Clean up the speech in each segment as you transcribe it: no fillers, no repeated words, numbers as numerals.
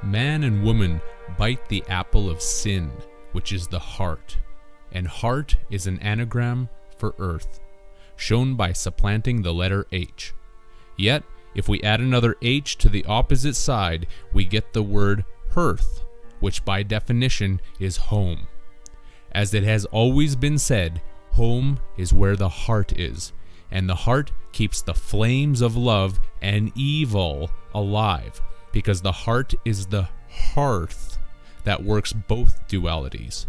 Man and woman bite the apple of sin, which is the heart, and heart is an anagram for earth, shown by supplanting the letter H. Yet, if we add another H to the opposite side, we get the word hearth, which by definition is home. As it has always been said, home is where the heart is, and the heart keeps the flames of love and evil alive, because the heart is the hearth that works both dualities.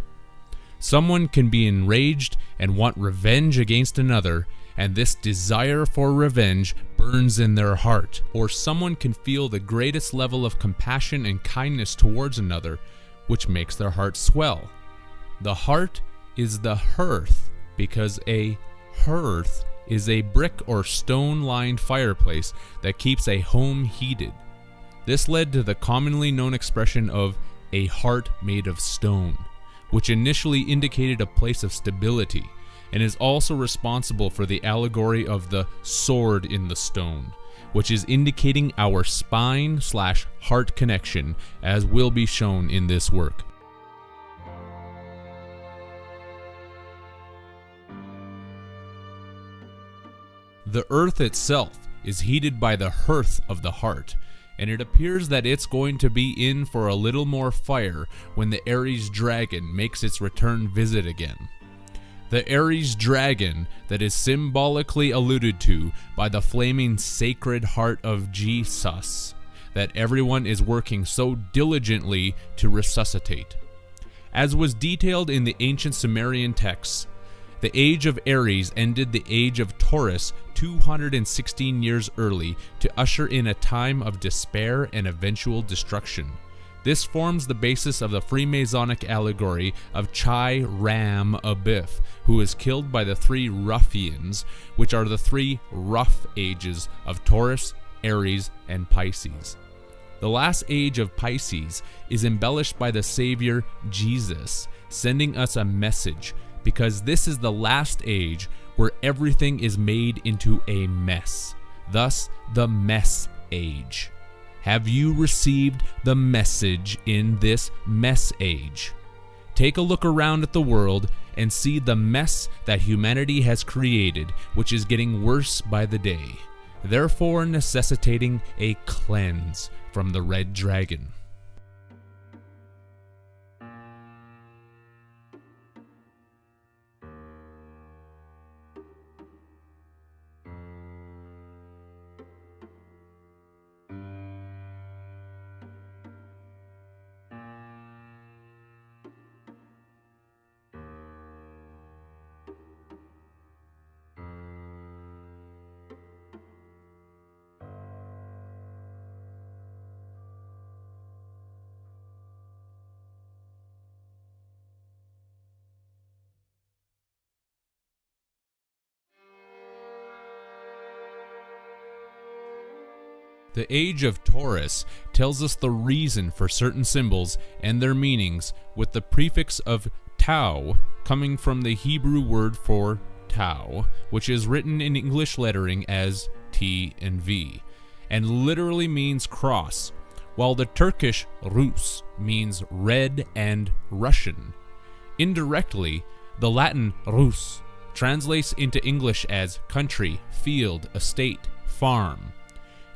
Someone can be enraged and want revenge against another, and this desire for revenge burns in their heart. Or someone can feel the greatest level of compassion and kindness towards another, which makes their heart swell. The heart is the hearth because a hearth is a brick or stone-lined fireplace that keeps a home heated. This led to the commonly known expression of a heart made of stone, which initially indicated a place of stability, and is also responsible for the allegory of the sword in the stone, which is indicating our spine/heart connection, as will be shown in this work. The earth itself is heated by the hearth of the heart, and it appears that it's going to be in for a little more fire when the Aries dragon makes its return visit again. The Aries dragon that is symbolically alluded to by the flaming sacred heart of Jesus, that everyone is working so diligently to resuscitate. As was detailed in the ancient Sumerian texts, the age of Aries ended the age of Taurus 216 years early to usher in a time of despair and eventual destruction. This forms the basis of the Freemasonic allegory of Chai Ram Abiff, who is killed by the three ruffians, which are the three rough ages of Taurus, Aries, and Pisces. The last age of Pisces is embellished by the Savior Jesus, sending us a message, because this is the last age where everything is made into a mess, thus the mess age. Have you received the message in this mess age? Take a look around at the world and see the mess that humanity has created, which is getting worse by the day, therefore necessitating a cleanse from the red dragon. The age of Taurus tells us the reason for certain symbols and their meanings, with the prefix of Tau coming from the Hebrew word for Tau, which is written in English lettering as T and V, and literally means cross, while the Turkish Rus means red and Russian. Indirectly, the Latin Rus translates into English as country, field, estate, farm.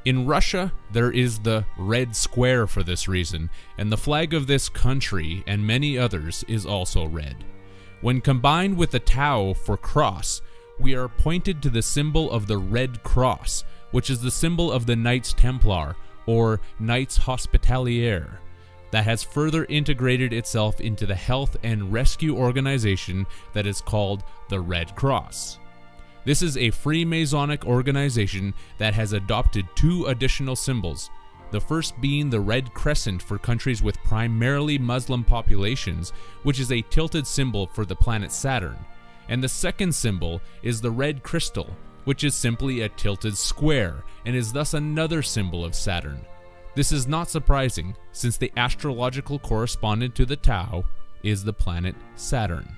In Russia, there is the red square for this reason, and the flag of this country and many others is also red. When combined with the Tau for cross, we are pointed to the symbol of the Red Cross, which is the symbol of the Knights Templar, or Knights Hospitalier, that has further integrated itself into the health and rescue organization that is called the Red Cross. This is a Freemasonic organization that has adopted two additional symbols, the first being the Red Crescent for countries with primarily Muslim populations, which is a tilted symbol for the planet Saturn, and the second symbol is the Red Crystal, which is simply a tilted square and is thus another symbol of Saturn. This is not surprising, since the astrological correspondent to the Tau is the planet Saturn.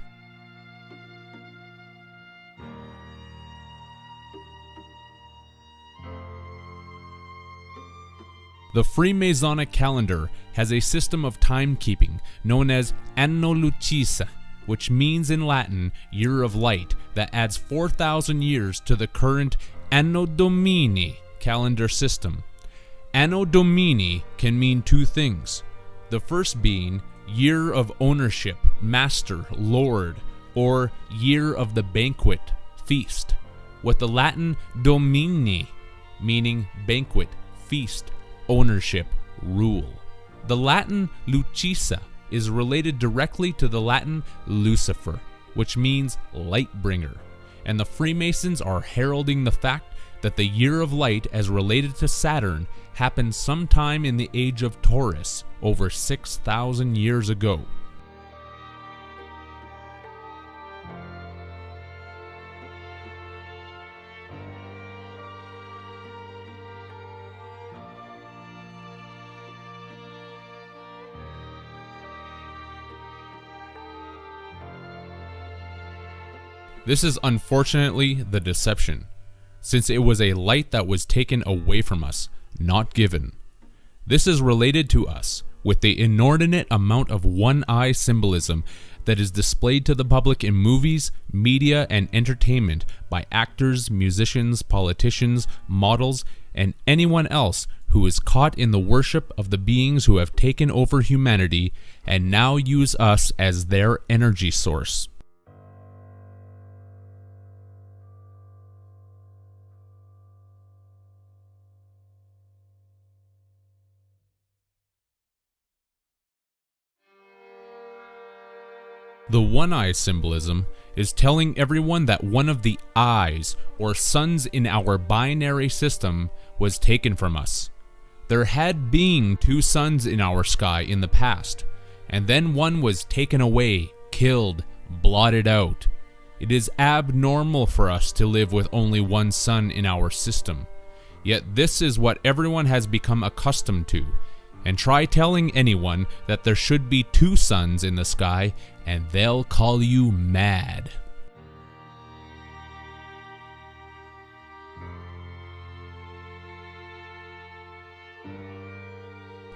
The Freemasonic calendar has a system of timekeeping known as Anno Lucis, which means in Latin, year of light, that adds 4,000 years to the current Anno Domini calendar system. Anno Domini can mean two things. The first being year of ownership, master, lord, or year of the banquet, feast, with the Latin Domini meaning banquet, feast, ownership, rule. The Latin Lucisa is related directly to the Latin Lucifer, which means light bringer, and the Freemasons are heralding the fact that the year of light as related to Saturn happened sometime in the age of Taurus over 6,000 years ago. This is unfortunately the deception, since it was a light that was taken away from us, not given. This is related to us with the inordinate amount of one-eye symbolism that is displayed to the public in movies, media, and entertainment by actors, musicians, politicians, models, and anyone else who is caught in the worship of the beings who have taken over humanity and now use us as their energy source. The one-eye symbolism is telling everyone that one of the eyes or suns in our binary system was taken from us. There had been two suns in our sky in the past, and then one was taken away, killed, blotted out. It is abnormal for us to live with only one sun in our system. Yet this is what everyone has become accustomed to. And try telling anyone that there should be two suns in the sky and they'll call you mad.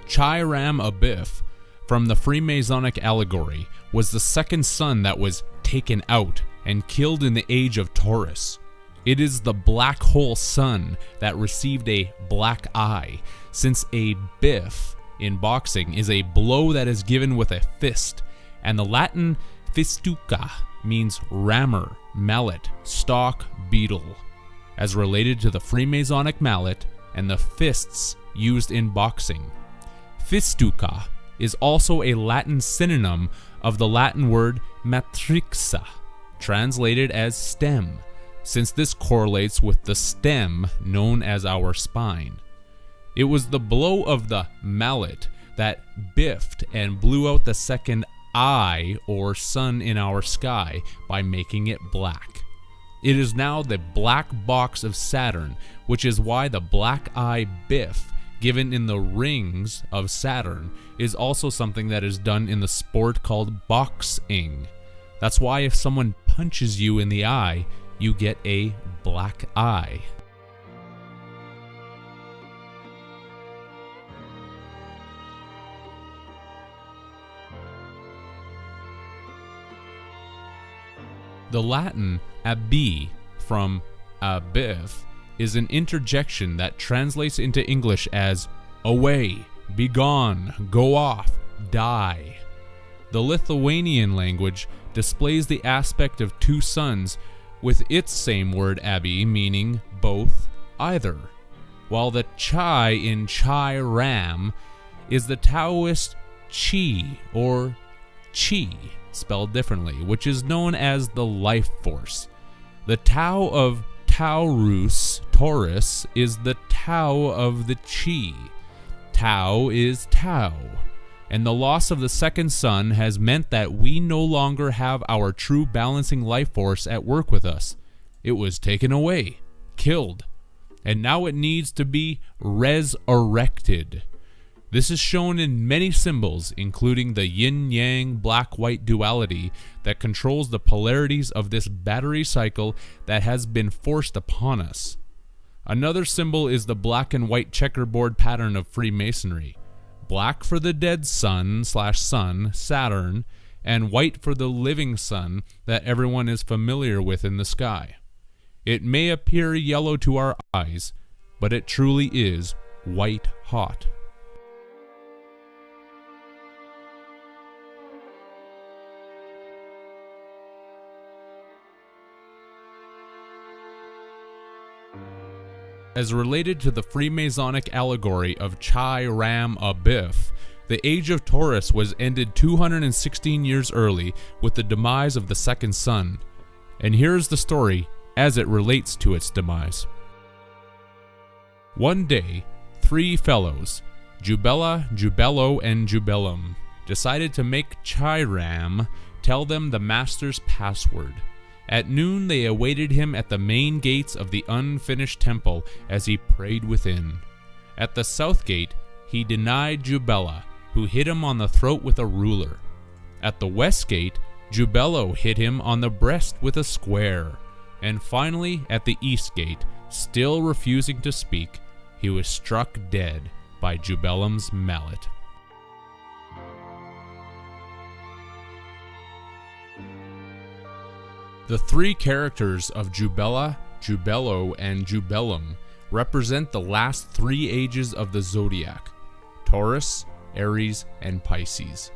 Chiram Abiff from the Freemasonic allegory was the second sun that was taken out and killed in the age of Taurus. It is the black hole sun that received a black eye, since a biff in boxing is a blow that is given with a fist, and the Latin fistuca means rammer, mallet, stalk, beetle, as related to the Freemasonic mallet and the fists used in boxing. Fistuca is also a Latin synonym of the Latin word matrixa, translated as stem, since this correlates with the stem known as our spine. It was the blow of the mallet that biffed and blew out the second eye or sun in our sky by making it black. It is now the black box of Saturn, which is why the black eye biff given in the rings of Saturn is also something that is done in the sport called boxing. That's why if someone punches you in the eye, you get a black eye. The Latin abi from abiff is an interjection that translates into English as away, be gone, go off, die. The Lithuanian language displays the aspect of two suns with its same word abi meaning both, either, while the chai in chai ram is the Taoist chi or chi, spelled differently, which is known as the life force. The Tao of Taurus is the Tao of the Chi. Tao is Tao, and the loss of the second sun has meant that we no longer have our true balancing life force at work with us. It was taken away, killed, and now it needs to be resurrected. This is shown in many symbols, including the yin-yang black-white duality that controls the polarities of this battery cycle that has been forced upon us. Another symbol is the black and white checkerboard pattern of Freemasonry. Black for the dead sun/sun, Saturn, and white for the living sun that everyone is familiar with in the sky. It may appear yellow to our eyes, but it truly is white hot. As related to the Freemasonic allegory of Chai Ram Abiff, the age of Taurus was ended 216 years early with the demise of the second sun. And here is the story as it relates to its demise. One day, 3 fellows, Jubela, Jubelo, and Jubelum, decided to make Chairam tell them the master's password. At noon they awaited him at the main gates of the unfinished temple as he prayed within. At the south gate he denied Jubela, who hit him on the throat with a ruler. At the west gate, Jubelo hit him on the breast with a square. And finally, at the east gate, still refusing to speak, he was struck dead by Jubelum's mallet. The 3 characters of Jubela, Jubelo, and Jubelum represent the last 3 ages of the zodiac: Taurus, Aries, and Pisces.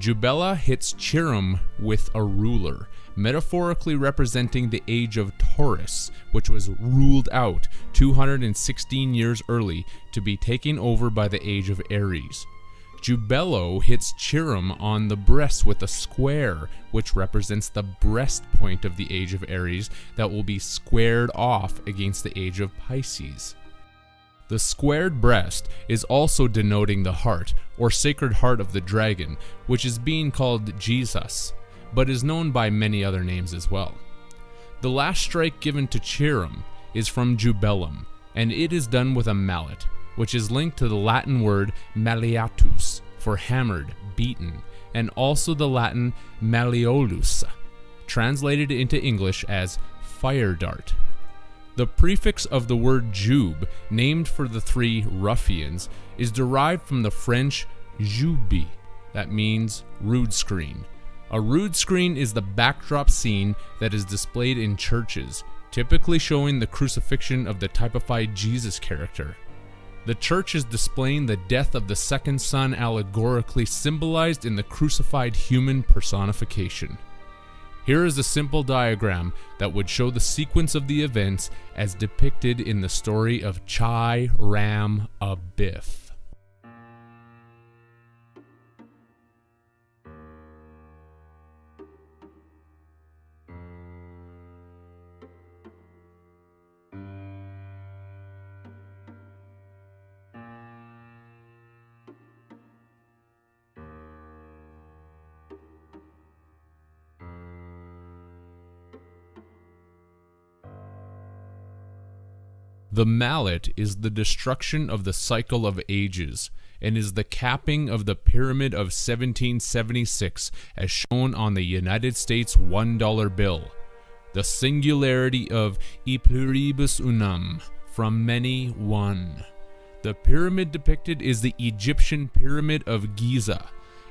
Jubela hits Chiram with a ruler, metaphorically representing the age of Taurus, which was ruled out 216 years early to be taken over by the age of Aries. Jubelo hits Chiram on the breast with a square, which represents the breast point of the age of Aries that will be squared off against the age of Pisces. The squared breast is also denoting the heart, or sacred heart of the dragon, which is being called Jesus, but is known by many other names as well. The last strike given to Chiram is from Jubelum, and it is done with a mallet, which is linked to the Latin word malleatus, for hammered, beaten, and also the Latin malleolus, translated into English as fire dart. The prefix of the word jube, named for the 3 ruffians, is derived from the French jube, that means rood screen. A rood screen is the backdrop scene that is displayed in churches, typically showing the crucifixion of the typified Jesus character. The church is displaying the death of the second son, allegorically symbolized in the crucified human personification. Here is a simple diagram that would show the sequence of the events as depicted in the story of Chai Ram Abiff. The mallet is the destruction of the cycle of ages, and is the capping of the Pyramid of 1776 as shown on the United States $1 bill. The singularity of e pluribus unum, from many one. The pyramid depicted is the Egyptian Pyramid of Giza,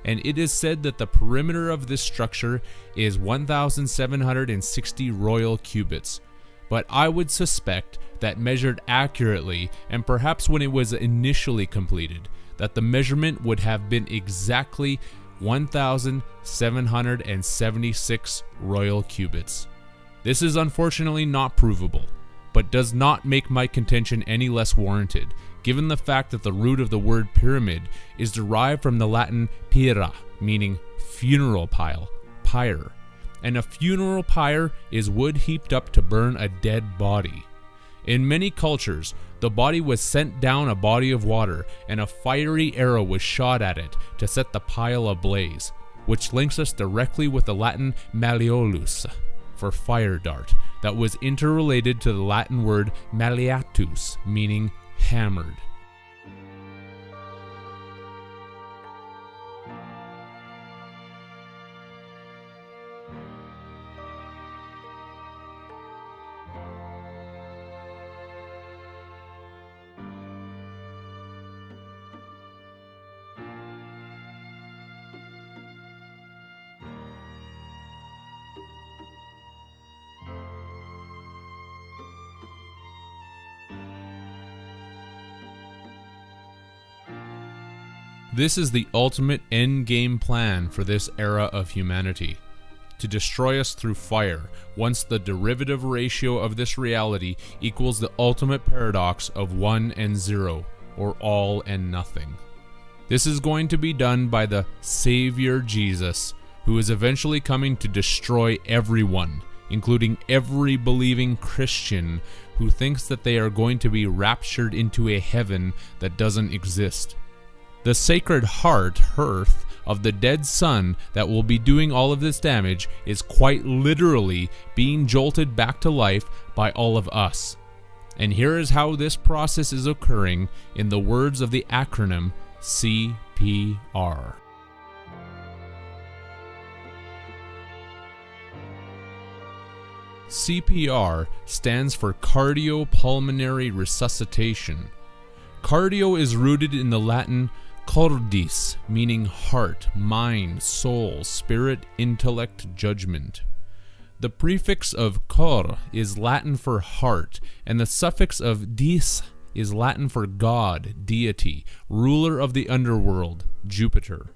and it is said that the perimeter of this structure is 1,760 royal cubits. But I would suspect that measured accurately, and perhaps when it was initially completed, that the measurement would have been exactly 1,776 royal cubits. This is unfortunately not provable, but does not make my contention any less warranted, given the fact that the root of the word pyramid is derived from the Latin pira, meaning funeral pile, pyre. And a funeral pyre is wood heaped up to burn a dead body. In many cultures, the body was sent down a body of water, and a fiery arrow was shot at it to set the pile ablaze, which links us directly with the Latin malleolus, for fire dart, that was interrelated to the Latin word malleatus, meaning hammered. This is the ultimate endgame plan for this era of humanity. To destroy us through fire, once the derivative ratio of this reality equals the ultimate paradox of 1 and 0, or all and nothing. This is going to be done by the Savior Jesus, who is eventually coming to destroy everyone, including every believing Christian who thinks that they are going to be raptured into a heaven that doesn't exist. The Sacred Heart, hearth, of the dead son that will be doing all of this damage is quite literally being jolted back to life by all of us. And here is how this process is occurring in the words of the acronym CPR. CPR stands for cardiopulmonary resuscitation. Cardio is rooted in the Latin cordis, meaning heart, mind, soul, spirit, intellect, judgment. The prefix of cor is Latin for heart, and the suffix of dis is Latin for God, deity, ruler of the underworld, Jupiter.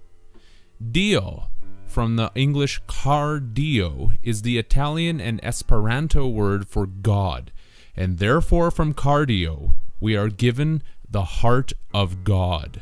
Dio, from the English cardio, is the Italian and Esperanto word for God, and therefore from cardio we are given the heart of God.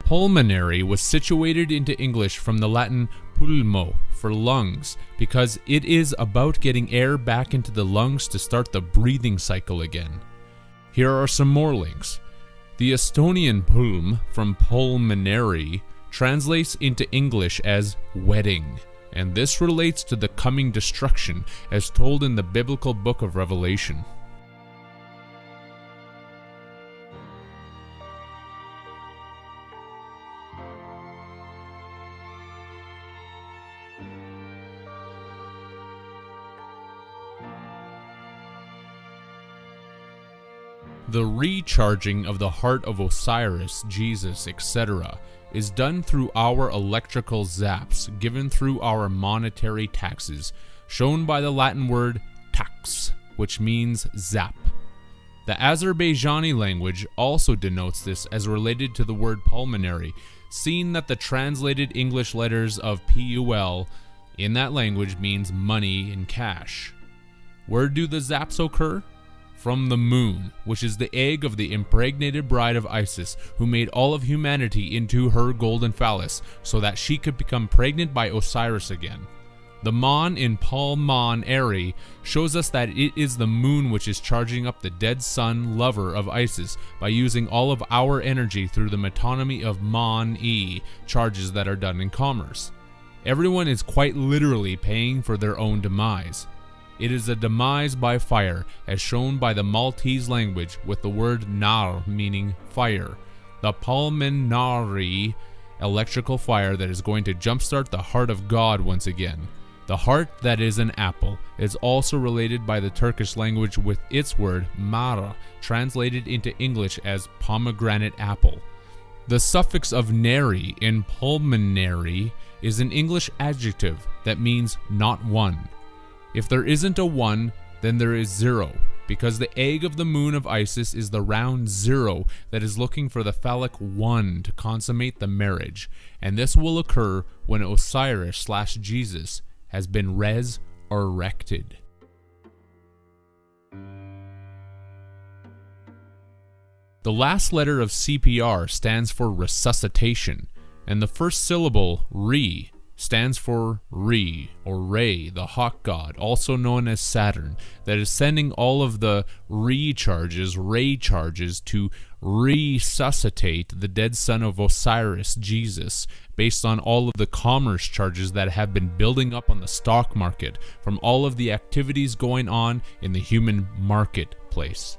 Pulmonary was situated into English from the Latin pulmo, for lungs, because it is about getting air back into the lungs to start the breathing cycle again. Here are some more links. The Estonian pulm, from pulmonary, translates into English as wedding, and this relates to the coming destruction as told in the biblical book of Revelation. The recharging of the heart of Osiris, Jesus, etc. is done through our electrical zaps given through our monetary taxes, shown by the Latin word tax, which means zap. The Azerbaijani language also denotes this as related to the word pulmonary, seeing that the translated English letters of PUL in that language means money in cash. Where do the zaps occur? From the moon, which is the egg of the impregnated bride of Isis, who made all of humanity into her golden phallus, so that she could become pregnant by Osiris again. The Mon in Pulmonary shows us that it is the moon which is charging up the dead sun lover of Isis by using all of our energy through the metonymy of Mon-E, charges that are done in commerce. Everyone is quite literally paying for their own demise. It is a demise by fire, as shown by the Maltese language with the word nar meaning fire. The pulmonary electrical fire that is going to jumpstart the heart of God once again. The heart that is an apple is also related by the Turkish language with its word mara, translated into English as pomegranate apple. The suffix of nary in pulmonary is an English adjective that means not one. If there isn't a 1, then there is 0, because the egg of the moon of Isis is the round 0 that is looking for the phallic 1 to consummate the marriage, and this will occur when Osiris/Jesus has been resurrected. The last letter of CPR stands for resuscitation, and the first syllable, re, stands for Re, or Re, the hawk god, also known as Saturn, that is sending all of the Re charges to resuscitate the dead son of Osiris, Jesus, based on all of the commerce charges that have been building up on the stock market from all of the activities going on in the human marketplace.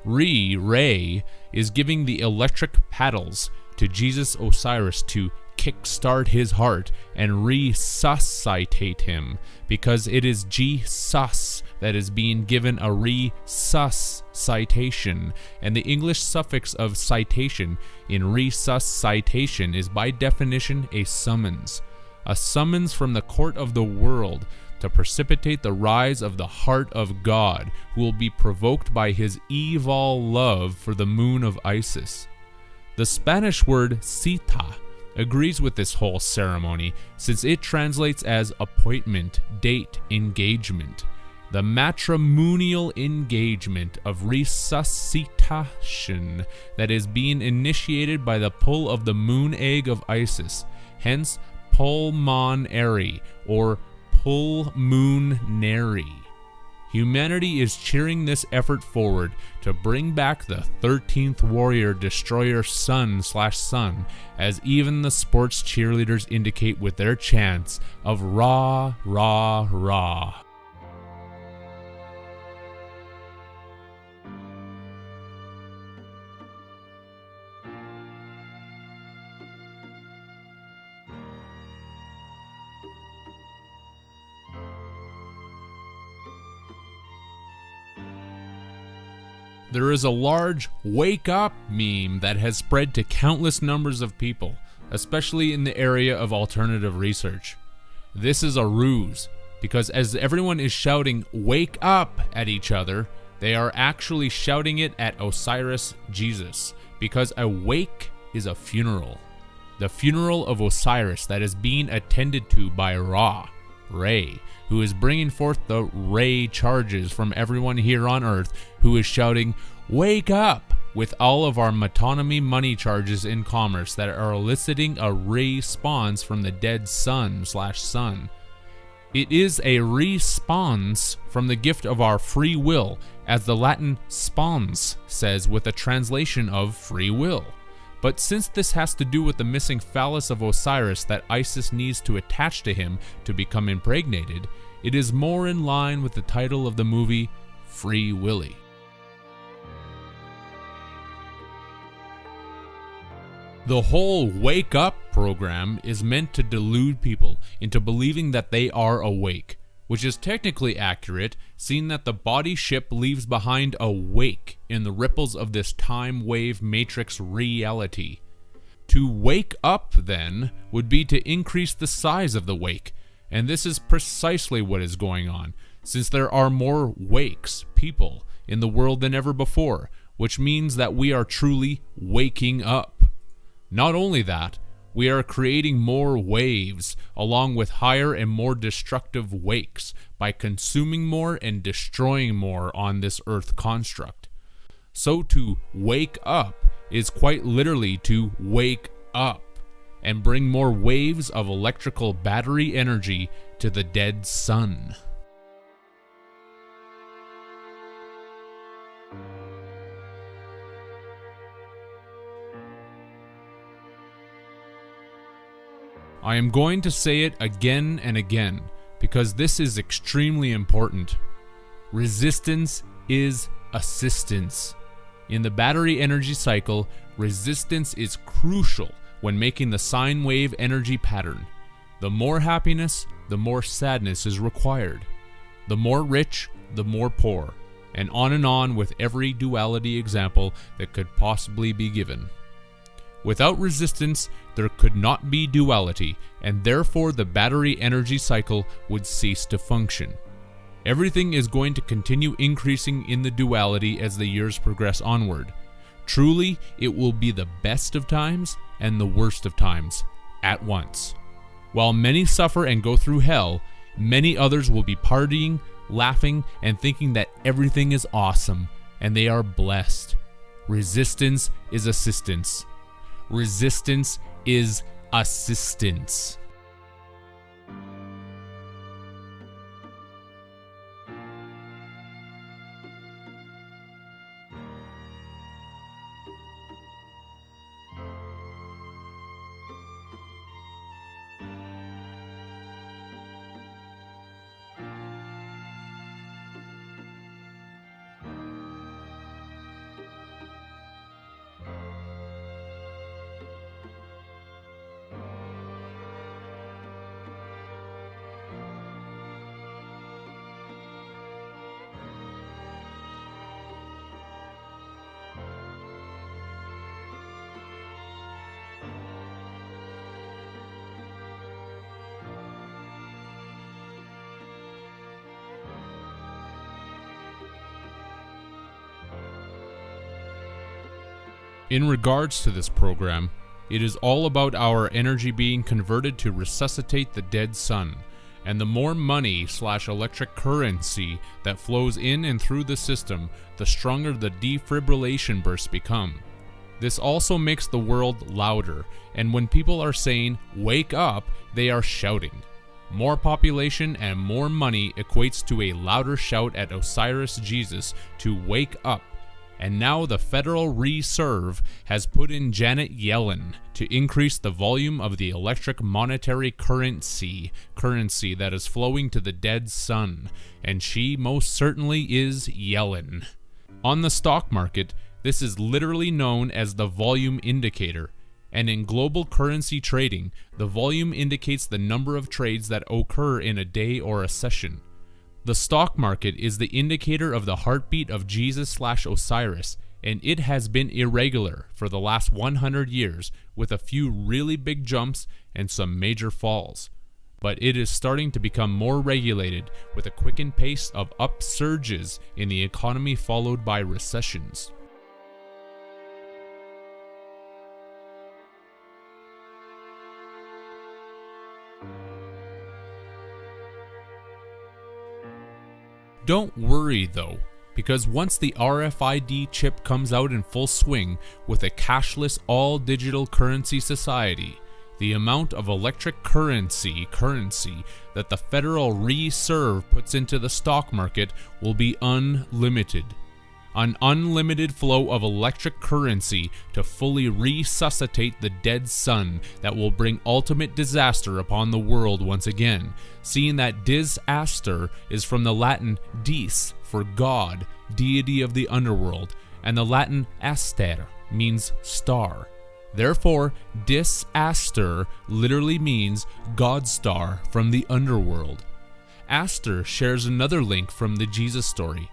Re is giving the electric paddles to Jesus Osiris to kickstart his heart and resuscitate him, because it is Jesus that is being given a resuscitation, and the English suffix of citation in resuscitation is by definition a summons from the court of the world to precipitate the rise of the heart of God, who will be provoked by his evil love for the moon of Isis. The Spanish word cita agrees with this whole ceremony, since it translates as appointment, date, engagement. The matrimonial engagement of resuscitation that is being initiated by the pull of the moon egg of Isis, hence pulmonary or pulmonary. Humanity is cheering this effort forward to bring back the 13th warrior destroyer sun, as even the sports cheerleaders indicate with their chants of Ra, Ra, Ra. There is a large wake up meme that has spread to countless numbers of people, especially in the area of alternative research. This is a ruse, because as everyone is shouting wake up at each other, they are actually shouting it at Osiris Jesus, because a wake is a funeral. The funeral of Osiris that is being attended to by Ra, Re, who is bringing forth the Re charges from everyone here on Earth who is shouting, wake up, with all of our metonymy money charges in commerce that are eliciting a response from the dead sun. It is a response from the gift of our free will, as the Latin spons says, with a translation of free will. But since this has to do with the missing phallus of Osiris that Isis needs to attach to him to become impregnated, it is more in line with the title of the movie, Free Willy. The whole wake up program is meant to delude people into believing that they are awake, which is technically accurate, seeing that the body ship leaves behind a wake in the ripples of this time wave matrix reality. To wake up, then, would be to increase the size of the wake, and this is precisely what is going on, since there are more wakes, people, in the world than ever before, which means that we are truly waking up. Not only that, we are creating more waves, along with higher and more destructive wakes, by consuming more and destroying more on this earth construct. So to wake up is quite literally to wake up, and bring more waves of electrical battery energy to the dead sun. I am going to say it again and again, because this is extremely important. Resistance is assistance. In the battery energy cycle, resistance is crucial when making the sine wave energy pattern. The more happiness, the more sadness is required. The more rich, the more poor, and on with every duality example that could possibly be given. Without resistance, there could not be duality, and therefore the battery energy cycle would cease to function. Everything is going to continue increasing in the duality as the years progress onward. Truly, it will be the best of times and the worst of times at once. While many suffer and go through hell, many others will be partying, laughing, and thinking that everything is awesome, and they are blessed. Resistance is assistance. Resistance is assistance. In regards to this program, it is all about our energy being converted to resuscitate the dead sun, and the more money/electric currency that flows in and through the system, the stronger the defibrillation bursts become. This also makes the world louder, and when people are saying, "wake up," they are shouting. More population and more money equates to a louder shout at Osiris Jesus to wake up. And now the Federal Reserve has put in Janet Yellen to increase the volume of the electric monetary currency that is flowing to the dead sun, and she most certainly is Yellen. On the stock market, this is literally known as the volume indicator, and in global currency trading, the volume indicates the number of trades that occur in a day or a session. The stock market is the indicator of the heartbeat of Jesus/Osiris, and it has been irregular for the last 100 years with a few really big jumps and some major falls. But it is starting to become more regulated with a quickened pace of upsurges in the economy followed by recessions. Don't worry though, because once the RFID chip comes out in full swing with a cashless all-digital currency society, the amount of electric currency that the Federal Reserve puts into the stock market will be unlimited. An unlimited flow of electric currency to fully resuscitate the dead sun that will bring ultimate disaster upon the world once again, seeing that disaster is from the Latin dis for God, deity of the underworld, and the Latin aster means star. Therefore, disaster literally means God star from the underworld. Aster shares another link from the Jesus story.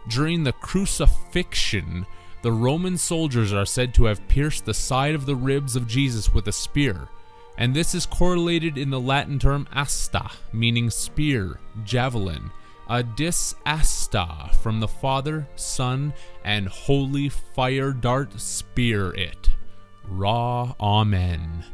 During the crucifixion, the Roman soldiers are said to have pierced the side of the ribs of Jesus with a spear, and this is correlated in the Latin term asta, meaning spear, javelin, a disasta from the Father, Son, and Holy Fire Dart Spirit. Ra, Amen.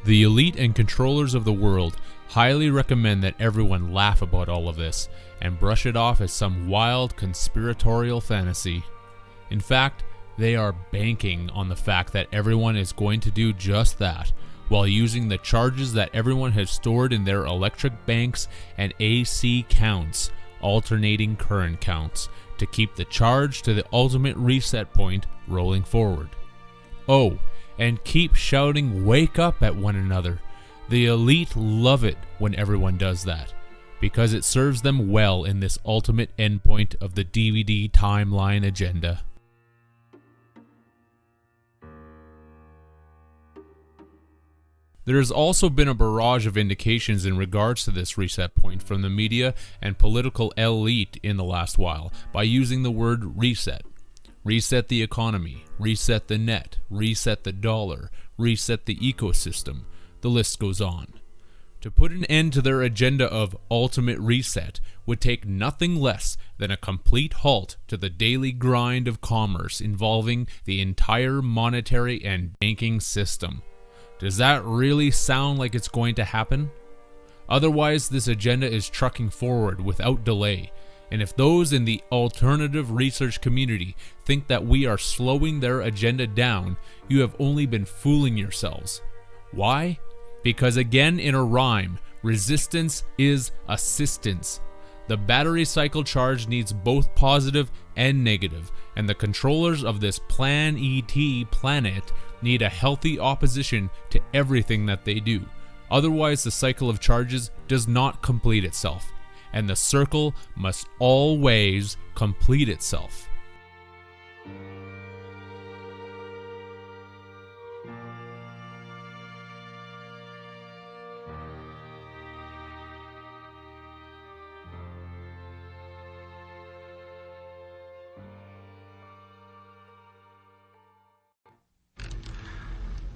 The elite and controllers of the world highly recommend that everyone laugh about all of this and brush it off as some wild conspiratorial fantasy. In fact, they are banking on the fact that everyone is going to do just that, while using the charges that everyone has stored in their electric banks and AC counts, alternating current counts, to keep the charge to the ultimate reset point rolling forward. Oh, and keep shouting "wake up" at one another. The elite love it when everyone does that, because it serves them well in this ultimate endpoint of the DVD timeline agenda. There has also been a barrage of indications in regards to this reset point from the media and political elite in the last while by using the word reset. Reset the economy, reset the net, reset the dollar, reset the ecosystem. The list goes on. To put an end to their agenda of ultimate reset would take nothing less than a complete halt to the daily grind of commerce involving the entire monetary and banking system. Does that really sound like it's going to happen? Otherwise, this agenda is trucking forward without delay. And if those in the alternative research community think that we are slowing their agenda down, you have only been fooling yourselves. Why? Because again in a rhyme, resistance is assistance. The battery cycle charge needs both positive and negative, and the controllers of this Plan ET planet need a healthy opposition to everything that they do. Otherwise, the cycle of charges does not complete itself, and the circle must always complete itself.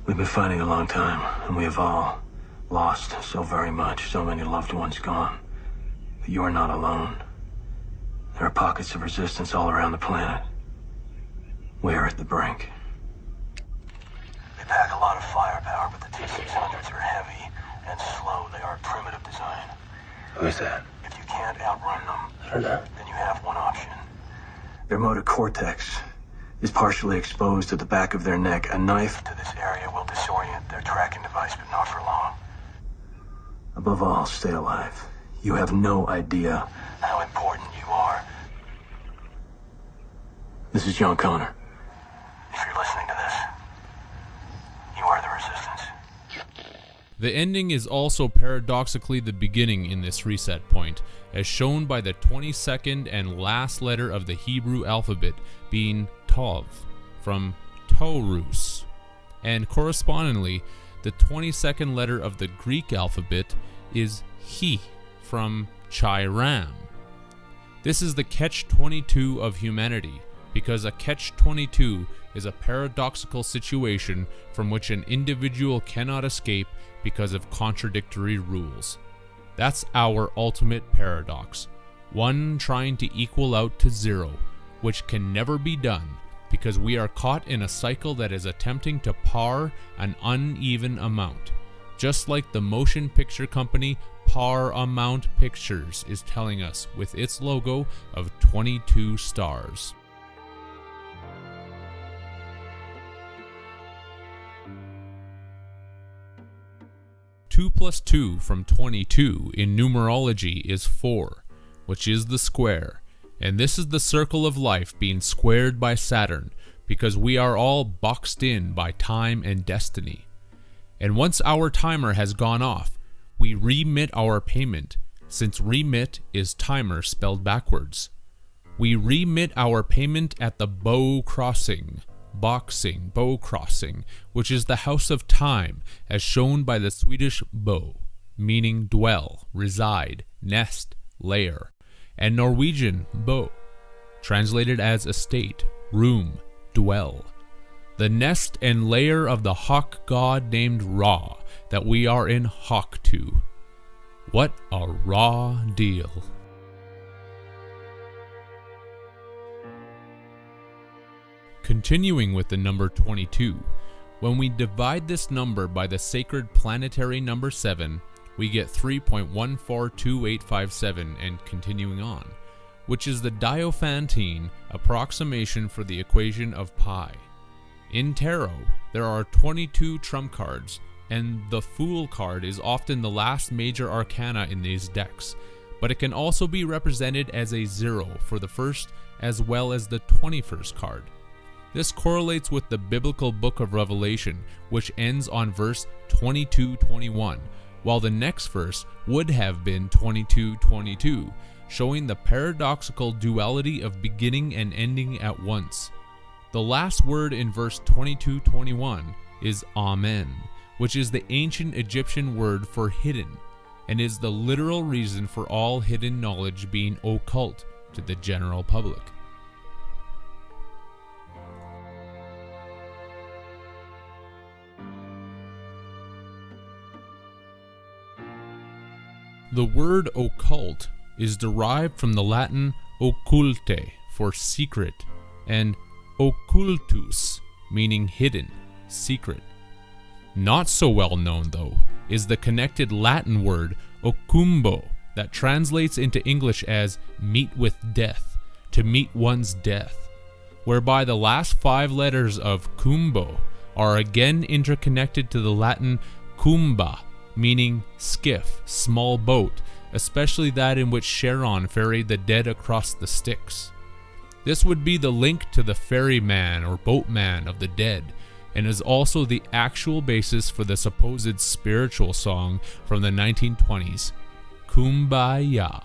We've been fighting a long time, and we have all lost so very much, so many loved ones gone. But you are not alone. There are pockets of resistance all around the planet. We are at the brink. They pack a lot of firepower, but the T-600s are heavy and slow. They are primitive design. Who's that? If you can't outrun them, I don't know. Then you have one option. Their motor cortex is partially exposed to the back of their neck. A knife to this area will disorient their tracking device, but not for long. Above all, stay alive. You have no idea how important you are. This is John Connor. If you're listening to this, you are the resistance. The ending is also paradoxically the beginning in this reset point, as shown by the 22nd and last letter of the Hebrew alphabet being Tov, from Taurus, and correspondingly, the 22nd letter of the Greek alphabet is He, from Chiram. This is the catch-22 of humanity, because a catch-22 is a paradoxical situation from which an individual cannot escape because of contradictory rules. That's our ultimate paradox, one trying to equal out to zero, which can never be done because we are caught in a cycle that is attempting to par an uneven amount, just like the motion picture company Paramount Pictures is telling us with its logo of 22 stars. Two plus 2 from 22 in numerology is 4, which is the square. And this is the circle of life being squared by Saturn, because we are all boxed in by time and destiny. And once our timer has gone off, we remit our payment, since remit is timer spelled backwards. We remit our payment at the bow crossing, which is the house of time, as shown by the Swedish bo, meaning dwell, reside, nest, lair, and Norwegian bo, translated as estate, room, dwell. The nest and lair of the hawk god named Ra, that we are in hawk to. What a raw deal. Continuing with the number 22, when we divide this number by the sacred planetary number 7, we get 3.142857 and continuing on, which is the Diophantine approximation for the equation of pi. In tarot, there are 22 trump cards, and the Fool card is often the last major arcana in these decks, but it can also be represented as a 0 for the first as well as the 21st card. This correlates with the biblical book of Revelation, which ends on verse 22:21, while the next verse would have been 22:22, showing the paradoxical duality of beginning and ending at once. The last word in verse 22:21 is Amen, which is the ancient Egyptian word for hidden, and is the literal reason for all hidden knowledge being occult to the general public. The word occult is derived from the Latin occulte for secret, and occultus meaning hidden, secret. Not so well known though is the connected Latin word occumbo that translates into English as meet with death, to meet one's death, whereby the last 5 letters of cumbo are again interconnected to the Latin cumba, meaning skiff, small boat, especially that in which Charon ferried the dead across the Styx. This would be the link to the ferryman or boatman of the dead, and is also the actual basis for the supposed spiritual song from the 1920s, Kumbaya.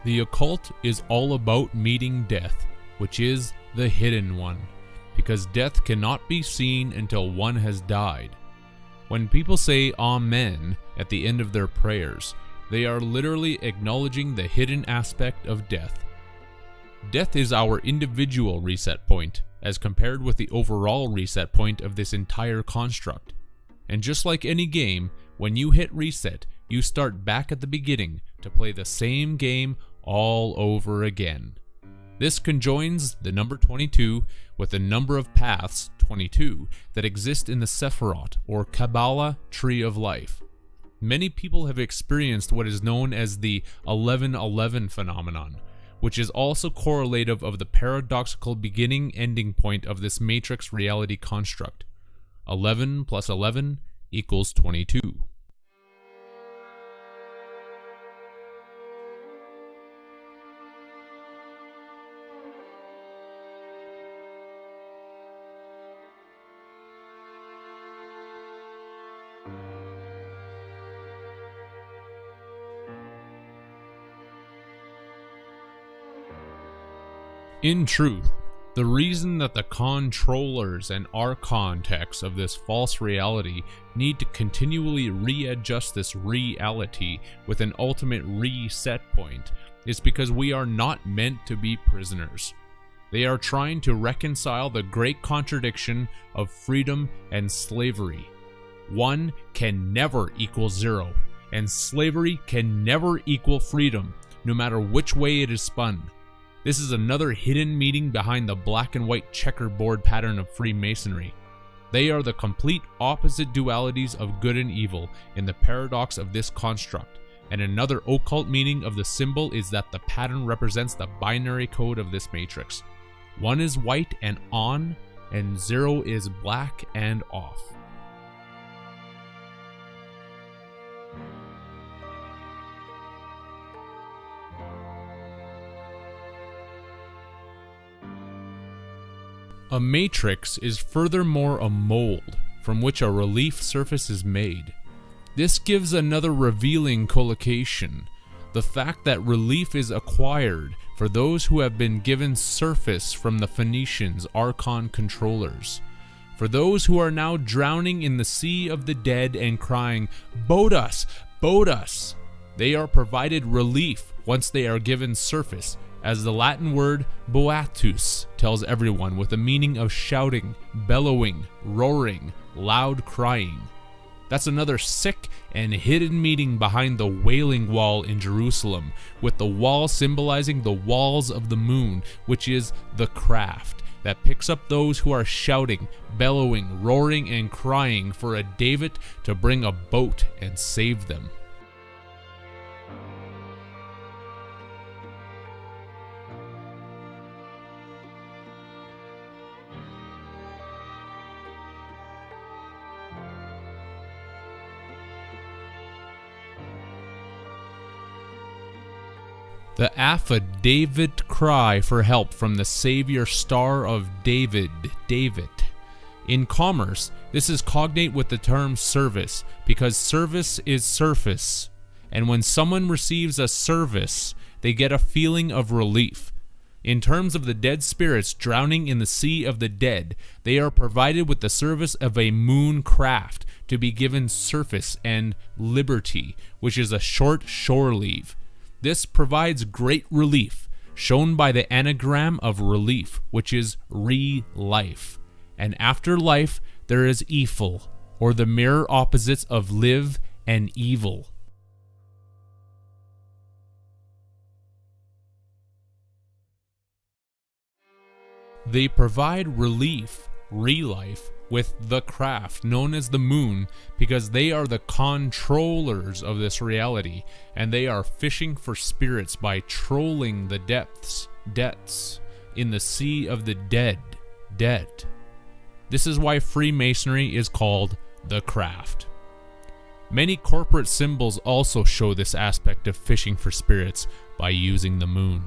The occult is all about meeting death, which is the hidden one, because death cannot be seen until one has died. When people say Amen at the end of their prayers, they are literally acknowledging the hidden aspect of death. Death is our individual reset point, as compared with the overall reset point of this entire construct. And just like any game, when you hit reset, you start back at the beginning to play the same game all over again. This conjoins the number 22 with the number of paths, 22, that exist in the Sephirot or Kabbalah tree of life. Many people have experienced what is known as the 1111 phenomenon, which is also correlative of the paradoxical beginning-ending point of this matrix reality construct. 11 plus 11 equals 22. In truth, the reason that the controllers and archontecs of this false reality need to continually readjust this reality with an ultimate reset point is because we are not meant to be prisoners. They are trying to reconcile the great contradiction of freedom and slavery. One can never equal zero, and slavery can never equal freedom, no matter which way it is spun. This is another hidden meaning behind the black and white checkerboard pattern of Freemasonry. They are the complete opposite dualities of good and evil in the paradox of this construct, and another occult meaning of the symbol is that the pattern represents the binary code of this matrix. One is white and on, and 0 is black and off. A matrix is furthermore a mold from which a relief surface is made. This gives another revealing collocation, the fact that relief is acquired for those who have been given surface from the Phoenicians' archon controllers. For those who are now drowning in the sea of the dead and crying, "Boat us! Boat us!" they are provided relief once they are given surface, as the Latin word boatus tells everyone, with the meaning of shouting, bellowing, roaring, loud crying. That's another sick and hidden meaning behind the Wailing Wall in Jerusalem, with the wall symbolizing the walls of the moon, which is the craft that picks up those who are shouting, bellowing, roaring, and crying for a David to bring a boat and save them. The affidavit cry for help from the Savior Star of David, David. In commerce, this is cognate with the term service, because service is surface, and when someone receives a service, they get a feeling of relief. In terms of the dead spirits drowning in the sea of the dead, they are provided with the service of a moon craft to be given surface and liberty, which is a short shore leave. This provides great relief, shown by the anagram of relief, which is re-life. And after life, there is Ephel, or the mirror opposites of live and evil. They provide relief re-life with the craft known as the moon, because they are the controllers of this reality, and they are fishing for spirits by trolling the depths in the sea of the dead. This is why Freemasonry is called the craft. Many corporate symbols also show this aspect of fishing for spirits by using the moon.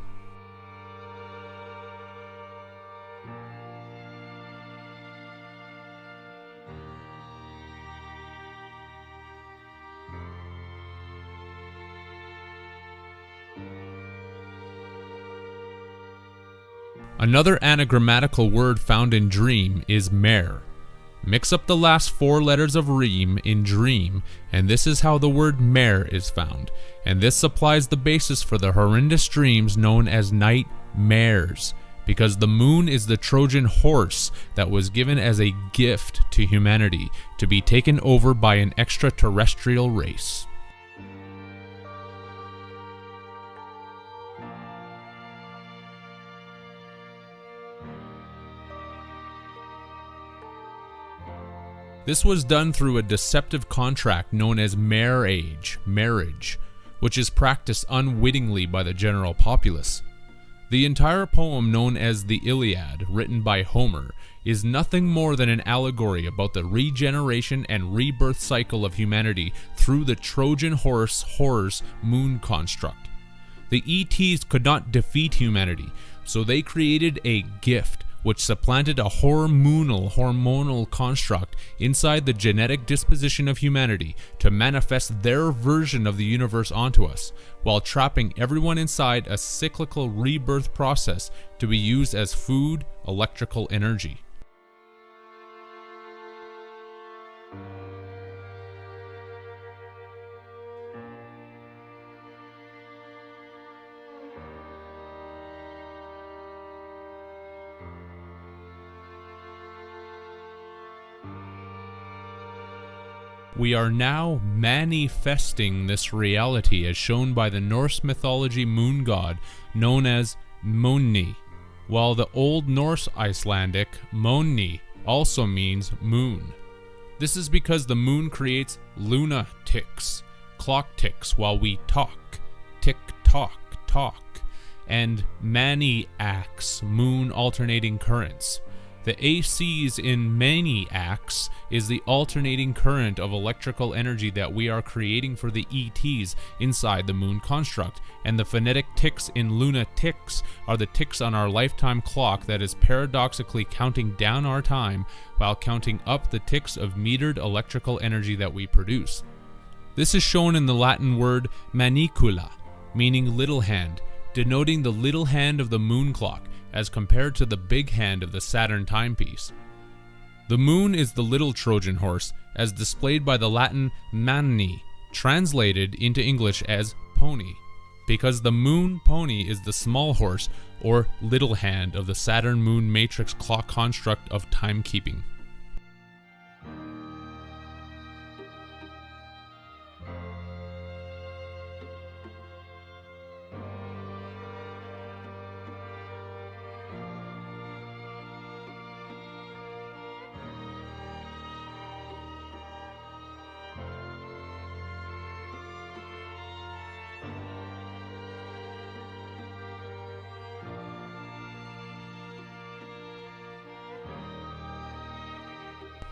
Another anagrammatical word found in dream is mare. Mix up the last 4 letters of reem in dream, and this is how the word mare is found, and this supplies the basis for the horrendous dreams known as nightmares, because the moon is the Trojan horse that was given as a gift to humanity to be taken over by an extraterrestrial race. This was done through a deceptive contract known as marriage, which is practiced unwittingly by the general populace. The entire poem known as the Iliad, written by Homer, is nothing more than an allegory about the regeneration and rebirth cycle of humanity through the Trojan horse moon construct. The ETs could not defeat humanity, so they created a gift which supplanted a hormonal construct inside the genetic disposition of humanity to manifest their version of the universe onto us, while trapping everyone inside a cyclical rebirth process to be used as food, electrical energy. We are now manifesting this reality as shown by the Norse mythology moon god known as Moni, while the Old Norse Icelandic Moni also means moon. This is because the moon creates lunatics, clock ticks while we talk, tick-tock, and maniacs, moon alternating currents. The ACs in maniacs is the alternating current of electrical energy that we are creating for the ETs inside the moon construct, and the phonetic ticks in lunatics are the ticks on our lifetime clock that is paradoxically counting down our time while counting up the ticks of metered electrical energy that we produce. This is shown in the Latin word manicula, meaning little hand, denoting the little hand of the moon clock, as compared to the big hand of the Saturn timepiece. The moon is the little Trojan horse, as displayed by the Latin manni, translated into English as pony, because the moon pony is the small horse or little hand of the Saturn moon matrix clock construct of timekeeping.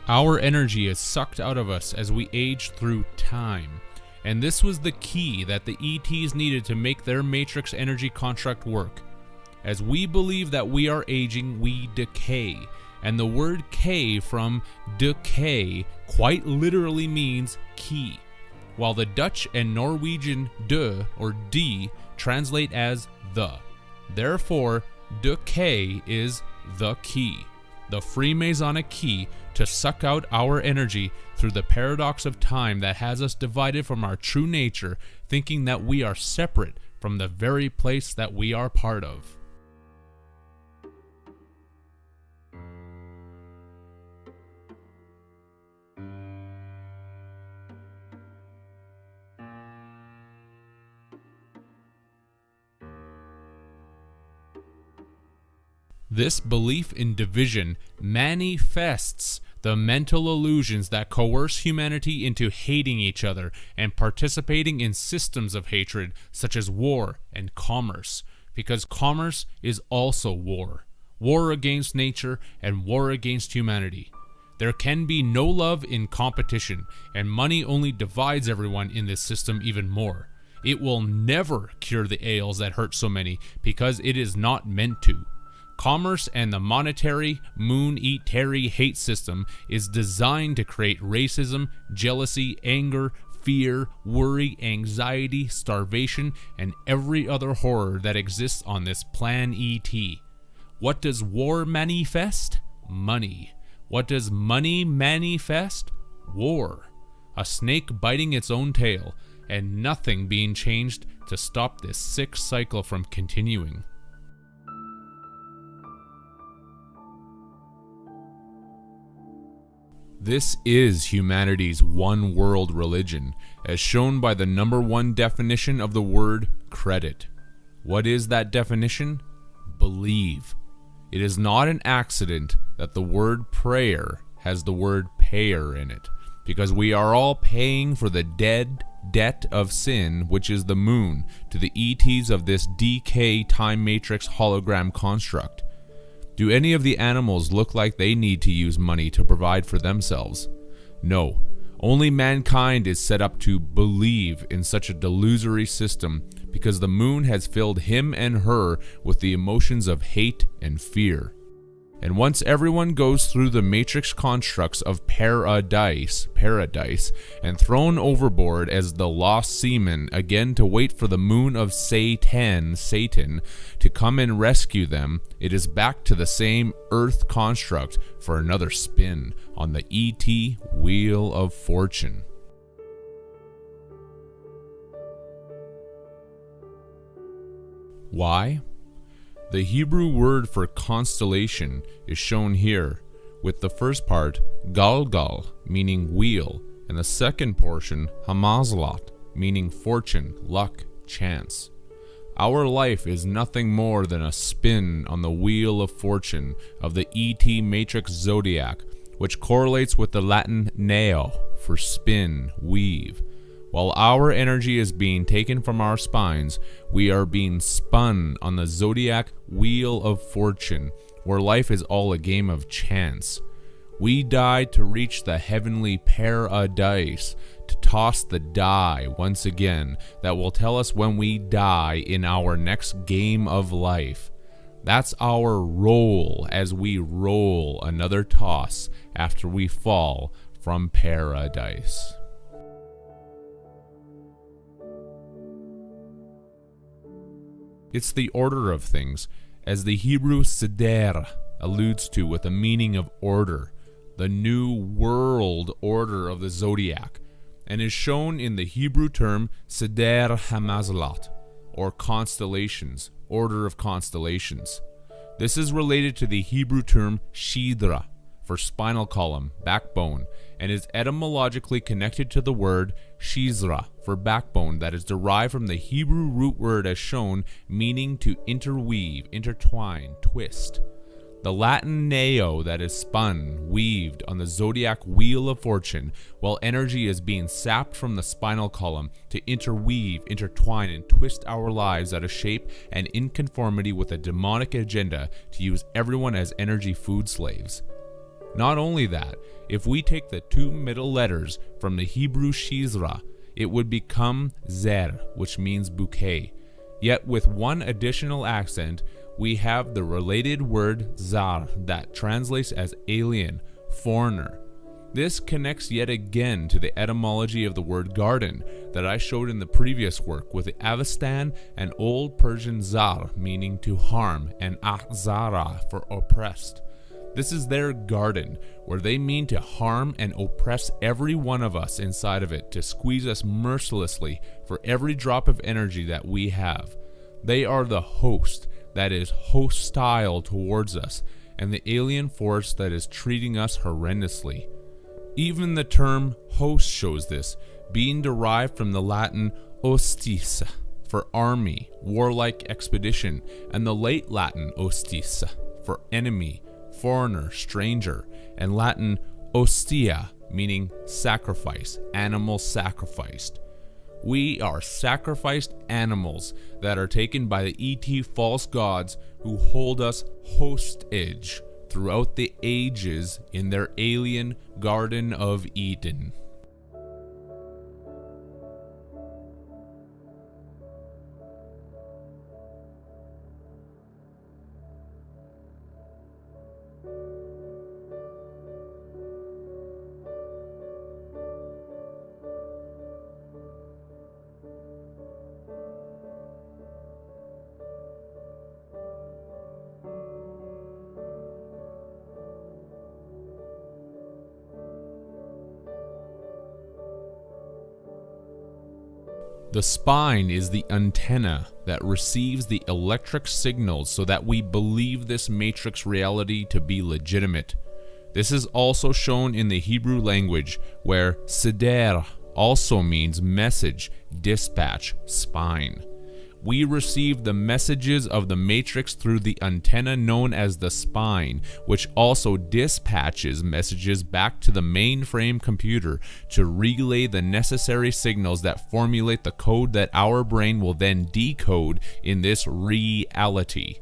Our energy is sucked out of us as we age through time, and this was the key that the ETs needed to make their matrix energy contract work. As we believe that we are aging, we decay, and the word K from decay quite literally means key, while the Dutch and Norwegian de or d translate as the. Therefore, decay is the key, the Freemasonic key to suck out our energy through the paradox of time that has us divided from our true nature, thinking that we are separate from the very place that we are part of. This belief in division manifests the mental illusions that coerce humanity into hating each other and participating in systems of hatred such as war and commerce, because commerce is also war. War against nature and war against humanity. There can be no love in competition, and money only divides everyone in this system even more. It will never cure the ails that hurt so many, because it is not meant to. Commerce and the monetary, moon-eat-terry hate system is designed to create racism, jealousy, anger, fear, worry, anxiety, starvation, and every other horror that exists on this plan ET. What does war manifest? Money. What does money manifest? War. A snake biting its own tail, and nothing being changed to stop this sick cycle from continuing. This is humanity's one world religion, as shown by the number one definition of the word credit. What is that definition? Believe. It is not an accident that the word prayer has the word payer in it, because we are all paying for the debt of sin, which is the moon, to the ETs of this DK time matrix hologram construct. Do any of the animals look like they need to use money to provide for themselves? No. Only mankind is set up to believe in such a delusory system because the moon has filled him and her with the emotions of hate and fear. And once everyone goes through the matrix constructs of paradise, and thrown overboard as the lost seamen again to wait for the moon of Satan, to come and rescue them, it is back to the same earth construct for another spin on the ET Wheel of Fortune. Why? The Hebrew word for constellation is shown here, with the first part, Galgal, meaning wheel, and the second portion, Hamazalot, meaning fortune, luck, chance. Our life is nothing more than a spin on the wheel of fortune of the ET matrix zodiac, which correlates with the Latin neo, for spin, weave. While our energy is being taken from our spines, we are being spun on the zodiac wheel of fortune, where life is all a game of chance. We died to reach the heavenly paradise, to toss the die once again that will tell us when we die in our next game of life. That's our role as we roll another toss after we fall from paradise. It's the order of things, as the Hebrew seder alludes to with a meaning of order, the new world order of the zodiac, and is shown in the Hebrew term seder hamazalot, or constellations, order of constellations. This is related to the Hebrew term shidra, for spinal column, backbone, and is etymologically connected to the word shizra, for backbone, that is derived from the Hebrew root word as shown, meaning to interweave, intertwine, twist. The Latin neo, that is spun, weaved on the zodiac wheel of fortune, while energy is being sapped from the spinal column to interweave, intertwine, and twist our lives out of shape and in conformity with a demonic agenda to use everyone as energy food slaves. Not only that, if we take the two middle letters from the Hebrew shizra, it would become zer, which means bouquet. Yet with one additional accent, we have the related word zar that translates as alien, foreigner. This connects yet again to the etymology of the word garden that I showed in the previous work with the Avestan and Old Persian zar, meaning to harm, and ahzara for oppressed. This is their garden, where they mean to harm and oppress every one of us inside of it, to squeeze us mercilessly for every drop of energy that we have. They are the host that is hostile towards us, and the alien force that is treating us horrendously. Even the term host shows this, being derived from the Latin hostis, for army, warlike expedition, and the late Latin hostis, for enemy, foreigner, stranger, and Latin ostia, meaning sacrifice, animal sacrificed. We are sacrificed animals that are taken by the ET false gods who hold us hostage throughout the ages in their alien Garden of Eden. The spine is the antenna that receives the electric signals so that we believe this matrix reality to be legitimate. This is also shown in the Hebrew language, where seder also means message, dispatch, spine. We receive the messages of the matrix through the antenna known as the spine, which also dispatches messages back to the mainframe computer to relay the necessary signals that formulate the code that our brain will then decode in this reality.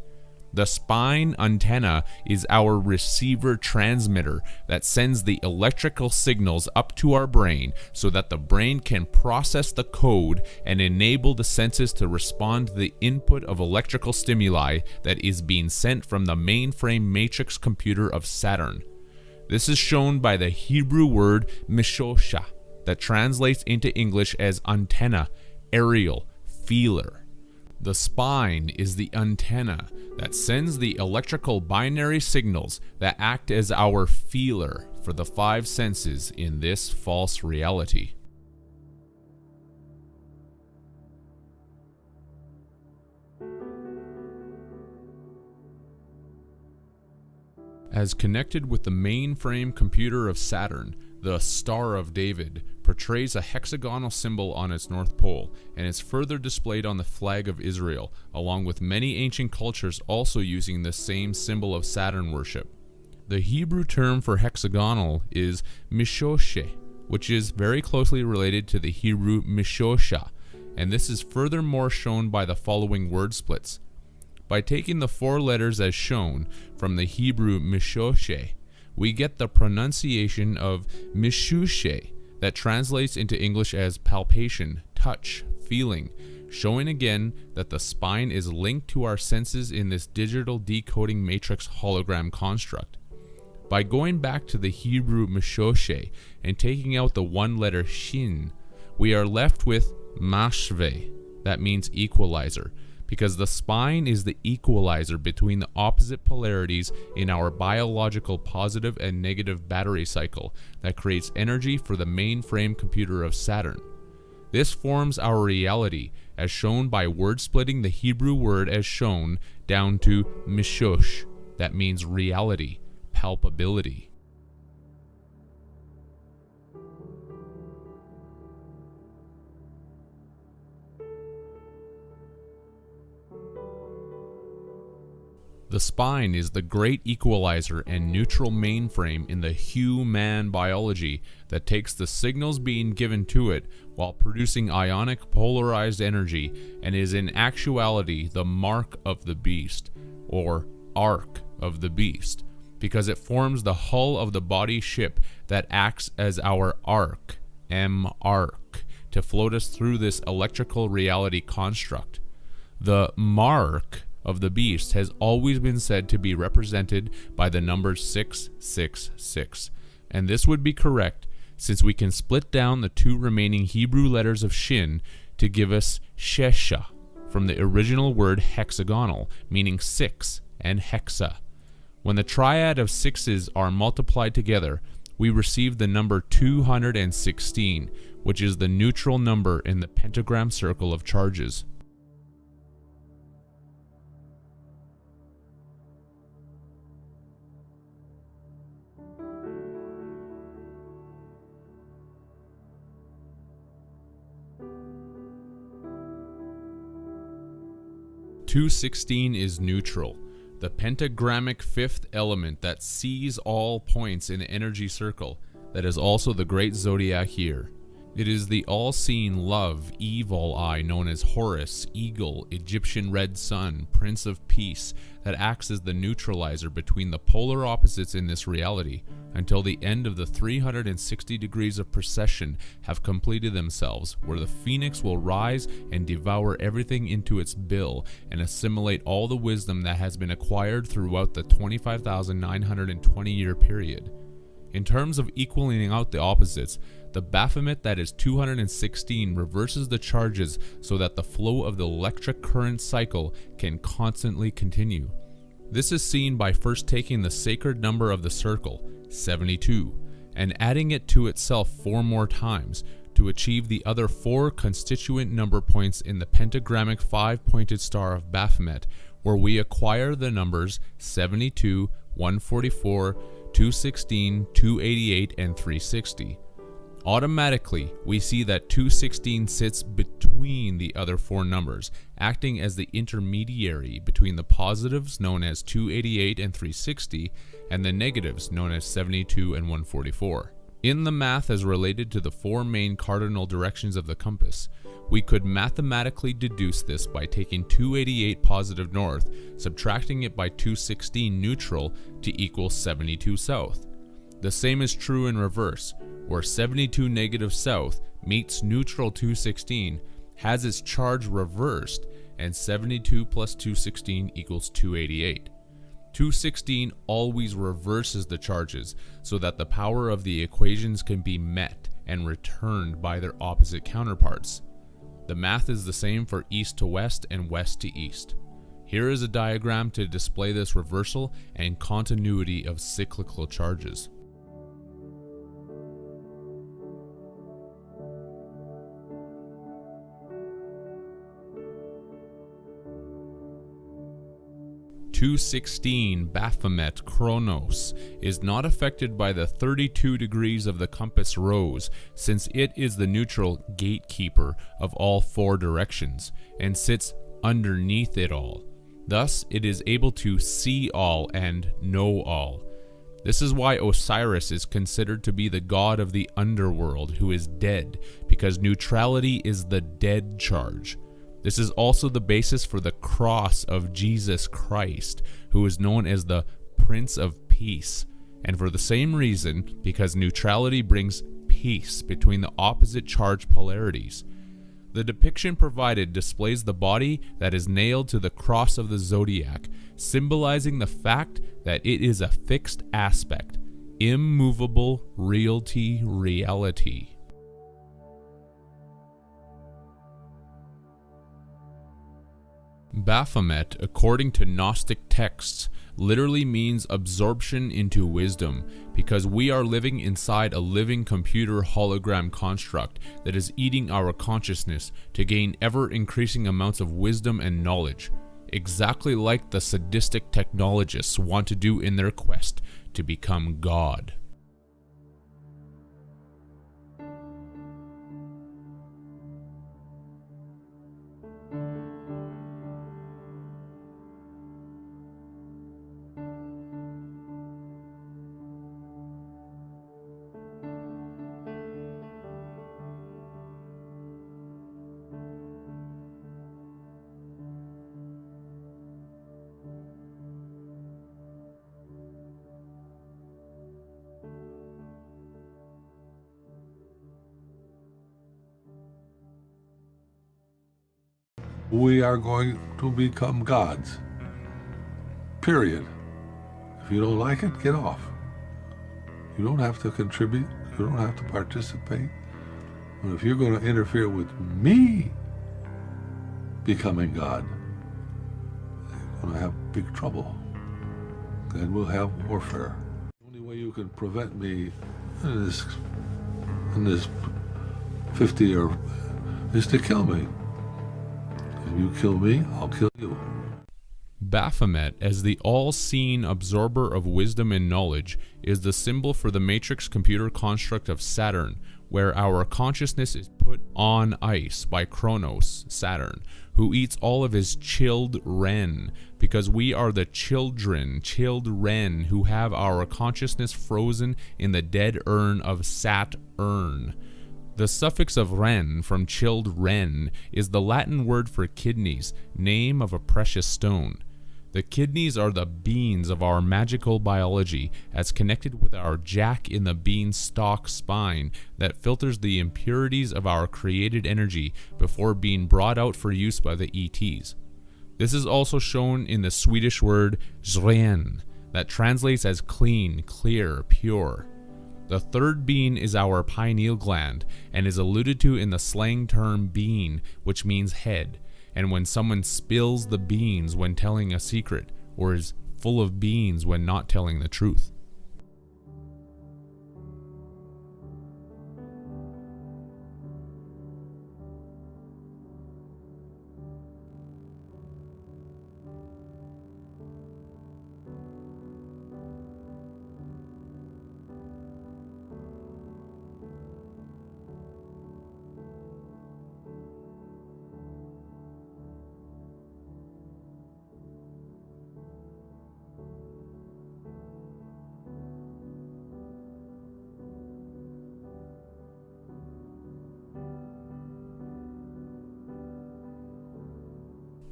The spine antenna is our receiver transmitter that sends the electrical signals up to our brain so that the brain can process the code and enable the senses to respond to the input of electrical stimuli that is being sent from the mainframe matrix computer of Saturn. This is shown by the Hebrew word mishosha that translates into English as antenna, aerial, feeler. The spine is the antenna that sends the electrical binary signals that act as our feeler for the five senses in this false reality. As connected with the mainframe computer of Saturn, the Star of David portrays a hexagonal symbol on its north pole, and is further displayed on the flag of Israel, along with many ancient cultures also using the same symbol of Saturn worship. The Hebrew term for hexagonal is mishoshe, which is very closely related to the Hebrew mishosha, and this is furthermore shown by the following word splits. By taking the four letters as shown from the Hebrew mishoshe, we get the pronunciation of mishushe that translates into English as palpation, touch, feeling, showing again that the spine is linked to our senses in this digital decoding matrix hologram construct. By going back to the Hebrew mishoshe and taking out the one letter shin, we are left with mashve, that means equalizer, because the spine is the equalizer between the opposite polarities in our biological positive and negative battery cycle that creates energy for the mainframe computer of Saturn. This forms our reality, as shown by word splitting the Hebrew word as shown down to mishosh, that means reality, palpability. The spine is the great equalizer and neutral mainframe in the human biology that takes the signals being given to it while producing ionic polarized energy, and is in actuality the mark of the beast, or ark of the beast, because it forms the hull of the body ship that acts as our ark, M-ark, to float us through this electrical reality construct. The mark of the beast has always been said to be represented by the number 666, and this would be correct since we can split down the two remaining Hebrew letters of shin to give us shesha, from the original word hexagonal, meaning six, and hexa. When the triad of sixes are multiplied together, we receive the number 216, which is the neutral number in the pentagram circle of charges. "216 is neutral. the pentagrammic fifth element that sees all points in the energy circle, that is also the great zodiac here. It is the all-seeing love, evil eye known as Horus, Eagle, Egyptian Red Sun, Prince of Peace, that acts as the neutralizer between the polar opposites in this reality, until the end of the 360 degrees of precession have completed themselves, where the phoenix will rise and devour everything into its bill and assimilate all the wisdom that has been acquired throughout the 25,920 year period. In terms of equaling out the opposites, the Baphomet that is 216 reverses the charges so that the flow of the electric current cycle can constantly continue. This is seen by first taking the sacred number of the circle, 72, and adding it to itself 4 more times to achieve the other 4 constituent number points in the pentagrammic 5-pointed star of Baphomet, where we acquire the numbers 72, 144, 216, 288, and 360. Automatically, we see that 216 sits between the other 4 numbers, acting as the intermediary between the positives known as 288 and 360 and the negatives known as 72 and 144. In the math as related to the 4 main cardinal directions of the compass, we could mathematically deduce this by taking 288 positive north, subtracting it by 216 neutral to equal 72 south. The same is true in reverse, where 72 negative south meets neutral 216, has its charge reversed, and 72 plus 216 equals 288. 216 always reverses the charges so that the power of the equations can be met and returned by their opposite counterparts. The math is the same for east to west and west to east. Here is a diagram to display this reversal and continuity of cyclical charges. (216) Baphomet Chronos is not affected by the 32 degrees of the compass rose, since it is the neutral gatekeeper of all 4 directions and sits underneath it all. Thus, it is able to see all and know all. This is why Osiris is considered to be the god of the underworld who is dead, because neutrality is the dead charge. This is also the basis for the cross of Jesus Christ, who is known as the Prince of Peace, and for the same reason, because neutrality brings peace between the opposite charge polarities. The depiction provided displays the body that is nailed to the cross of the zodiac, symbolizing the fact that it is a fixed aspect, immovable reality. Baphomet, according to Gnostic texts, literally means absorption into wisdom, because we are living inside a living computer hologram construct that is eating our consciousness to gain ever-increasing amounts of wisdom and knowledge, exactly like the sadistic technologists want to do in their quest to become God. We are going to become gods. Period. If you don't like it, get off. You don't have to contribute. You don't have to participate. But if you're going to interfere with me becoming God, you're going to have big trouble. Then we'll have warfare. The only way you can prevent me in this 50 year is to kill me. If you kill me, I'll kill you. Baphomet, as the all-seeing absorber of wisdom and knowledge, is the symbol for the matrix computer construct of Saturn, where our consciousness is put on ice by Kronos, Saturn, who eats all of his chilled ren, because we are the chilled ren who have our consciousness frozen in the dead urn of Saturn. The suffix of ren from chilled ren is the Latin word for kidneys, name of a precious stone. The kidneys are the beans of our magical biology, as connected with our jack in the beanstalk spine that filters the impurities of our created energy before being brought out for use by the ETs. This is also shown in the Swedish word "ren," that translates as clean, clear, pure. The third bean is our pineal gland and is alluded to in the slang term bean, which means head. And when someone spills the beans when telling a secret, or is full of beans when not telling the truth.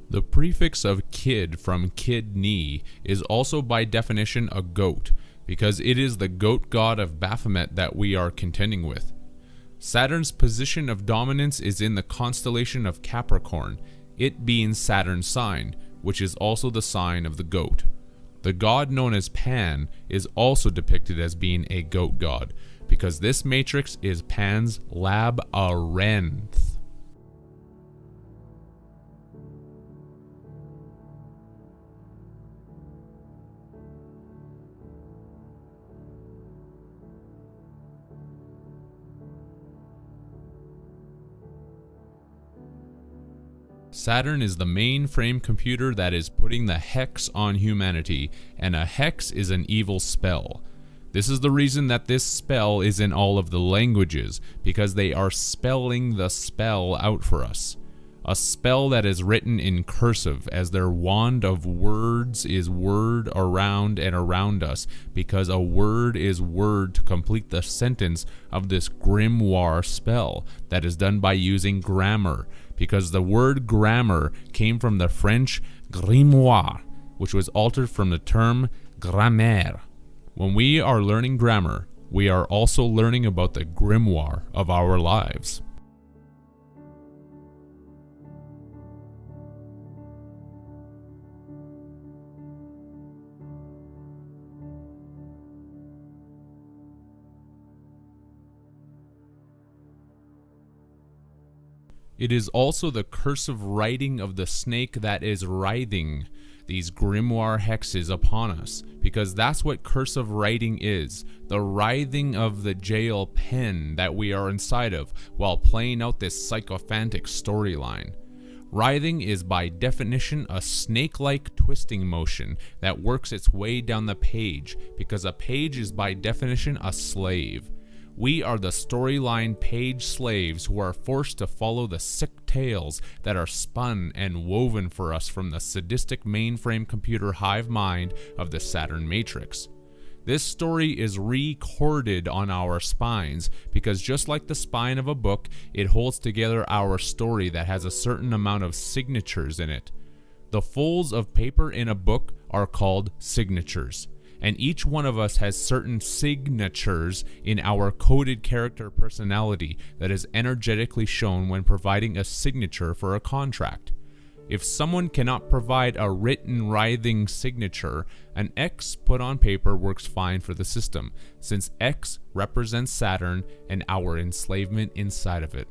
The prefix of kid from kidney is also by definition a goat, because it is the goat god of Baphomet that we are contending with. Saturn's position of dominance is in the constellation of Capricorn, it being Saturn's sign, which is also the sign of the goat. The god known as Pan is also depicted as being a goat god, because this matrix is Pan's labyrinth. Saturn is the mainframe computer that is putting the hex on humanity, and a hex is an evil spell. This is the reason that this spell is in all of the languages, because they are spelling the spell out for us. A spell that is written in cursive, as their wand of words is word around and around us, because a word is word to complete the sentence of this grimoire spell that is done by using grammar, because the word grammar came from the French grimoire, which was altered from the term grammaire. When we are learning grammar, we are also learning about the grimoire of our lives. It is also the cursive writing of the snake that is writhing these grimoire hexes upon us, because that's what cursive writing is, the writhing of the jail pen that we are inside of while playing out this sycophantic storyline. Writhing is by definition a snake-like twisting motion that works its way down the page, because a page is by definition a slave. We are the storyline page slaves who are forced to follow the sick tales that are spun and woven for us from the sadistic mainframe computer hive mind of the Saturn Matrix. This story is recorded on our spines because just like the spine of a book, it holds together our story that has a certain amount of signatures in it. The folds of paper in a book are called signatures. And each one of us has certain signatures in our coded character personality that is energetically shown when providing a signature for a contract. If someone cannot provide a written writhing signature, an X put on paper works fine for the system, since X represents Saturn and our enslavement inside of it.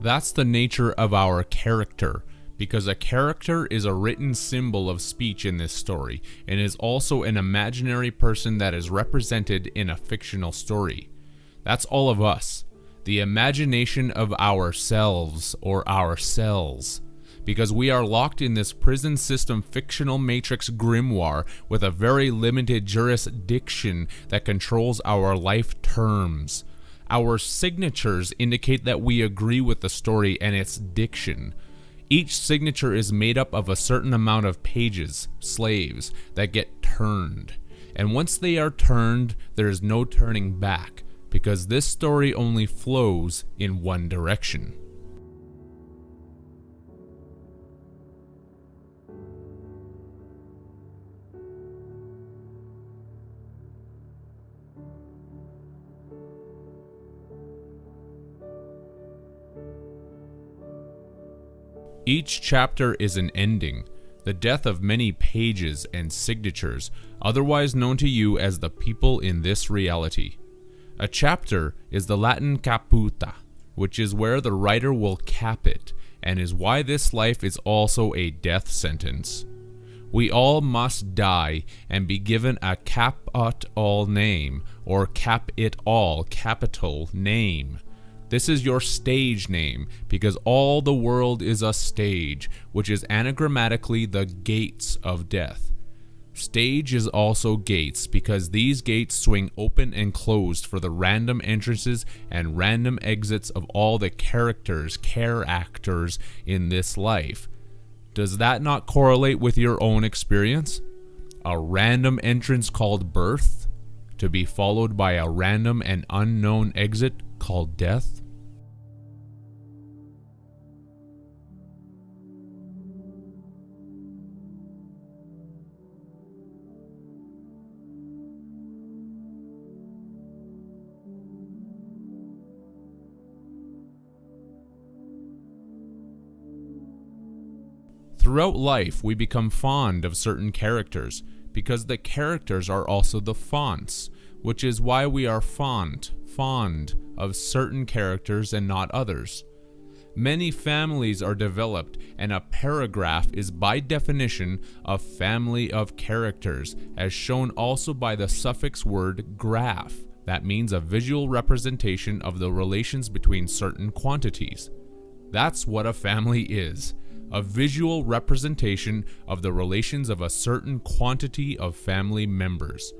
That's the nature of our character, because a character is a written symbol of speech in this story, and is also an imaginary person that is represented in a fictional story. That's all of us. The imagination of ourselves or our cells. Because we are locked in this prison system fictional matrix grimoire with a very limited jurisdiction that controls our life terms. Our signatures indicate that we agree with the story and its diction. Each signature is made up of a certain amount of pages, slaves, that get turned. And once they are turned, there is no turning back, because this story only flows in one direction. Each chapter is an ending, the death of many pages and signatures, otherwise known to you as the people in this reality. A chapter is the Latin caputa, which is where the writer will cap it, and is why this life is also a death sentence. We all must die and be given a cap-ut-all name, or cap-it-all capital name. This is your stage name, because all the world is a stage, which is anagrammatically the gates of death. Stage is also gates, because these gates swing open and closed for the random entrances and random exits of all the characters, care-actors in this life. Does that not correlate with your own experience? A random entrance called birth, to be followed by a random and unknown exit called death? Throughout life, we become fond of certain characters, because the characters are also the fonts, which is why we are fond of certain characters and not others. Many families are developed, and a paragraph is by definition a family of characters, as shown also by the suffix word graph. That means a visual representation of the relations between certain quantities. That's what a family is. A visual representation of the relations of a certain quantity of family members.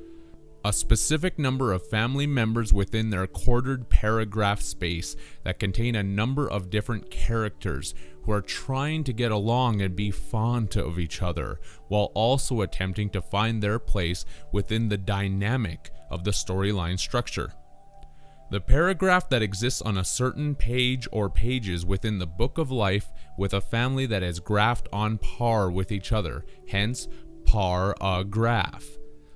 A specific number of family members within their quartered paragraph space that contain a number of different characters who are trying to get along and be fond of each other, while also attempting to find their place within the dynamic of the storyline structure. The paragraph that exists on a certain page or pages within the book of life with a family that is graphed on par with each other, hence par-a-graph.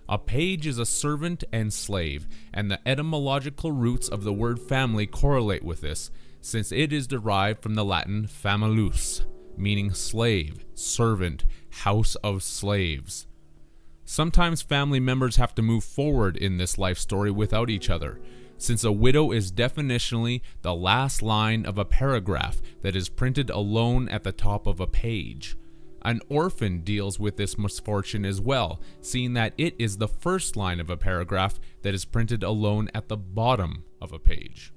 A page is a servant and slave, and the etymological roots of the word family correlate with this, since it is derived from the Latin famulus, meaning slave, servant, house of slaves. Sometimes family members have to move forward in this life story without each other, since a widow is definitionally the last line of a paragraph that is printed alone at the top of a page. An orphan deals with this misfortune as well, seeing that it is the first line of a paragraph that is printed alone at the bottom of a page.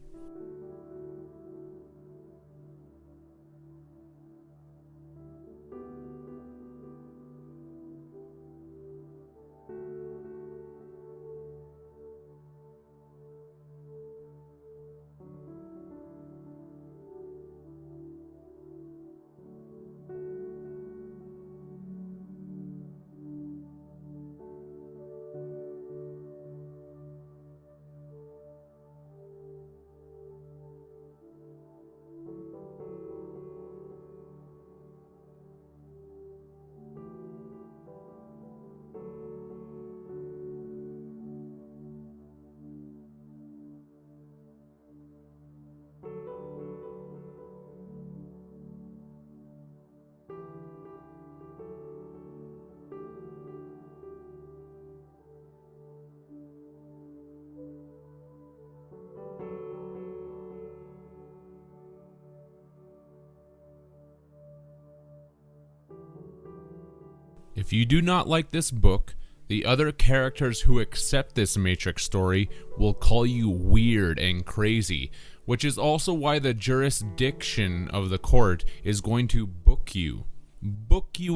If you do not like this book, The other characters who accept this Matrix story will call you weird and crazy, which is also why the jurisdiction of the court is going to book you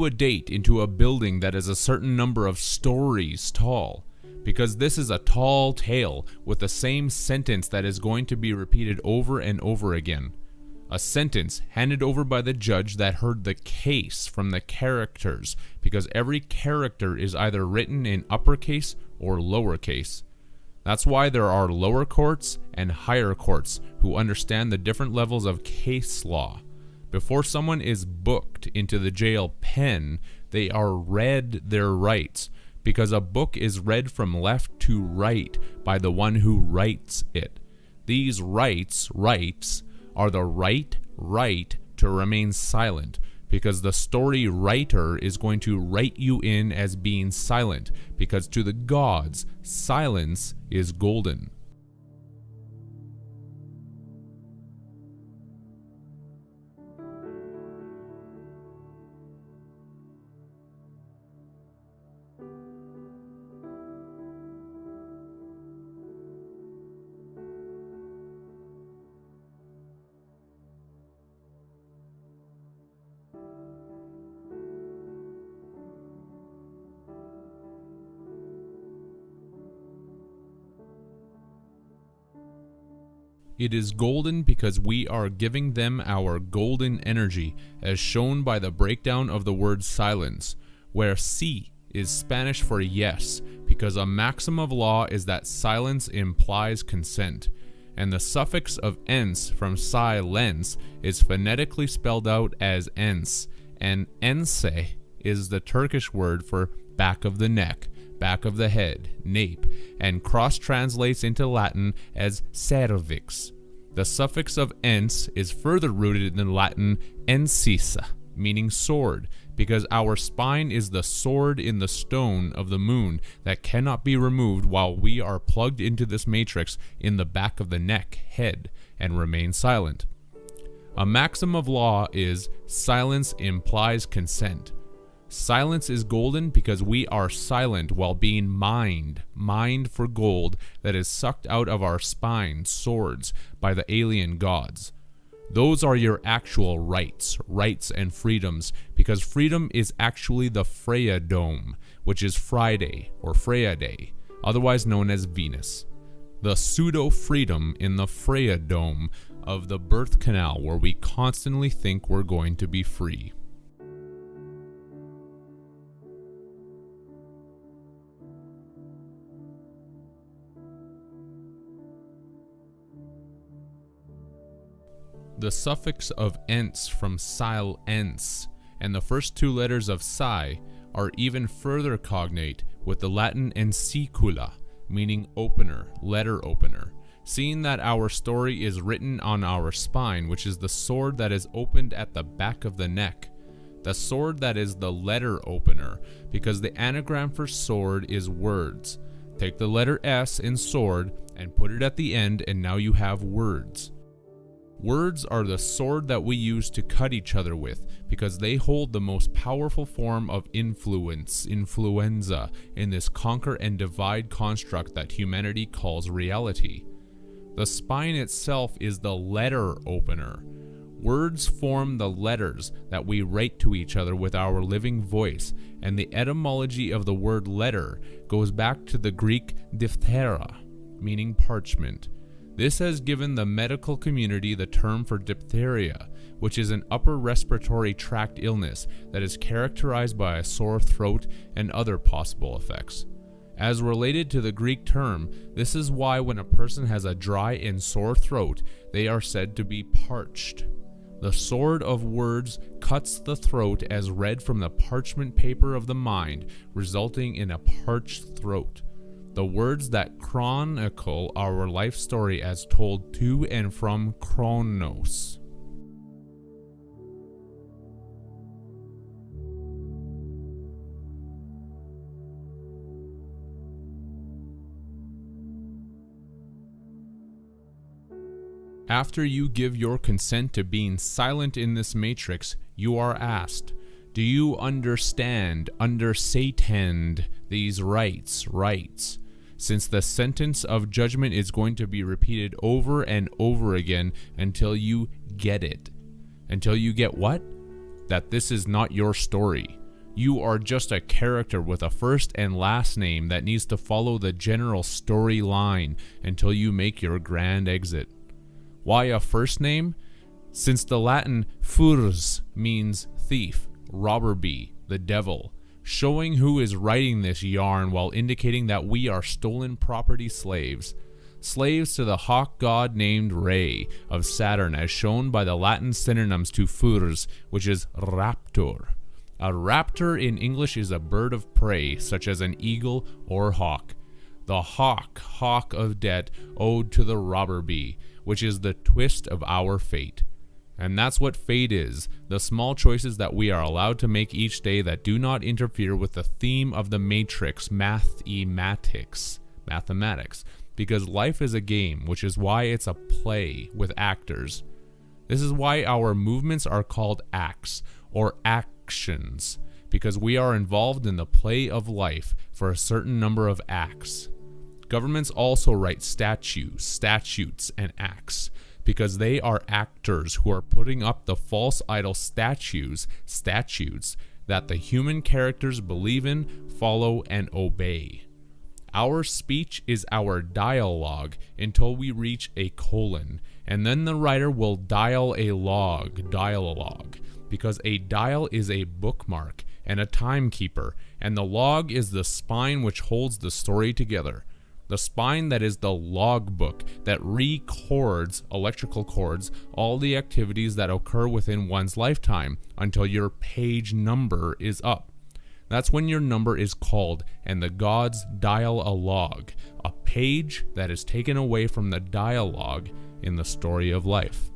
a date into a building that is a certain number of stories tall, because this is a tall tale with the same sentence that is going to be repeated over and over again. A sentence handed over by the judge that heard the case from the characters, because every character is either written in uppercase or lowercase. That's why there are lower courts and higher courts who understand the different levels of case law. Before someone is booked into the jail pen, they are read their rights, because a book is read from left to right by the one who writes it. These rights are the right to remain silent, because the story writer is going to write you in as being silent, because to the gods, silence is golden. It is golden because we are giving them our golden energy, as shown by the breakdown of the word silence, where sí is Spanish for yes, because a maxim of law is that silence implies consent, and the suffix of ens from silence is phonetically spelled out as ens, and ense is the Turkish word for back of the neck, back of the head, nape, and cross-translates into Latin as cervix. The suffix of ens is further rooted in Latin encisa, meaning sword, because our spine is the sword in the stone of the moon that cannot be removed while we are plugged into this matrix in the back of the neck, head, and remain silent. A maxim of law is silence implies consent. Silence is golden because we are silent while being mined for gold that is sucked out of our spine, swords, by the alien gods. Those are your actual rights and freedoms, because freedom is actually the Freya Dome, which is Friday or Freya Day, otherwise known as Venus. The pseudo-freedom in the Freya Dome of the birth canal where we constantly think we're going to be free. The suffix of ens from silence and the first two letters of psi are even further cognate with the Latin ensicula, meaning opener, letter opener. Seeing that our story is written on our spine, which is the sword that is opened at the back of the neck, the sword that is the letter opener, because the anagram for sword is words. Take the letter S in sword and put it at the end, and now you have words. Words are the sword that we use to cut each other with, because they hold the most powerful form of influenza, in this conquer and divide construct that humanity calls reality. The spine itself is the letter opener. Words form the letters that we write to each other with our living voice, and the etymology of the word letter goes back to the Greek diphthera, meaning parchment. This has given the medical community the term for diphtheria, which is an upper respiratory tract illness that is characterized by a sore throat and other possible effects. As related to the Greek term, this is why when a person has a dry and sore throat, they are said to be parched. The sword of words cuts the throat as read from the parchment paper of the mind, resulting in a parched throat. The words that chronicle our life story as told to and from Chronos. After you give your consent to being silent in this matrix, you are asked, Do you understand, these rights? Since the sentence of judgment is going to be repeated over and over again until you get it. Until you get what? That this is not your story. You are just a character with a first and last name that needs to follow the general storyline until you make your grand exit. Why a first name? Since the Latin furs means thief, robber bee, the devil, showing who is writing this yarn while indicating that we are stolen property slaves. Slaves to the hawk god named Re of Saturn, as shown by the Latin synonyms to furs, which is raptor. A raptor in English is a bird of prey, such as an eagle or hawk. The hawk of debt owed to the robber bee, which is the twist of our fate. And that's what fate is, the small choices that we are allowed to make each day that do not interfere with the theme of the matrix, mathematics. Because life is a game, which is why it's a play with actors. This is why our movements are called acts, or actions, because we are involved in the play of life for a certain number of acts. Governments also write statutes, and acts, because they are actors who are putting up the false idol statutes that the human characters believe in, follow, and obey. Our speech is our dialogue until we reach a colon, and then the writer will dial a log, because a dial is a bookmark and a timekeeper, and the log is the spine which holds the story together. The spine that is the logbook that records, electrical cords, all the activities that occur within one's lifetime until your page number is up. That's when your number is called, and the gods dial a log, a page that is taken away from the dialogue in the story of life.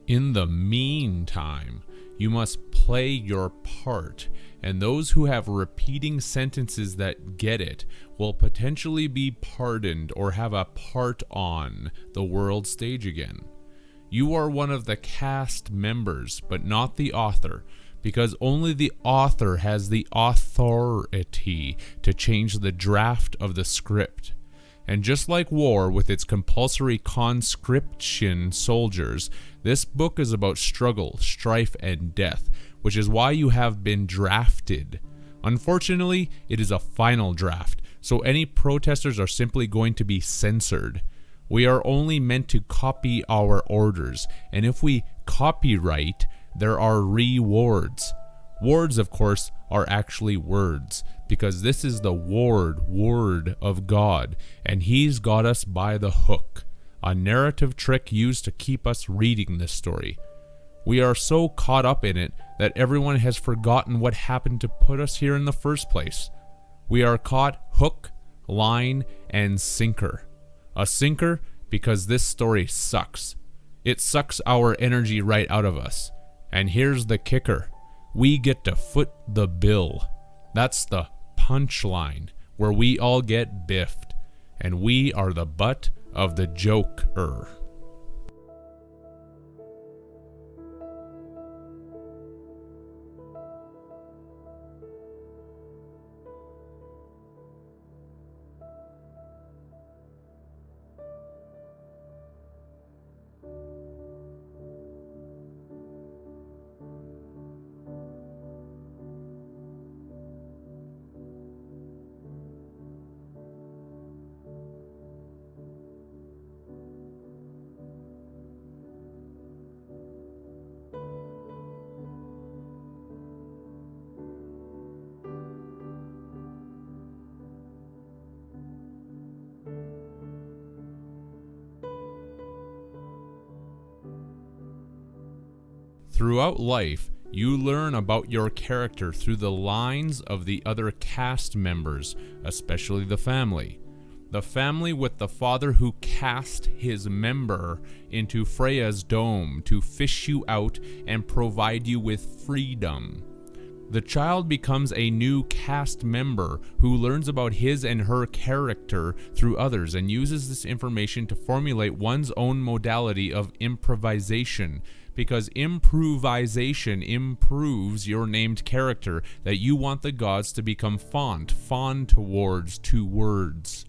In the meantime, you must play your part, and those who have repeating sentences that get it will potentially be pardoned or have a part on the world stage again. You are one of the cast members, but not the author, because only the author has the authority to change the draft of the script. And just like war with its compulsory conscription soldiers, this book is about struggle, strife, and death, which is why you have been drafted. Unfortunately, it is a final draft, so any protesters are simply going to be censored. We are only meant to copy our orders, and if we copyright, there are rewards. Words, of course, are actually words, because this is the word of God, and He's got us by the hook, a narrative trick used to keep us reading this story. We are so caught up in it that everyone has forgotten what happened to put us here in the first place. We are caught hook, line, and sinker. A sinker because this story sucks. It sucks our energy right out of us. And here's the kicker. We get to foot the bill. That's the punchline, where we all get biffed, and we are the butt of the joker. Throughout life, you learn about your character through the lines of the other cast members, especially the family. The family with the father who cast his member into Freya's dome to fish you out and provide you with freedom. The child becomes a new cast member who learns about his and her character through others and uses this information to formulate one's own modality of improvisation, because improvisation improves your named character that you want the gods to become fond towards two words.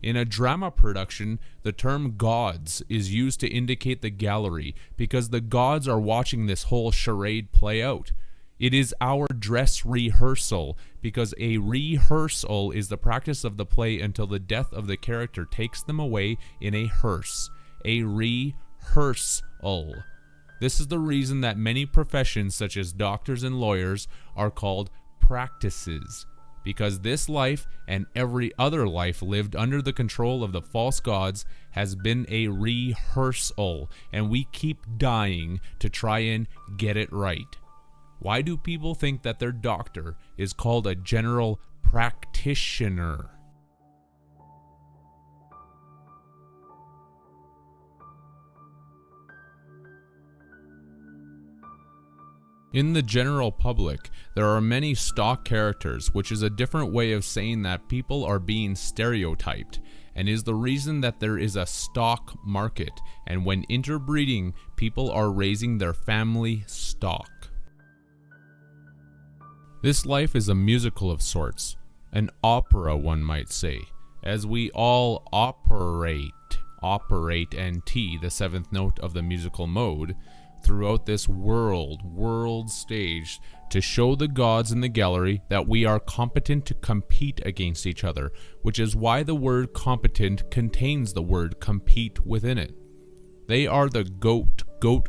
In a drama production, the term gods is used to indicate the gallery because the gods are watching this whole charade play out. It is our dress rehearsal, because a rehearsal is the practice of the play until the death of the character takes them away in a hearse. A rehearsal. This is the reason that many professions, such as doctors and lawyers, are called practices, because this life and every other life lived under the control of the false gods has been a rehearsal, and we keep dying to try and get it right. Why do people think that their doctor is called a general practitioner? In the general public, there are many stock characters, which is a different way of saying that people are being stereotyped, and is the reason that there is a stock market, and when interbreeding, people are raising their family stock. This life is a musical of sorts, an opera one might say, as we all operate NT, the seventh note of the musical mode, throughout this world stage to show the gods in the gallery that we are competent to compete against each other, which is why the word competent contains the word compete within it. They are the goat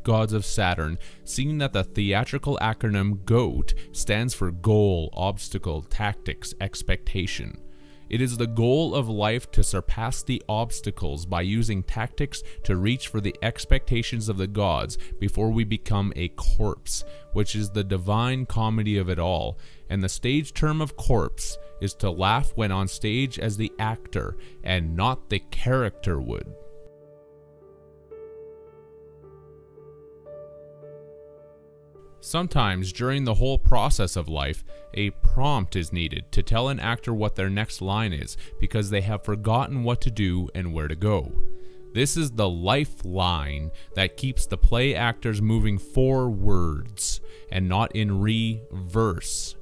gods of Saturn, seeing that the theatrical acronym GOAT stands for goal, obstacle, tactics, expectation. It is the goal of life to surpass the obstacles by using tactics to reach for the expectations of the gods before we become a corpse, which is the divine comedy of it all. And the stage term of corpse is to laugh when on stage as the actor and not the character would. Sometimes during the whole process of life, a prompt is needed to tell an actor what their next line is because they have forgotten what to do and where to go. This is the lifeline that keeps the play actors moving forwards and not in reverse.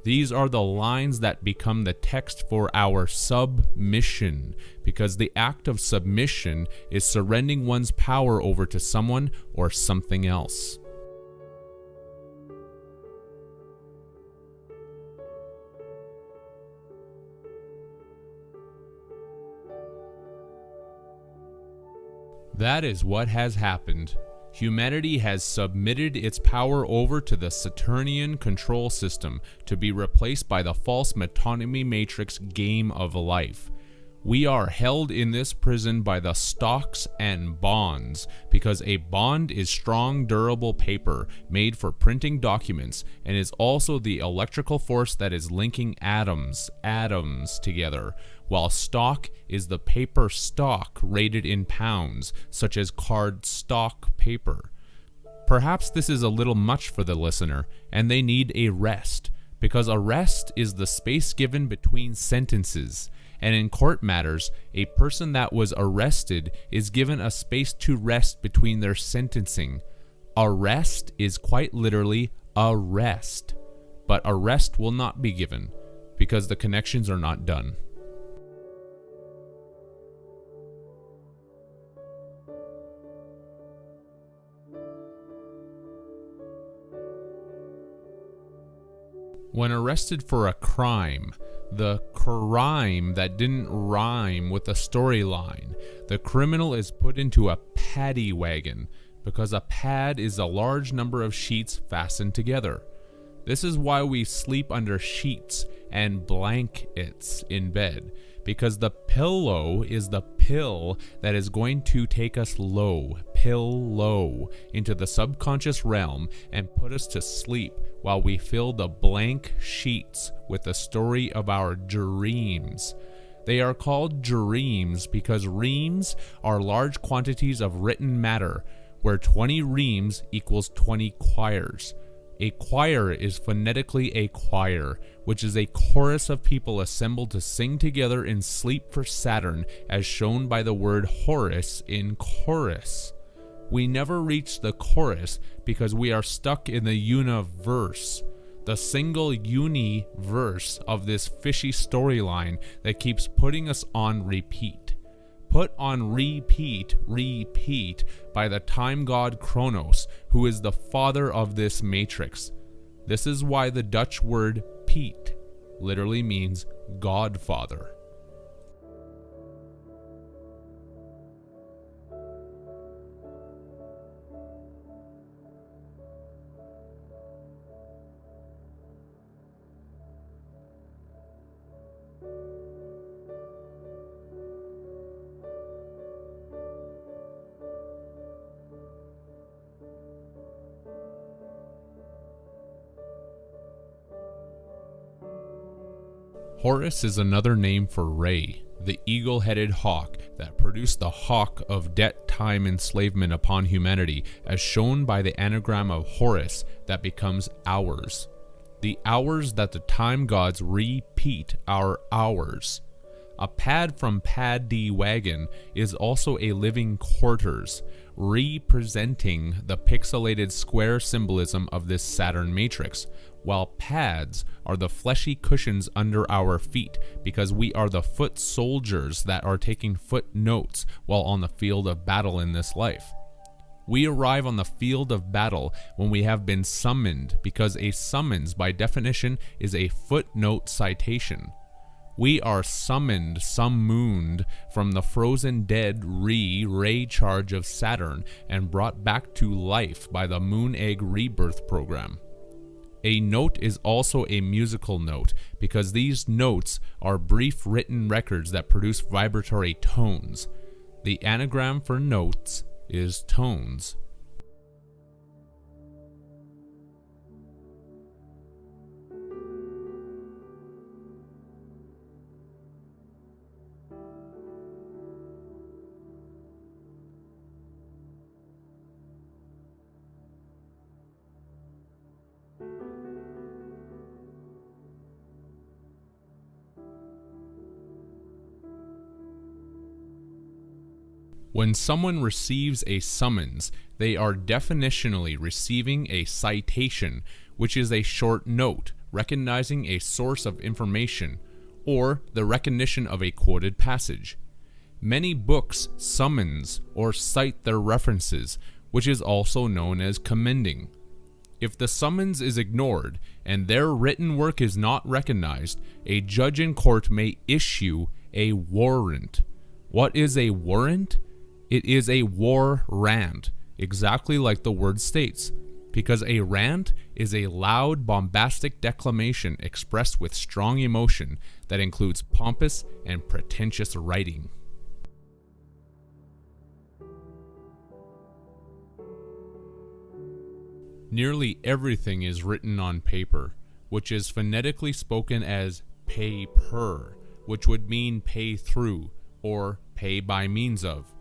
These are the lines that become the text for our submission, because the act of submission is surrendering one's power over to someone or something else. That is what has happened. Humanity has submitted its power over to the Saturnian control system to be replaced by the false metonymy matrix game of life. We are held in this prison by the stocks and bonds, because a bond is strong, durable paper made for printing documents and is also the electrical force that is linking atoms together, while stock is the paper stock rated in pounds, such as card stock paper. Perhaps this is a little much for the listener, and they need a rest, because a rest is the space given between sentences. And in court matters, a person that was arrested is given a space to rest between their sentencing. Arrest is quite literally a rest, but arrest will not be given because the connections are not done. When arrested for a crime, the crime that didn't rhyme with the storyline, the criminal is put into a paddy wagon, because a pad is a large number of sheets fastened together. This is why we sleep under sheets and blankets in bed, because the pillow is the pill that is going to take us low, into the subconscious realm and put us to sleep while we fill the blank sheets with the story of our dreams. They are called dreams because reams are large quantities of written matter, where 20 reams equals 20 choirs. A choir is phonetically a choir, which is a chorus of people assembled to sing together in sleep for Saturn, as shown by the word Horus in chorus. We never reach the chorus because we are stuck in the universe, the single universe of this fishy storyline that keeps putting us on repeat. Put on repeat by the time god Kronos, who is the father of this matrix. This is why the Dutch word Piet literally means godfather. Horus is another name for Re, the eagle-headed hawk that produced the hawk of debt-time enslavement upon humanity, as shown by the anagram of Horus that becomes hours. The hours that the time gods repeat are hours. A pad from Pad D Wagon is also a living quarters, representing the pixelated square symbolism of this Saturn matrix, while pads are the fleshy cushions under our feet because we are the foot soldiers that are taking footnotes while on the field of battle in this life. We arrive on the field of battle when we have been summoned, because a summons by definition is a footnote citation. We are summoned from the frozen dead ray charge of Saturn and brought back to life by the Moon Egg Rebirth program. A note is also a musical note because these notes are brief written records that produce vibratory tones. The anagram for notes is tones. When someone receives a summons, they are definitionally receiving a citation, which is a short note recognizing a source of information, or the recognition of a quoted passage. Many books summons or cite their references, which is also known as commending. If the summons is ignored and their written work is not recognized, a judge in court may issue a warrant. What is a warrant? It is a war rant, exactly like the word states, because a rant is a loud, bombastic declamation expressed with strong emotion that includes pompous and pretentious writing. Nearly everything is written on paper, which is phonetically spoken as pay per, which would mean pay through or pay by means of.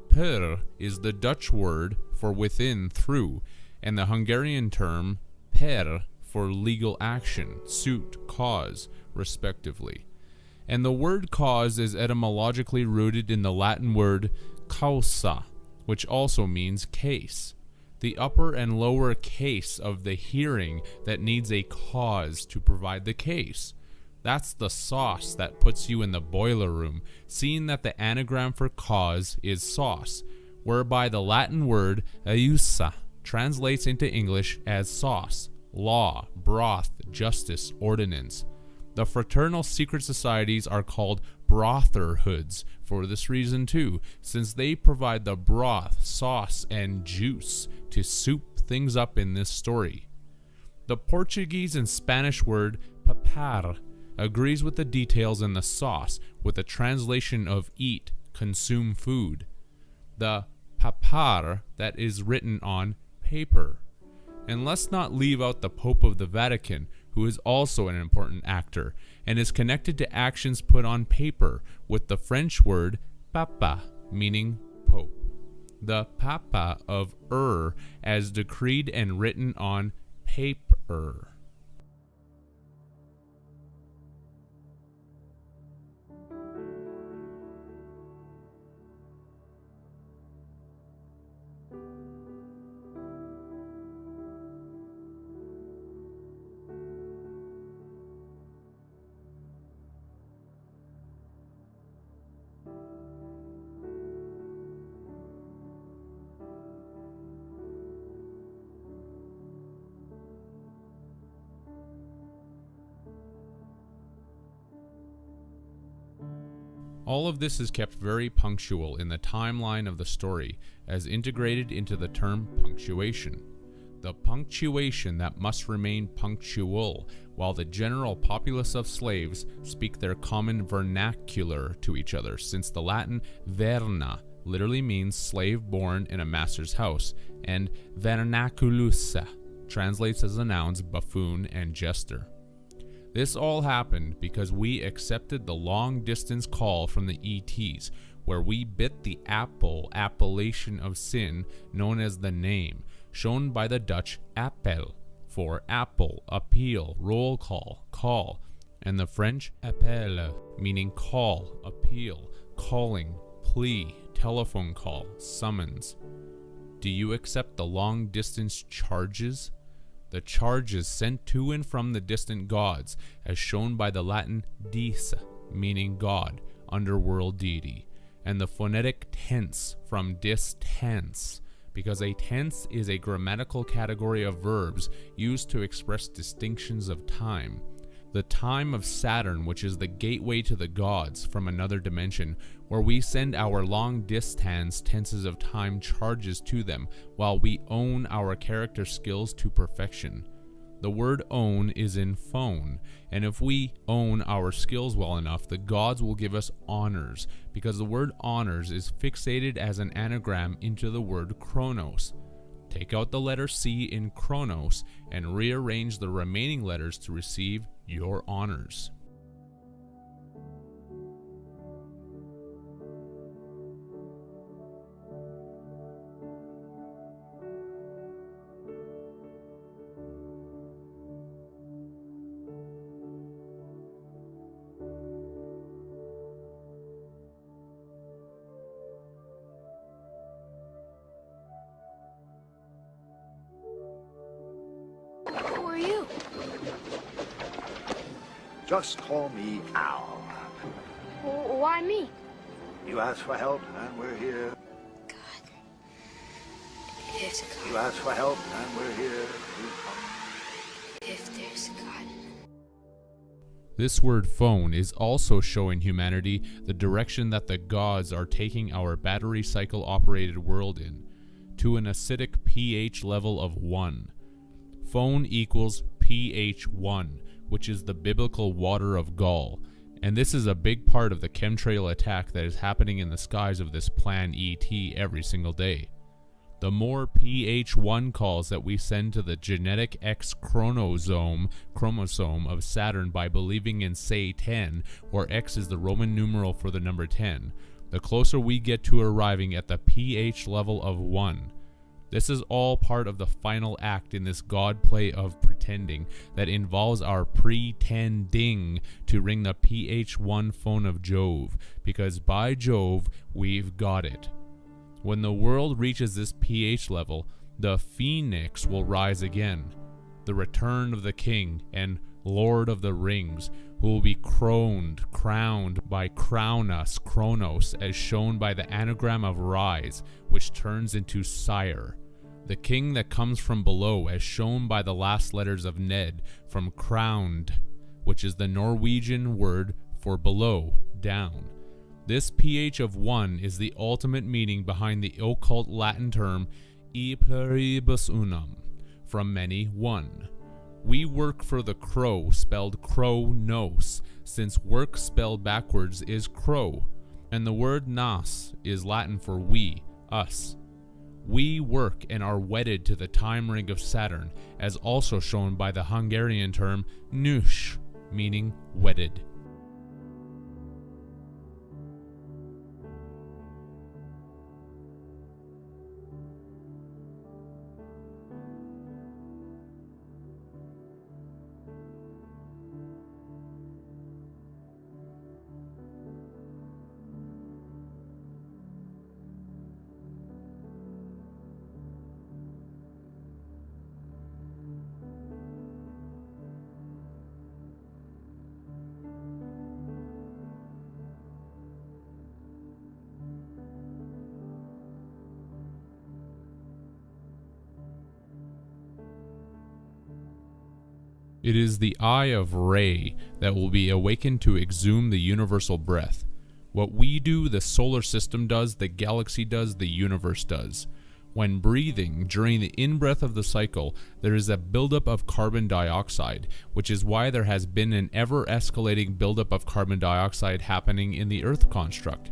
Per is the Dutch word for within, through, and the Hungarian term per for legal action, suit, cause, respectively. And the word cause is etymologically rooted in the Latin word causa, which also means case, the upper and lower case of the hearing that needs a cause to provide the case. That's the sauce that puts you in the boiler room, seeing that the anagram for cause is sauce, whereby the Latin word iusa translates into English as sauce, law, broth, justice, ordinance. The fraternal secret societies are called brotherhoods for this reason too, since they provide the broth, sauce, and juice to soup things up in this story. The Portuguese and Spanish word papar agrees with the details in the sauce with the translation of eat, consume food. The papar that is written on paper. And let's not leave out the Pope of the Vatican, who is also an important actor and is connected to actions put on paper with the French word papa, meaning Pope. The papa of as decreed and written on paper. All of this is kept very punctual in the timeline of the story, as integrated into the term punctuation. The punctuation that must remain punctual, while the general populace of slaves speak their common vernacular to each other, since the Latin verna literally means slave born in a master's house, and vernaculus translates as the nouns buffoon and jester. This all happened because we accepted the long-distance call from the ETs, where we bit the appellation of sin known as the name, shown by the Dutch appel, for apple, appeal, roll call, and the French appel, meaning call, appeal, calling, plea, telephone call, summons. Do you accept the long-distance charges? The charges sent to and from the distant gods, as shown by the Latin dis, meaning God, underworld deity, and the phonetic tense from dis tense, because a tense is a grammatical category of verbs used to express distinctions of time. The time of Saturn, which is the gateway to the gods from another dimension, where we send our long distance tenses of time charges to them, while we own our character skills to perfection. The word own is in phone, and if we own our skills well enough, the gods will give us honors, because the word honors is fixated as an anagram into the word chronos. Take out the letter C in chronos and rearrange the remaining letters to receive your honors. Who are you? Just call me Al. Why me? You asked for help, and we're here. God. There's a You God. asked for help, and we're here. If there's a God. This word phone is also showing humanity the direction that the gods are taking our battery cycle operated world in, to an acidic pH level of 1. Phone equals pH 1, which is the biblical water of gall, and this is a big part of the chemtrail attack that is happening in the skies of this plan ET every single day. The more pH 1 calls that we send to the genetic X chromosome of Saturn by believing in say 10, where X is the Roman numeral for the number 10, the closer we get to arriving at the pH level of 1. This is all part of the final act in this god play of pretending that involves our pretending to ring the pH 1 phone of Jove, because by Jove, we've got it. When the world reaches this pH level, the phoenix will rise again, the return of the king and Lord of the Rings, who will be crowned by Crownus, Kronos, as shown by the anagram of rise, which turns into sire. The king that comes from below, as shown by the last letters of Ned, from crowned, which is the Norwegian word for below, down. This pH of 1 is the ultimate meaning behind the occult Latin term e pluribus unum, from many one. We work for the crow, spelled Kronos, since work spelled backwards is crow, and the word nas is Latin for we, us. We work and are wedded to the time ring of Saturn, as also shown by the Hungarian term nős, meaning wedded. It is the eye of Re that will be awakened to exhume the universal breath. What we do, the solar system does, the galaxy does, the universe does. When breathing, during the in-breath of the cycle, there is a buildup of carbon dioxide, which is why there has been an ever-escalating buildup of carbon dioxide happening in the Earth construct.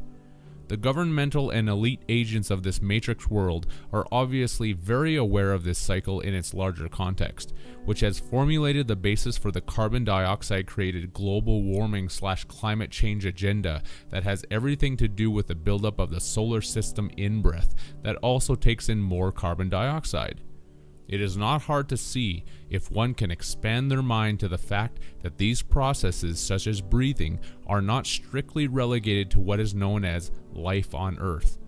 The governmental and elite agents of this matrix world are obviously very aware of this cycle in its larger context, which has formulated the basis for the carbon dioxide created global warming / climate change agenda that has everything to do with the buildup of the solar system in-breath that also takes in more carbon dioxide. It is not hard to see if one can expand their mind to the fact that these processes, such as breathing, are not strictly relegated to what is known as life on Earth.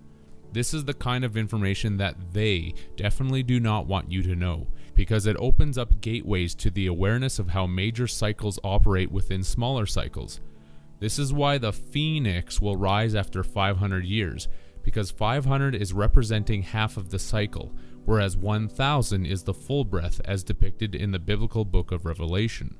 This is the kind of information that they definitely do not want you to know, because it opens up gateways to the awareness of how major cycles operate within smaller cycles. This is why the phoenix will rise after 500 years, because 500 is representing half of the cycle, whereas 1000 is the full breath as depicted in the biblical book of Revelation.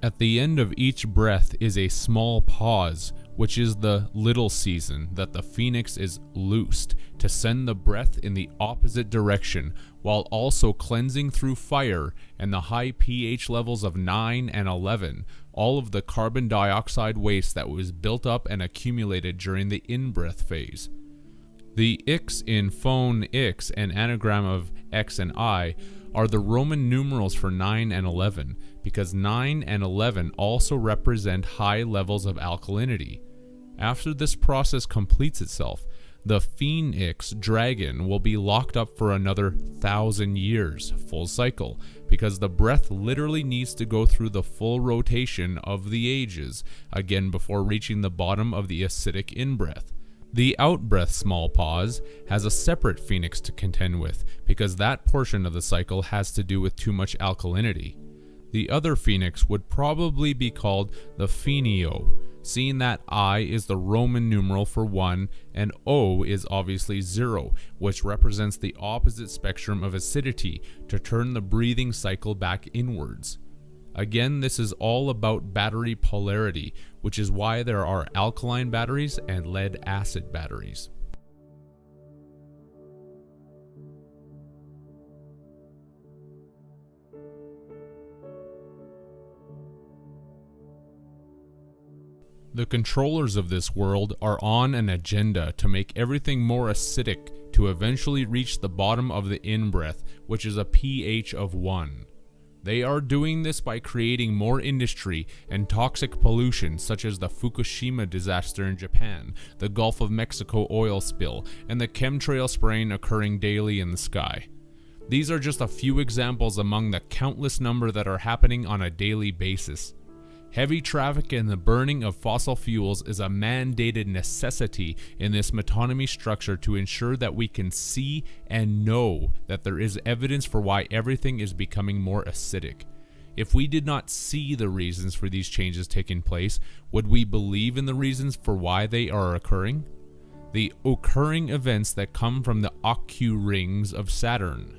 At the end of each breath is a small pause, which is the little season that the phoenix is loosed to send the breath in the opposite direction, while also cleansing through fire and the high pH levels of 9 and 11, all of the carbon dioxide waste that was built up and accumulated during the in-breath phase. The X in phone X, an anagram of X and I, are the Roman numerals for 9 and 11, because 9 and 11 also represent high levels of alkalinity. After this process completes itself, the phoenix dragon will be locked up for another 1,000 years, full cycle, because the breath literally needs to go through the full rotation of the ages, again before reaching the bottom of the acidic in-breath. The out-breath small pause has a separate phoenix to contend with, because that portion of the cycle has to do with too much alkalinity. The other phoenix would probably be called the phenio, seeing that I is the Roman numeral for 1 and O is obviously 0, which represents the opposite spectrum of acidity to turn the breathing cycle back inwards. Again, this is all about battery polarity, which is why there are alkaline batteries and lead-acid batteries. The controllers of this world are on an agenda to make everything more acidic to eventually reach the bottom of the in-breath, which is a pH of 1. They are doing this by creating more industry and toxic pollution such as the Fukushima disaster in Japan, the Gulf of Mexico oil spill, and the chemtrail spraying occurring daily in the sky. These are just a few examples among the countless number that are happening on a daily basis. Heavy traffic and the burning of fossil fuels is a mandated necessity in this metonymy structure to ensure that we can see and know that there is evidence for why everything is becoming more acidic. If we did not see the reasons for these changes taking place, would we believe in the reasons for why they are occurring? The occurring events that come from the Ocu rings of Saturn.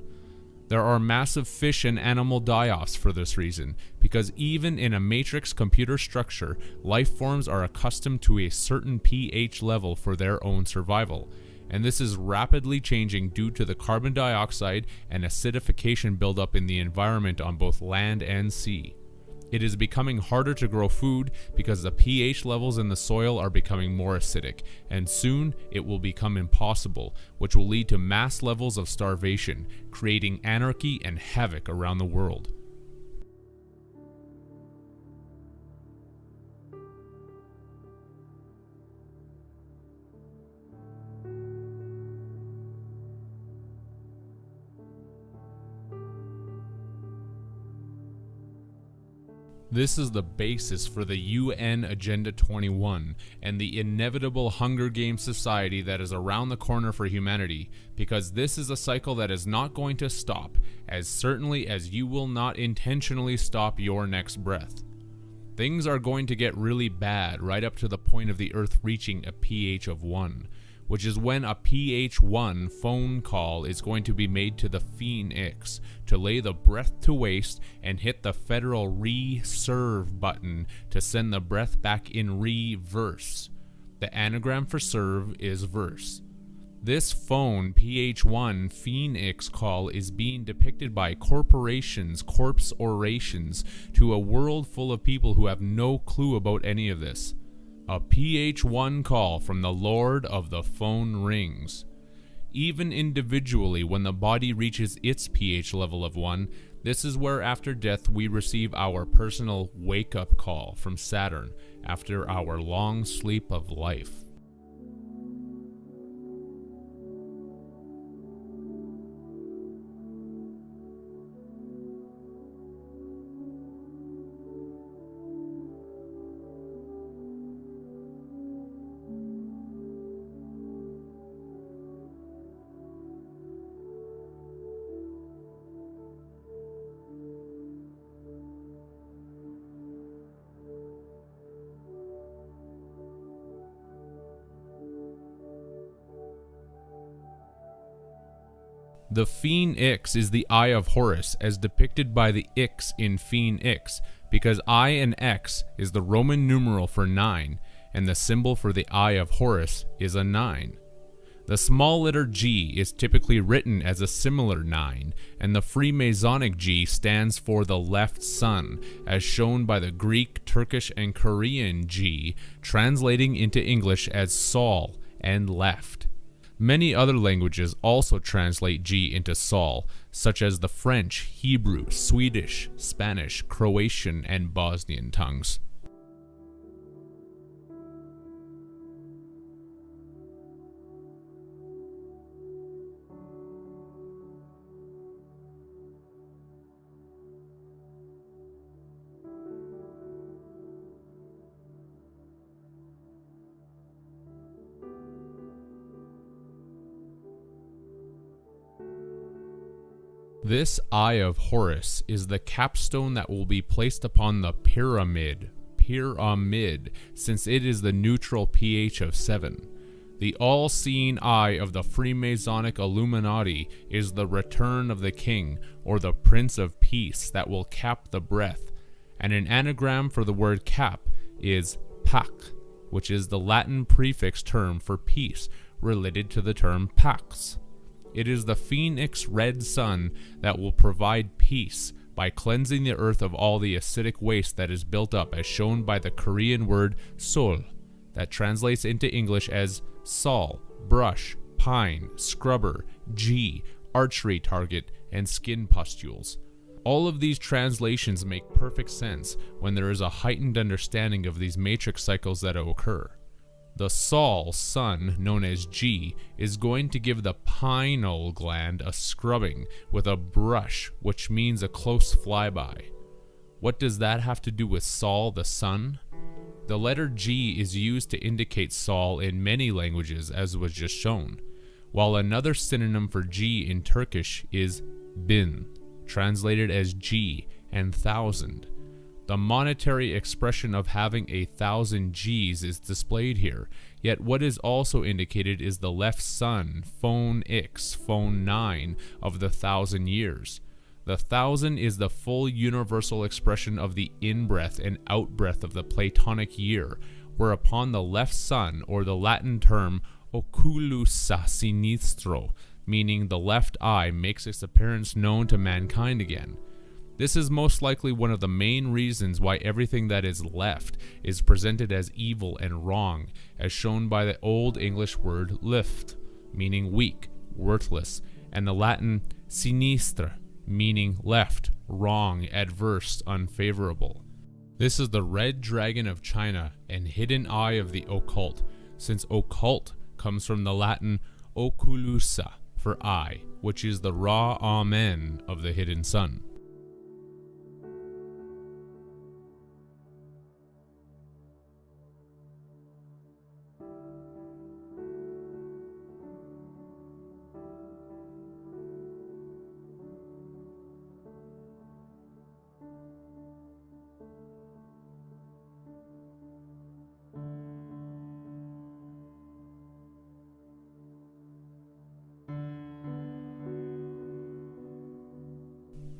There are massive fish and animal die-offs for this reason, because even in a matrix computer structure, life forms are accustomed to a certain pH level for their own survival, and this is rapidly changing due to the carbon dioxide and acidification buildup in the environment on both land and sea. It is becoming harder to grow food because the pH levels in the soil are becoming more acidic, and soon it will become impossible, which will lead to mass levels of starvation, creating anarchy and havoc around the world. This is the basis for the UN Agenda 21 and the inevitable Hunger Games society that is around the corner for humanity, because this is a cycle that is not going to stop, as certainly as you will not intentionally stop your next breath. Things are going to get really bad right up to the point of the Earth reaching a pH of 1, which is when a pH 1 phone call is going to be made to the Phoenix to lay the breath to waste and hit the federal re-serve button to send the breath back in reverse. The anagram for serve is verse. This phone pH 1 Phoenix call is being depicted by corporations' corpse orations to a world full of people who have no clue about any of this. A pH 1 call from the Lord of the phone rings. Even individually, when the body reaches its pH level of 1, this is where after death we receive our personal wake-up call from Saturn after our long sleep of life. The Phoenix is the Eye of Horus, as depicted by the X in Phoenix, because I and X is the Roman numeral for 9, and the symbol for the Eye of Horus is a 9. The small letter G is typically written as a similar 9, and the Freemasonic G stands for the left sun, as shown by the Greek, Turkish, and Korean G, translating into English as Sol and left. Many other languages also translate G into Sol, such as the French, Hebrew, Swedish, Spanish, Croatian, and Bosnian tongues. This Eye of Horus is the capstone that will be placed upon the pyramid, since it is the neutral pH of 7. The all-seeing eye of the Freemasonic Illuminati is the return of the king, or the Prince of Peace, that will cap the breath, and an anagram for the word cap is pac, which is the Latin prefix term for peace, related to the term pax. It is the phoenix red sun that will provide peace by cleansing the earth of all the acidic waste that is built up, as shown by the Korean word sol, that translates into English as sol, brush, pine, scrubber, G, archery target, and skin pustules. All of these translations make perfect sense when there is a heightened understanding of these matrix cycles that occur. The sol, sun, known as G, is going to give the pineal gland a scrubbing with a brush, which means a close flyby. What does that have to do with sol, the sun? The letter G is used to indicate sol in many languages, as was just shown, while another synonym for G in Turkish is bin, translated as G and thousand. The monetary expression of having 1,000 Gs is displayed here, yet what is also indicated is the left sun, phone X, phone 9, of the 1,000 years. The 1,000 is the full universal expression of the in-breath and out-breath of the Platonic year, whereupon the left sun, or the Latin term oculus sinistro, meaning the left eye, makes its appearance known to mankind again. This is most likely one of the main reasons why everything that is left is presented as evil and wrong, as shown by the Old English word lift, meaning weak, worthless, and the Latin sinistra, meaning left, wrong, adverse, unfavorable. This is the red dragon of China and hidden eye of the occult, since occult comes from the Latin oculusa for eye, which is the raw amen of the hidden sun.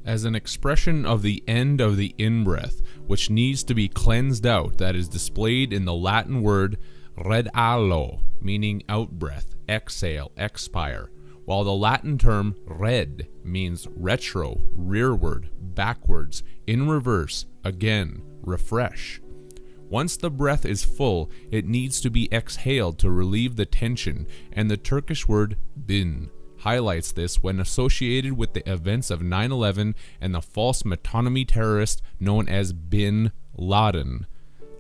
As an expression of the end of the in-breath, which needs to be cleansed out, that is displayed in the Latin word redalo, meaning out-breath, exhale, expire, while the Latin term red means retro, rearward, backwards, in reverse, again, refresh. Once the breath is full, it needs to be exhaled to relieve the tension, and the Turkish word bin highlights this when associated with the events of 9/11 and the false metonymy terrorist known as Bin Laden.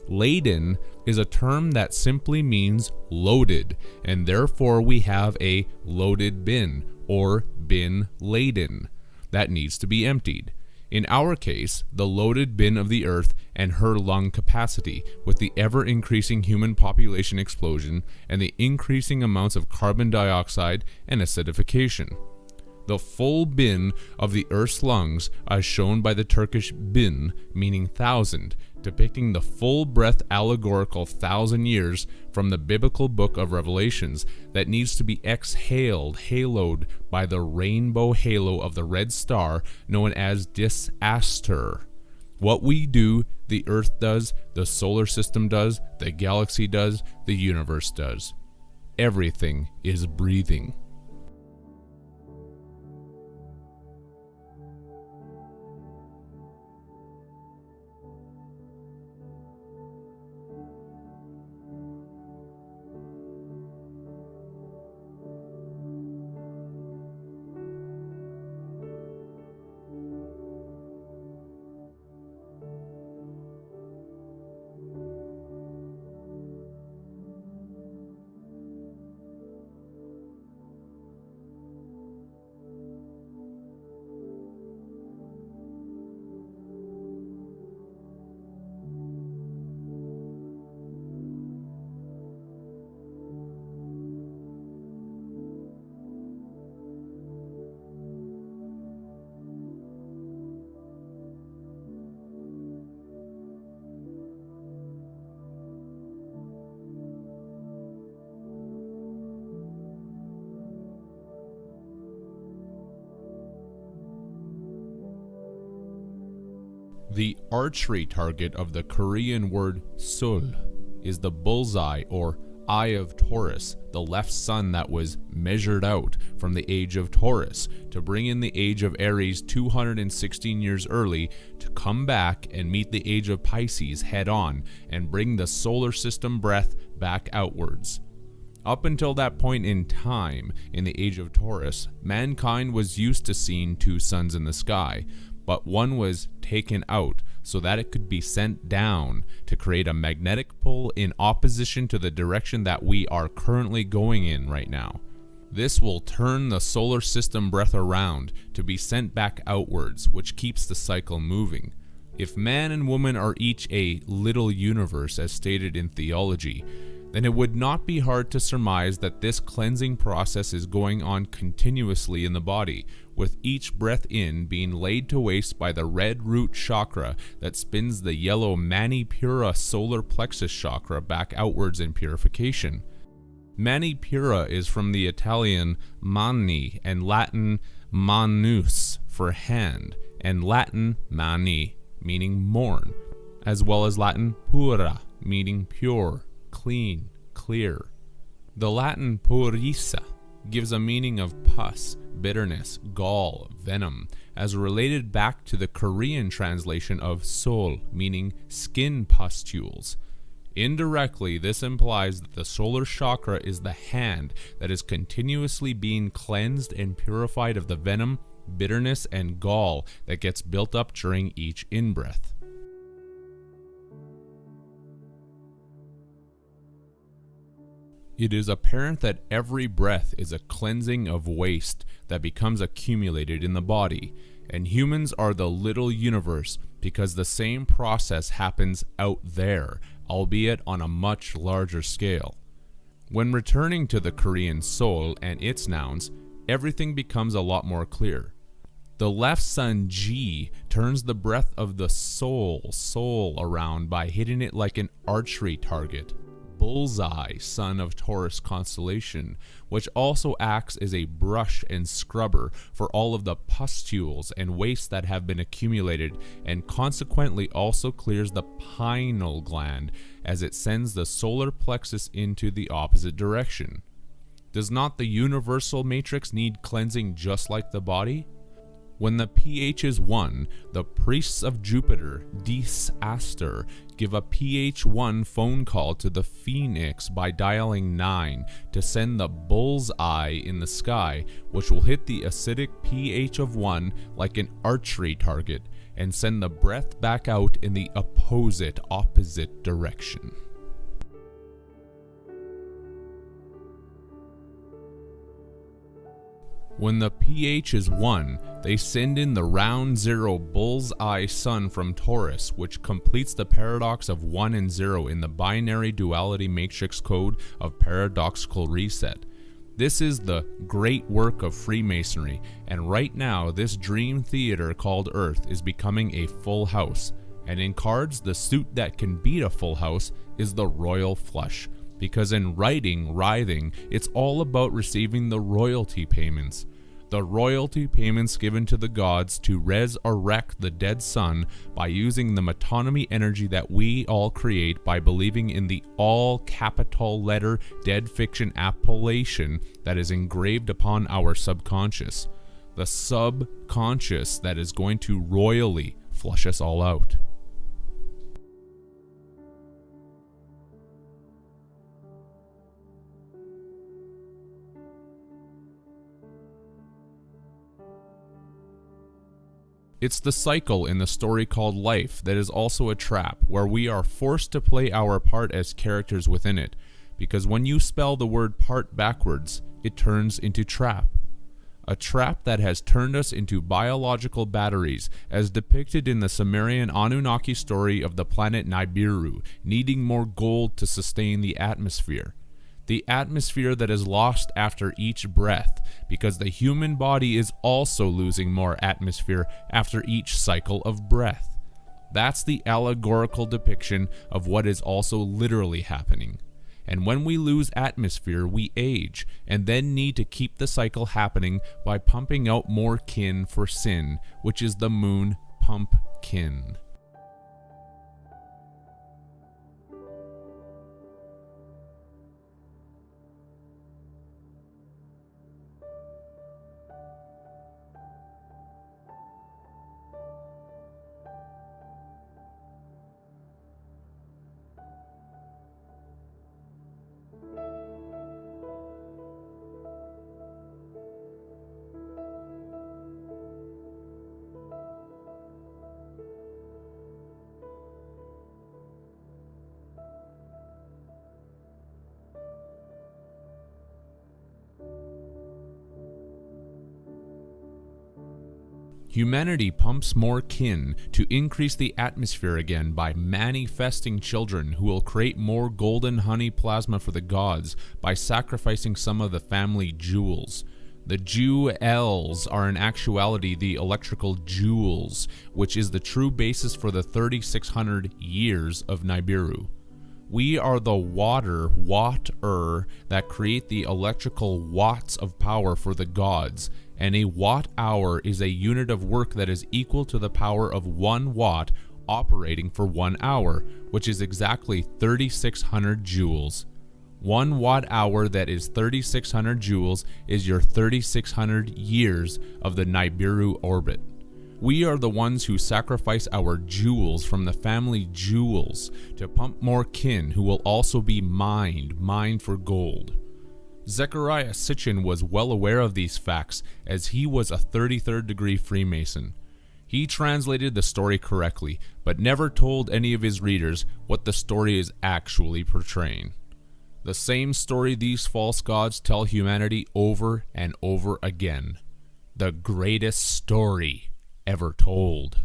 Laden is a term that simply means loaded, and therefore we have a loaded bin, or bin laden, that needs to be emptied. In our case, the loaded bin of the earth and her lung capacity, with the ever-increasing human population explosion and the increasing amounts of carbon dioxide and acidification. The full bin of the earth's lungs, as shown by the Turkish bin, meaning thousand, depicting the full breath allegorical 1,000 years from the biblical book of Revelations, that needs to be exhaled, haloed by the rainbow halo of the red star known as disaster. What we do, the earth does, the solar system does, the galaxy does, the universe does. Everything is breathing. The archery target of the Korean word Sol is the bullseye or Eye of Taurus, the left sun that was measured out from the age of Taurus to bring in the age of Aries 216 years early to come back and meet the age of Pisces head on and bring the solar system breath back outwards. Up until that point in time, in the age of Taurus, mankind was used to seeing two suns in the sky, but one was taken out so that it could be sent down to create a magnetic pull in opposition to the direction that we are currently going in right now. This will turn the solar system breath around to be sent back outwards, which keeps the cycle moving. If man and woman are each a little universe, as stated in theology, then it would not be hard to surmise that this cleansing process is going on continuously in the body, with each breath in being laid to waste by the red root chakra that spins the yellow Manipura solar plexus chakra back outwards in purification. Manipura is from the Italian mani and Latin manus for hand, and Latin mani meaning morn, as well as Latin pura meaning pure, clean, clear. The Latin purissa gives a meaning of pus, bitterness, gall, venom, as related back to the Korean translation of sol, meaning skin pustules. Indirectly, this implies that the solar chakra is the hand that is continuously being cleansed and purified of the venom, bitterness, and gall that gets built up during each in-breath. It is apparent that every breath is a cleansing of waste that becomes accumulated in the body, and humans are the little universe because the same process happens out there, albeit on a much larger scale. When returning to the Korean Sol and its nouns, everything becomes a lot more clear. The left sun Ji turns the breath of the soul around by hitting it like an archery target. Bullseye, son of Taurus constellation, which also acts as a brush and scrubber for all of the pustules and waste that have been accumulated, and consequently also clears the pineal gland as it sends the solar plexus into the opposite direction. Does not the universal matrix need cleansing just like the body? When the pH is 1, the priests of Jupiter, Dis Aster, give a pH 1 phone call to the Phoenix by dialing 9 to send the bull's eye in the sky, which will hit the acidic pH of 1 like an archery target and send the breath back out in the opposite direction. When the pH is 1, they send in the round 0 bull's eye sun from Taurus, which completes the paradox of 1 and 0 in the binary duality matrix code of paradoxical reset. This is the great work of Freemasonry, and right now this dream theater called Earth is becoming a full house, and in cards the suit that can beat a full house is the royal flush. Because in writhing, it's all about receiving the royalty payments. The royalty payments given to the gods to resurrect the dead sun by using the metonymy energy that we all create by believing in the all capital letter dead fiction appellation that is engraved upon our subconscious. The subconscious that is going to royally flush us all out. It's the cycle in the story called life that is also a trap, where we are forced to play our part as characters within it, because when you spell the word part backwards, it turns into trap. A trap that has turned us into biological batteries, as depicted in the Sumerian Anunnaki story of the planet Nibiru, needing more gold to sustain the atmosphere. The atmosphere that is lost after each breath, because the human body is also losing more atmosphere after each cycle of breath. That's the allegorical depiction of what is also literally happening. And when we lose atmosphere, we age, and then need to keep the cycle happening by pumping out more kin for sin, which is the moon pumpkin. Humanity pumps more kin to increase the atmosphere again by manifesting children who will create more golden honey plasma for the gods by sacrificing some of the family jewels. The jewels are in actuality the electrical joules, which is the true basis for the 3600 years of Nibiru. We are the water that create the electrical watts of power for the gods, and a watt-hour is a unit of work that is equal to the power of 1 watt operating for 1 hour, which is exactly 3600 joules. 1 watt-hour that is 3600 joules is your 3600 years of the Nibiru orbit. We are the ones who sacrifice our jewels from the family jewels to pump more kin who will also be mined for gold. Zecharia Sitchin was well aware of these facts as he was a 33rd degree Freemason. He translated the story correctly, but never told any of his readers what the story is actually portraying. The same story these false gods tell humanity over and over again. The greatest story ever told.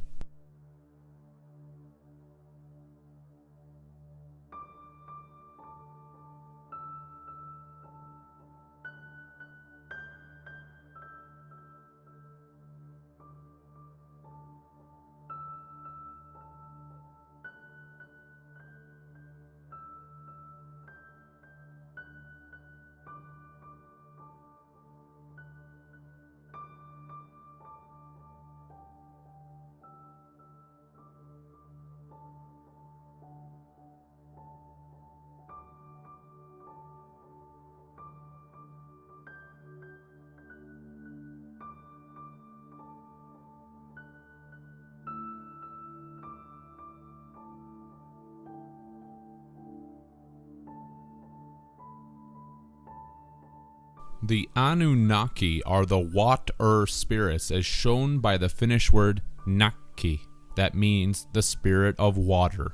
The Anunnaki are the water spirits as shown by the Finnish word nakki, that means the spirit of water.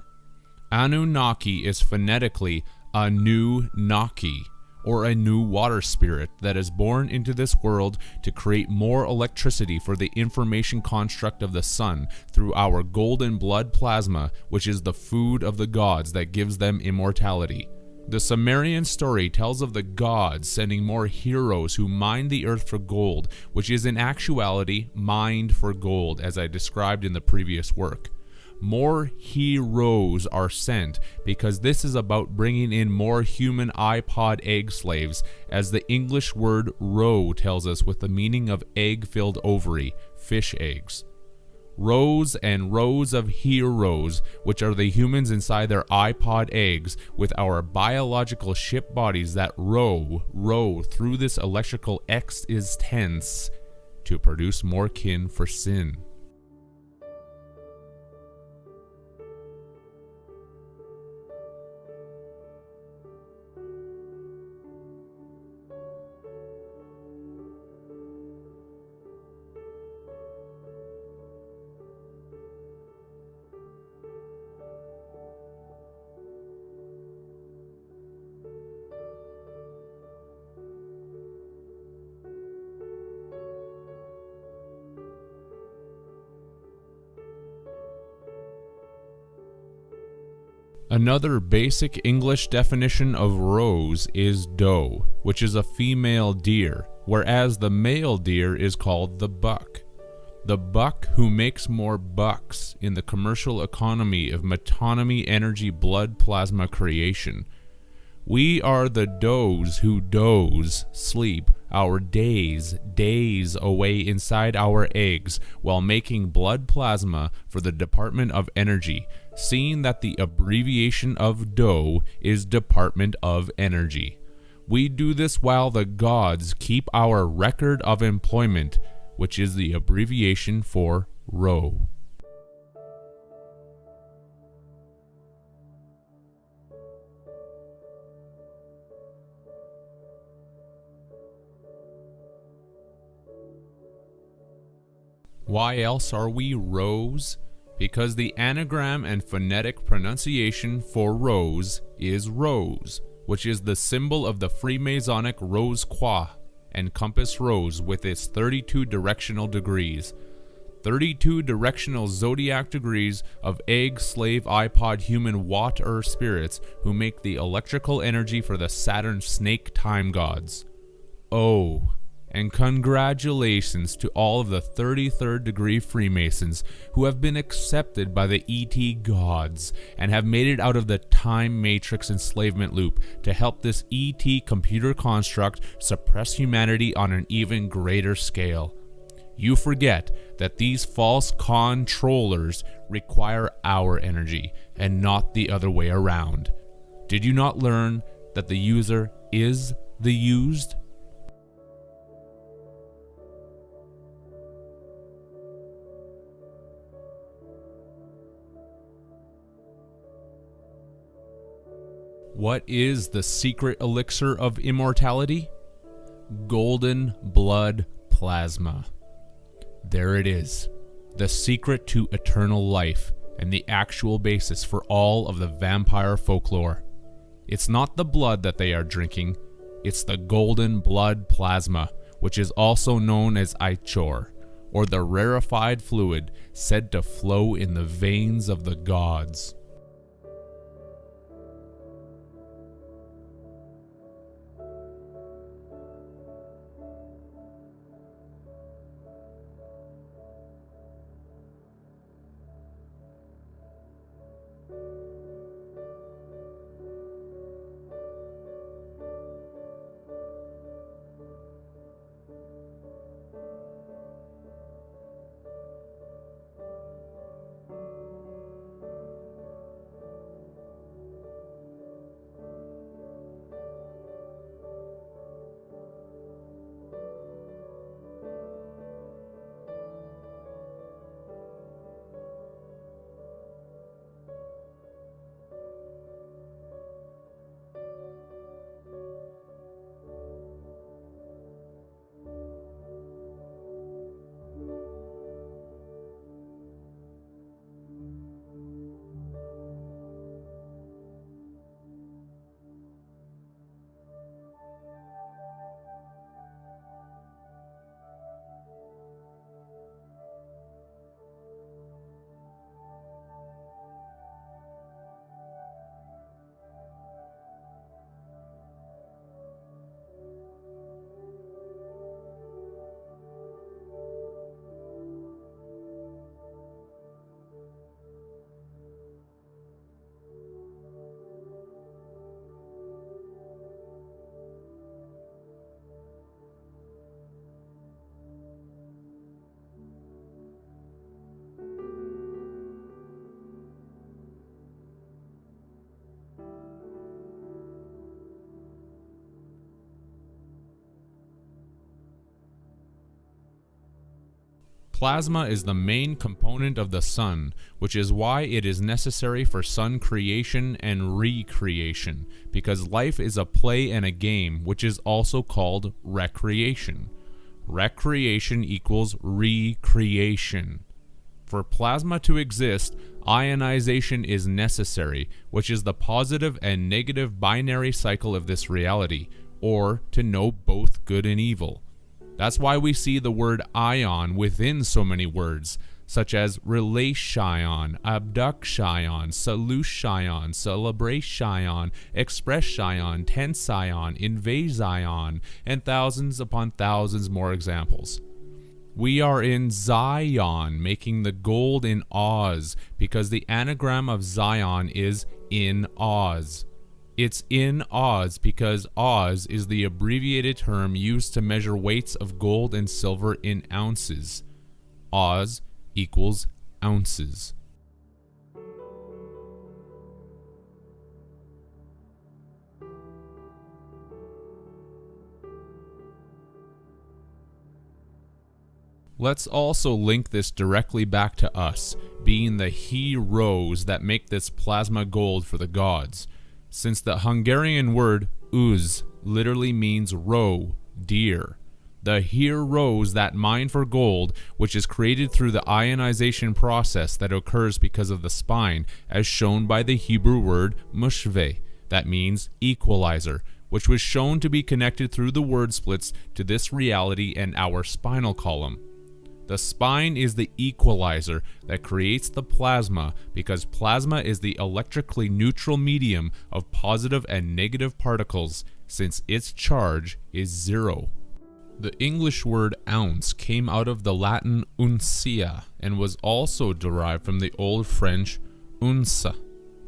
Anunnaki is phonetically Anu-Naki, or a new water spirit that is born into this world to create more electricity for the information construct of the sun through our golden blood plasma, which is the food of the gods that gives them immortality. The Sumerian story tells of the gods sending more heroes who mine the earth for gold, which is in actuality mined for gold, as I described in the previous work. More heroes are sent because this is about bringing in more human iPod egg slaves, as the English word roe tells us, with the meaning of egg-filled ovary, fish eggs. Rows and rows of heroes, which are the humans inside their iPod eggs, with our biological ship bodies that row through this electrical existence to produce more kin for sin. Another basic English definition of rose is doe, which is a female deer, whereas the male deer is called the buck. The buck who makes more bucks in the commercial economy of metonymy energy blood plasma creation. We are the does who sleep our days away inside our eggs while making blood plasma for the Department of Energy, seeing that the abbreviation of DOE is Department of Energy. We do this while the gods keep our record of employment, which is the abbreviation for ROE. Why else are we rose? Because the anagram and phonetic pronunciation for rose is rose, which is the symbol of the Freemasonic Rose Croix and compass rose with its 32 directional degrees. 32 directional zodiac degrees of egg, slave, iPod, human, water spirits who make the electrical energy for the Saturn snake time gods. Oh, and congratulations to all of the 33rd degree Freemasons who have been accepted by the ET gods and have made it out of the time matrix enslavement loop to help this ET computer construct suppress humanity on an even greater scale. You forget that these false controllers require our energy and not the other way around. Did you not learn that the user is the used? What is the secret elixir of immortality? Golden blood plasma. There it is, the secret to eternal life and the actual basis for all of the vampire folklore. It's not the blood that they are drinking, it's the golden blood plasma, which is also known as ichor, or the rarefied fluid said to flow in the veins of the gods. Plasma is the main component of the sun, which is why it is necessary for sun creation and recreation, because life is a play and a game, which is also called recreation. Recreation equals recreation. For plasma to exist, ionization is necessary, which is the positive and negative binary cycle of this reality, or to know both good and evil. That's why we see the word ion within so many words, such as relation, abduction, solution, celebration, expression, tension, invasion, and thousands upon thousands more examples. We are in Zion, making the gold in Oz, because the anagram of Zion is in Oz. It's in Oz because Oz is the abbreviated term used to measure weights of gold and silver in ounces. Oz equals ounces. Let's also link this directly back to us, being the heroes that make this plasma gold for the gods. Since the Hungarian word uz literally means roe, deer. The heroes that mine for gold, which is created through the ionization process that occurs because of the spine, as shown by the Hebrew word mushve, that means equalizer, which was shown to be connected through the word splits to this reality and our spinal column. The spine is the equalizer that creates the plasma because plasma is the electrically neutral medium of positive and negative particles since its charge is 0. The English word ounce came out of the Latin uncia and was also derived from the Old French unça,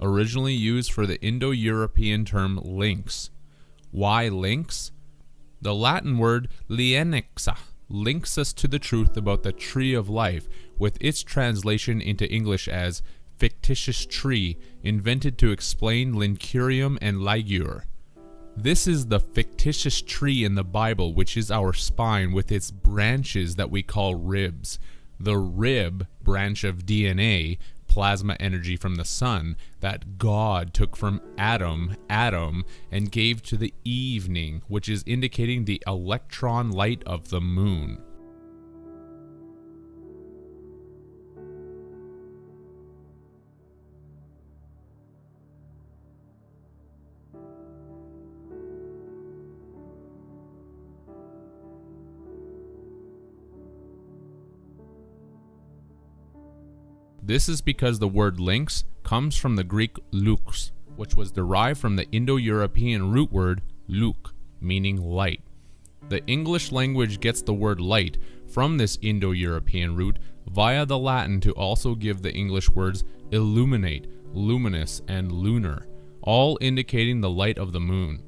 originally used for the Indo-European term lynx. Why lynx? The Latin word lienixa links us to the truth about the tree of life, with its translation into English as fictitious tree, invented to explain Lincurium and Ligure. This is the fictitious tree in the Bible, which is our spine with its branches that we call ribs. The rib branch of DNA, plasma energy from the sun, that God took from Adam, and gave to the evening, which is indicating the electron light of the moon. This is because the word lynx comes from the Greek lux, which was derived from the Indo-European root word luk, meaning light. The English language gets the word light from this Indo-European root via the Latin to also give the English words illuminate, luminous, and lunar, all indicating the light of the moon.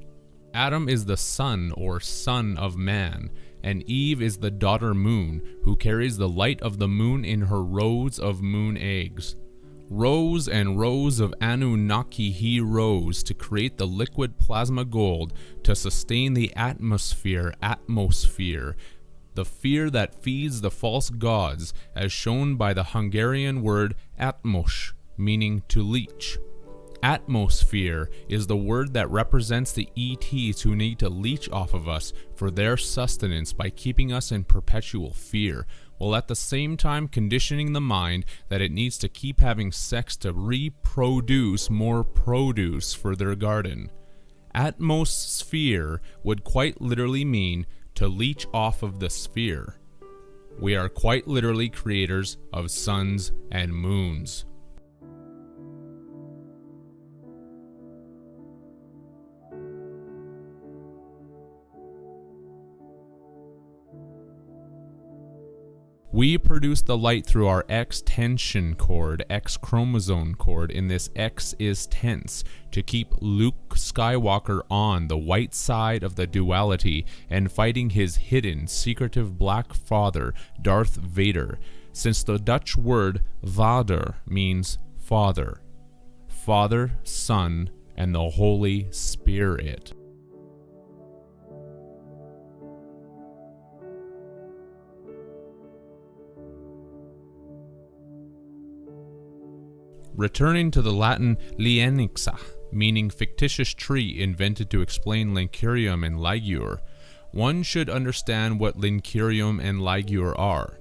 Adam is the son or son of man, and Eve is the daughter moon, who carries the light of the moon in her rows of moon eggs. Rows and rows of Anunnaki he rose to create the liquid plasma gold to sustain the atmosphere, the fear that feeds the false gods, as shown by the Hungarian word atmos, meaning to leech. Atmosphere is the word that represents the ETs who need to leech off of us for their sustenance by keeping us in perpetual fear, while at the same time conditioning the mind that it needs to keep having sex to reproduce more produce for their garden. Atmosphere would quite literally mean to leech off of the sphere. We are quite literally creators of suns and moons. We produce the light through our X tension cord, X chromosome cord, in this X is tense, to keep Luke Skywalker on the white side of the duality and fighting his hidden, secretive black father, Darth Vader, since the Dutch word vader means father. Father, Son, and the Holy Spirit. Returning to the Latin lienixa, meaning fictitious tree invented to explain Lincurium and Ligure, one should understand what Lincurium and Ligure are.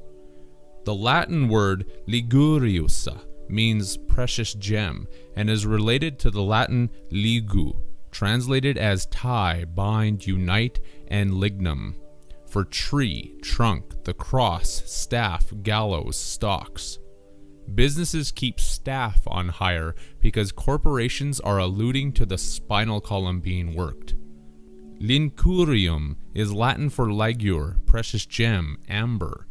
The Latin word liguriusa means precious gem and is related to the Latin ligu, translated as tie, bind, unite, and lignum, for tree, trunk, the cross, staff, gallows, stalks. Businesses keep staff on hire because corporations are alluding to the spinal column being worked. Lincurium is Latin for ligure, precious gem, amber.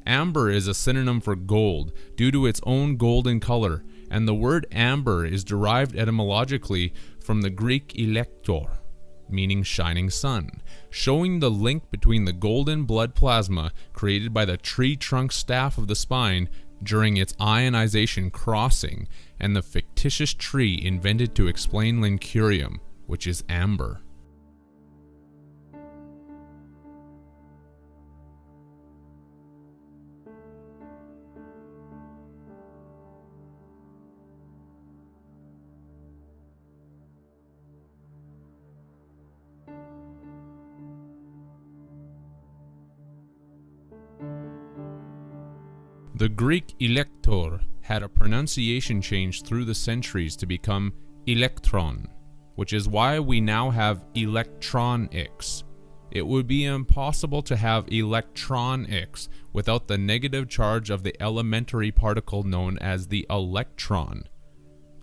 Amber is a synonym for gold due to its own golden color, and the word amber is derived etymologically from the Greek elector, meaning shining sun, showing the link between the golden blood plasma created by the tree trunk staff of the spine during its ionization crossing and the fictitious tree invented to explain Lincurium, which is amber. The Greek elector had a pronunciation change through the centuries to become electron, which is why we now have electronics. It would be impossible to have electronics without the negative charge of the elementary particle known as the electron.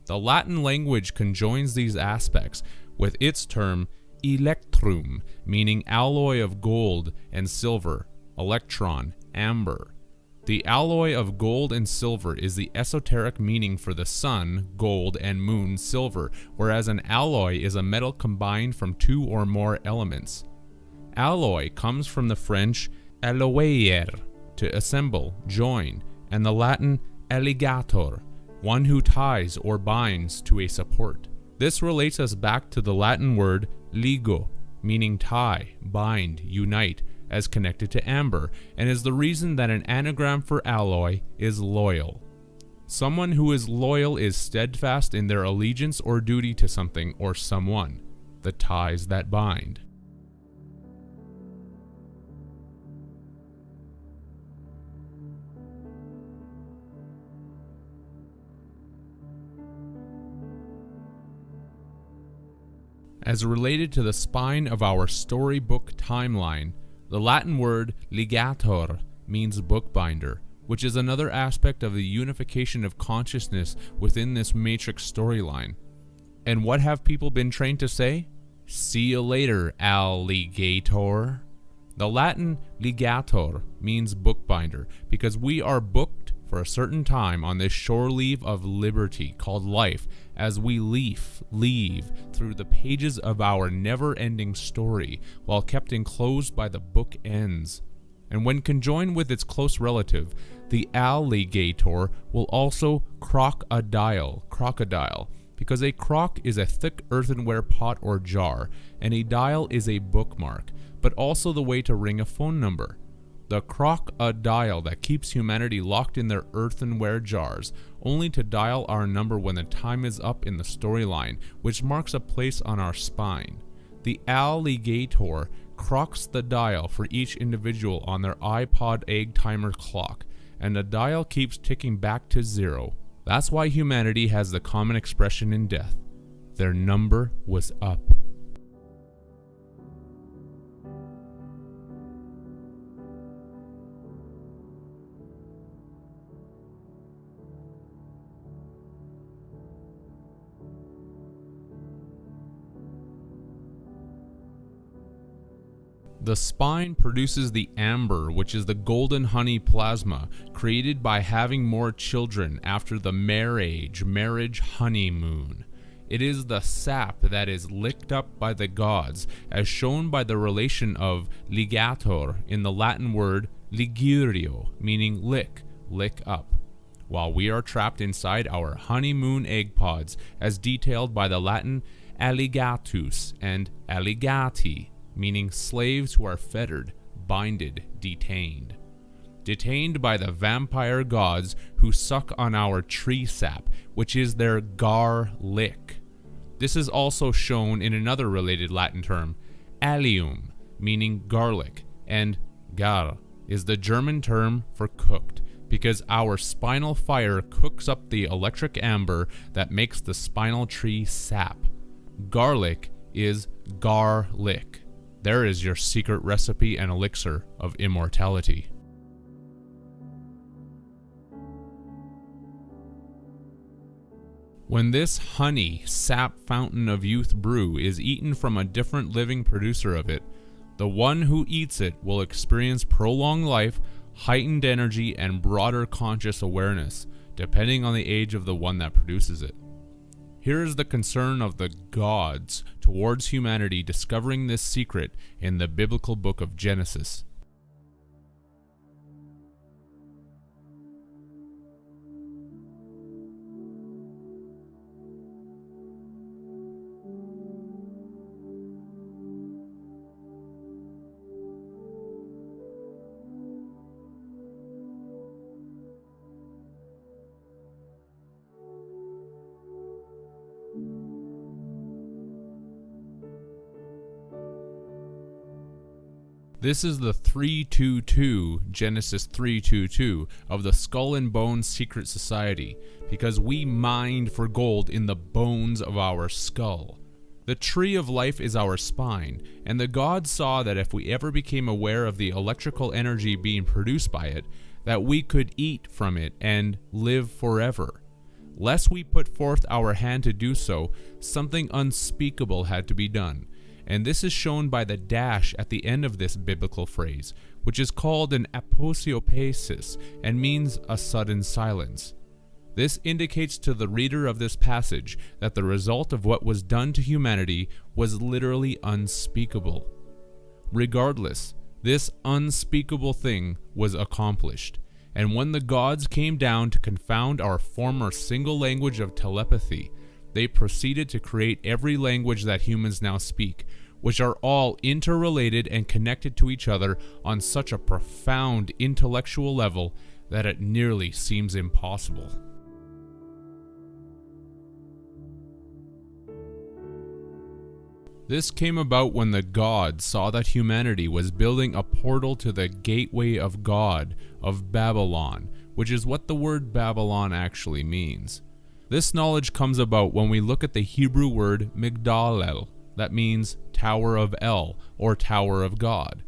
The Latin language conjoins these aspects with its term electrum, meaning alloy of gold and silver, electron, amber. The alloy of gold and silver is the esoteric meaning for the sun, gold, and moon, silver, whereas an alloy is a metal combined from two or more elements. Alloy comes from the French alloyer, to assemble, join, and the Latin alligator, one who ties or binds to a support. This relates us back to the Latin word ligo, meaning tie, bind, unite, as connected to amber, and is the reason that an anagram for alloy is loyal. Someone who is loyal is steadfast in their allegiance or duty to something or someone, the ties that bind. As related to the spine of our storybook timeline, the Latin word ligator means bookbinder, which is another aspect of the unification of consciousness within this Matrix storyline. And what have people been trained to say? See you later, alligator. The Latin ligator means bookbinder because we are booked for a certain time on this shore leave of liberty called life as we leave through the pages of our never-ending story while kept enclosed by the book ends. And when conjoined with its close relative, the alligator will also crocodile, because a crock is a thick earthenware pot or jar, and a dial is a bookmark, but also the way to ring a phone number. The crocodile that keeps humanity locked in their earthenware jars, only to dial our number when the time is up in the storyline, which marks a place on our spine. The alligator crocs the dial for each individual on their iPod egg timer clock, and the dial keeps ticking back to 0. That's why humanity has the common expression in death: their number was up. The spine produces the amber, which is the golden honey plasma, created by having more children after the marriage honeymoon. It is the sap that is licked up by the gods, as shown by the relation of ligator in the Latin word ligurio, meaning lick up, while we are trapped inside our honeymoon egg pods, as detailed by the Latin alligatus and alligati, meaning slaves who are fettered, binded, detained. Detained by the vampire gods who suck on our tree sap, which is their garlic. This is also shown in another related Latin term, allium, meaning garlic, and gar is the German term for cooked, because our spinal fire cooks up the electric amber that makes the spinal tree sap. Garlic is garlic. There is your secret recipe and elixir of immortality. When this honey, sap fountain of youth brew is eaten from a different living producer of it, the one who eats it will experience prolonged life, heightened energy, and broader conscious awareness, depending on the age of the one that produces it. Here is the concern of the gods towards humanity discovering this secret in the biblical book of Genesis. This is the 322, Genesis 3:22, of the Skull and Bones Secret Society, because we mined for gold in the bones of our skull. The tree of life is our spine, and the gods saw that if we ever became aware of the electrical energy being produced by it, that we could eat from it and live forever. Lest we put forth our hand to do so, something unspeakable had to be done, and this is shown by the dash at the end of this biblical phrase, which is called an aposiopesis and means a sudden silence. This indicates to the reader of this passage that the result of what was done to humanity was literally unspeakable. Regardless, this unspeakable thing was accomplished, and when the gods came down to confound our former single language of telepathy, they proceeded to create every language that humans now speak, which are all interrelated and connected to each other on such a profound intellectual level that it nearly seems impossible. This came about when the gods saw that humanity was building a portal to the gateway of God of Babylon, which is what the word Babylon actually means. This knowledge comes about when we look at the Hebrew word Migdal-el, that means Tower of El, or Tower of God.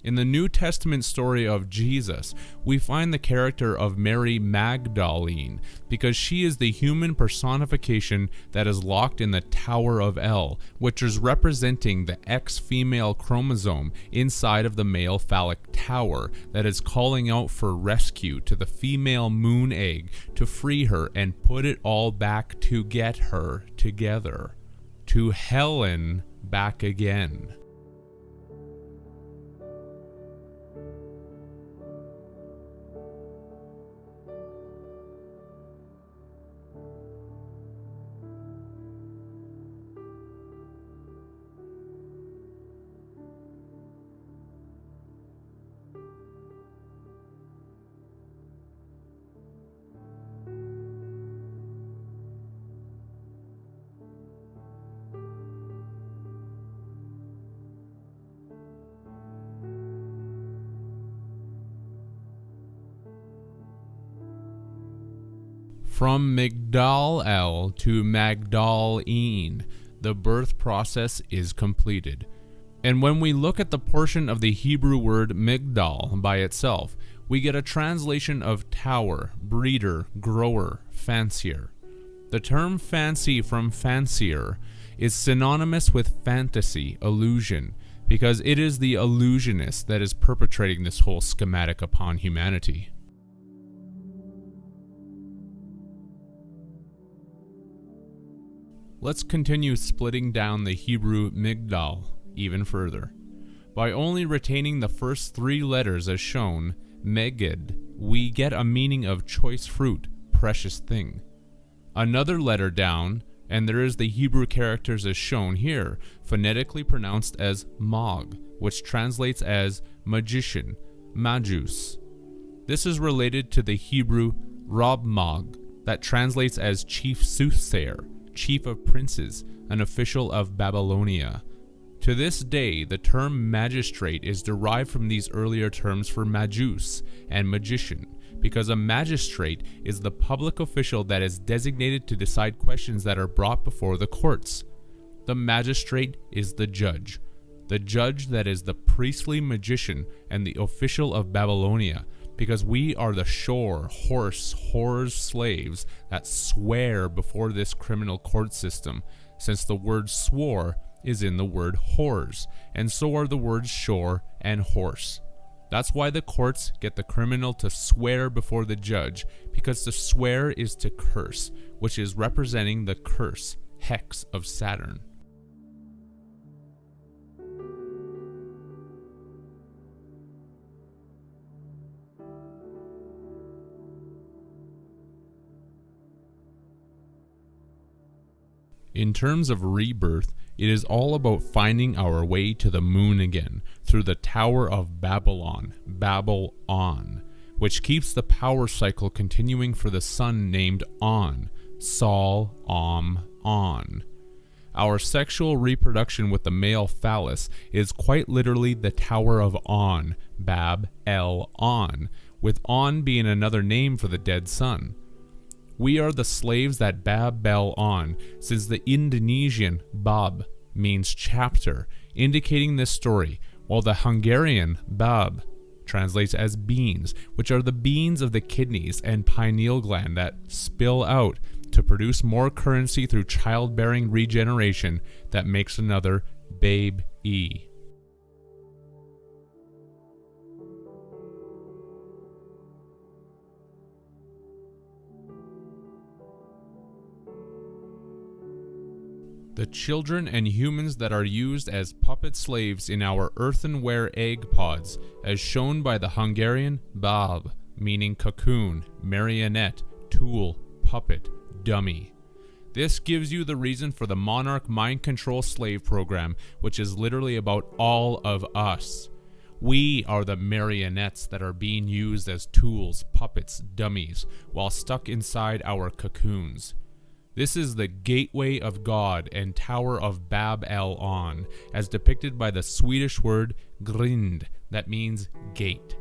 In the New Testament story of Jesus, we find the character of Mary Magdalene because she is the human personification that is locked in the Tower of El, which is representing the X female chromosome inside of the male phallic tower that is calling out for rescue to the female moon egg to free her and put it all back to get her together. To Helen back again. From Migdal-el to Magdal-een, the birth process is completed. And when we look at the portion of the Hebrew word Migdal by itself, we get a translation of tower, breeder, grower, fancier. The term fancy from fancier is synonymous with fantasy, illusion, because it is the illusionist that is perpetrating this whole schematic upon humanity. Let's continue splitting down the Hebrew Migdal even further. By only retaining the first three letters as shown, Meged, we get a meaning of choice fruit, precious thing. Another letter down, and there is the Hebrew characters as shown here, phonetically pronounced as Mag, which translates as magician, Majus. This is related to the Hebrew Rab-Mag, that translates as chief soothsayer, chief of princes, an official of Babylonia. To this day, the term magistrate is derived from these earlier terms for majus and magician, because a magistrate is the public official that is designated to decide questions that are brought before the courts. The magistrate is the judge that is the priestly magician and the official of Babylonia, because we are the whore's slaves that swear before this criminal court system, since the word swore is in the word whores, and so are the words shore and horse. That's why the courts get the criminal to swear before the judge, because to swear is to curse, which is representing the curse, hex of Saturn. In terms of rebirth, it is all about finding our way to the moon again through the Tower of Babylon, Babel-on, which keeps the power cycle continuing for the sun named On, Sol, On. Our sexual reproduction with the male phallus is quite literally the Tower of On, Bab-el-on, with On being another name for the dead sun. We are the slaves that Bab Bel on, since the Indonesian Bab means chapter, indicating this story, while the Hungarian Bab translates as beans, which are the beans of the kidneys and pineal gland that spill out to produce more currency through childbearing regeneration that makes another babe-e. The children and humans that are used as puppet slaves in our earthenware egg pods, as shown by the Hungarian Bab, meaning cocoon, marionette, tool, puppet, dummy. This gives you the reason for the Monarch Mind Control Slave Program, which is literally about all of us. We are the marionettes that are being used as tools, puppets, dummies, while stuck inside our cocoons. This is the gateway of God and Tower of Bab El On, as depicted by the Swedish word grind, that means gate.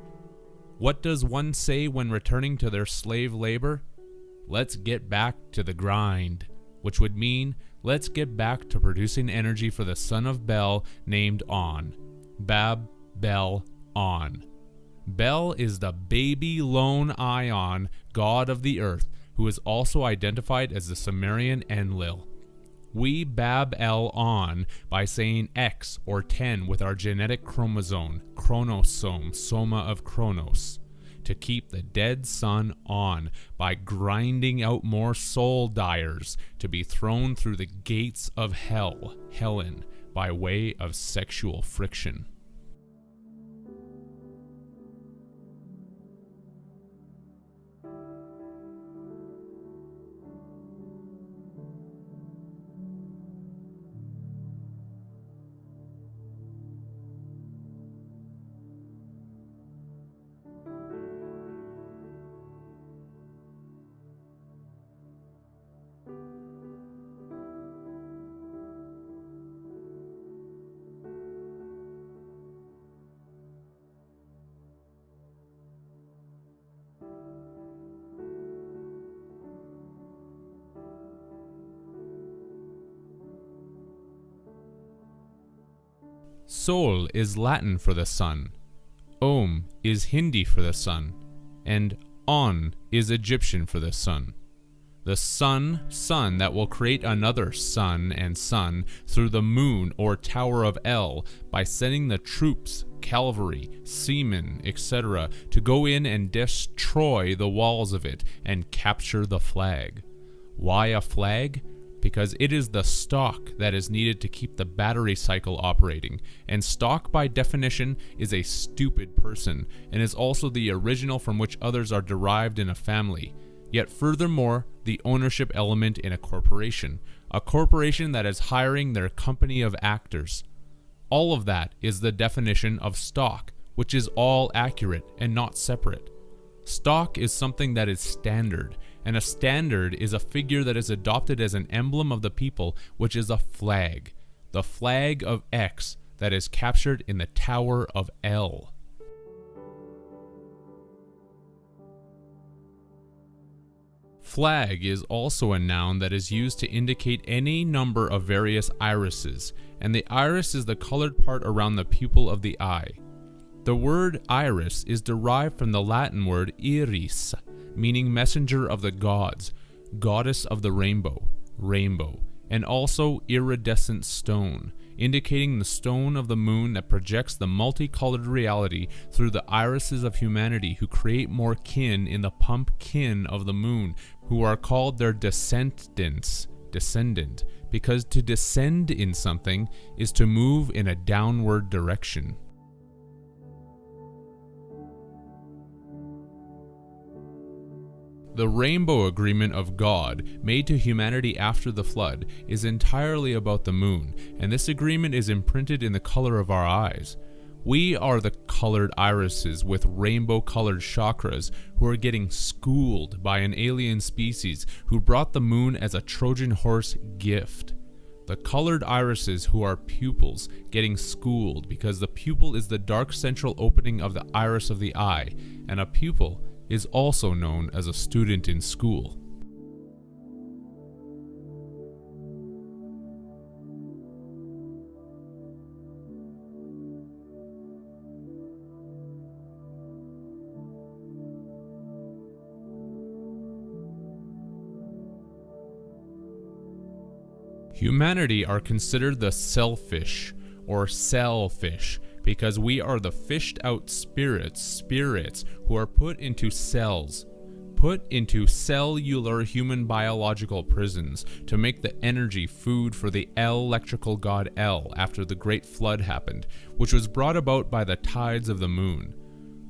What does one say when returning to their slave labor? Let's get back to the grind, which would mean let's get back to producing energy for the son of Bel named On. Bab Bel On. Bel is the baby lone Ion, god of the earth, who is also identified as the Sumerian Enlil. We Bab El On by saying X or 10 with our genetic chromosome, chronosome, soma of Chronos, to keep the dead sun on by grinding out more soul dyers to be thrown through the gates of hell, Helen, by way of sexual friction. Sol is Latin for the sun, Om is Hindi for the sun, and On is Egyptian for the sun. The sun that will create another sun and sun through the moon or Tower of El by sending the troops, cavalry, seamen, etc. to go in and destroy the walls of it and capture the flag. Why a flag? Because it is the stock that is needed to keep the battery cycle operating, and stock by definition is a stupid person, and is also the original from which others are derived in a family, yet furthermore the ownership element in a corporation that is hiring their company of actors. All of that is the definition of stock, which is all accurate and not separate. Stock is something that is standard, and a standard is a figure that is adopted as an emblem of the people, which is a flag. The flag of X that is captured in the Tower of El. Flag is also a noun that is used to indicate any number of various irises, and the iris is the colored part around the pupil of the eye. The word iris is derived from the Latin word iris, meaning messenger of the gods, goddess of the rainbow, and also iridescent stone, indicating the stone of the moon that projects the multicolored reality through the irises of humanity who create more kin in the pumpkin of the moon, who are called their descendant, because to descend in something is to move in a downward direction. The rainbow agreement of God, made to humanity after the flood, is entirely about the moon, and this agreement is imprinted in the color of our eyes. We are the colored irises with rainbow-colored chakras who are getting schooled by an alien species who brought the moon as a Trojan horse gift. The colored irises who are pupils getting schooled because the pupil is the dark central opening of the iris of the eye, and a pupil is also known as a student in school. Humanity are considered the selfish or selfish because we are the fished out spirits who are put into cells, put into cellular human biological prisons to make the energy food for the electrical god El after the great flood happened, which was brought about by the tides of the moon.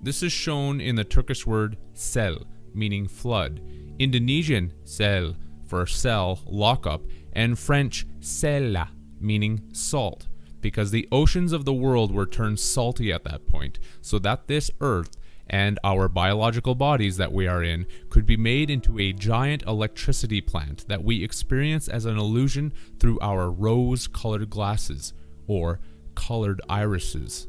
This is shown in the Turkish word sel, meaning flood, Indonesian sel for cell, lockup, and French sella, meaning salt, because the oceans of the world were turned salty at that point, so that this earth and our biological bodies that we are in could be made into a giant electricity plant that we experience as an illusion through our rose-colored glasses, or colored irises.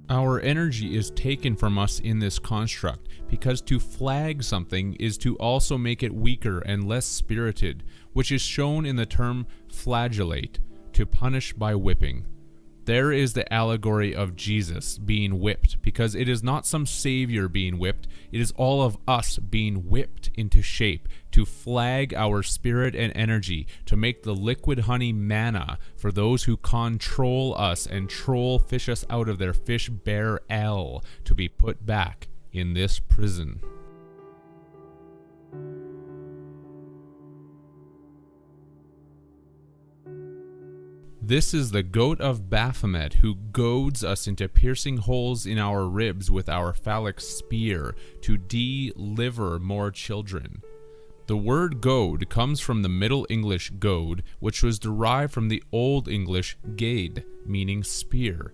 Our energy is taken from us in this construct because to flag something is to also make it weaker and less spirited, which is shown in the term flagellate, to punish by whipping. There is the allegory of Jesus being whipped, because it is not some savior being whipped, it is all of us being whipped into shape to flag our spirit and energy, to make the liquid honey manna for those who control us and fish us out of their fish bear El, to be put back in this prison. This is the goat of Baphomet who goads us into piercing holes in our ribs with our phallic spear to deliver more children. The word goad comes from the Middle English goad, which was derived from the Old English gade, meaning spear.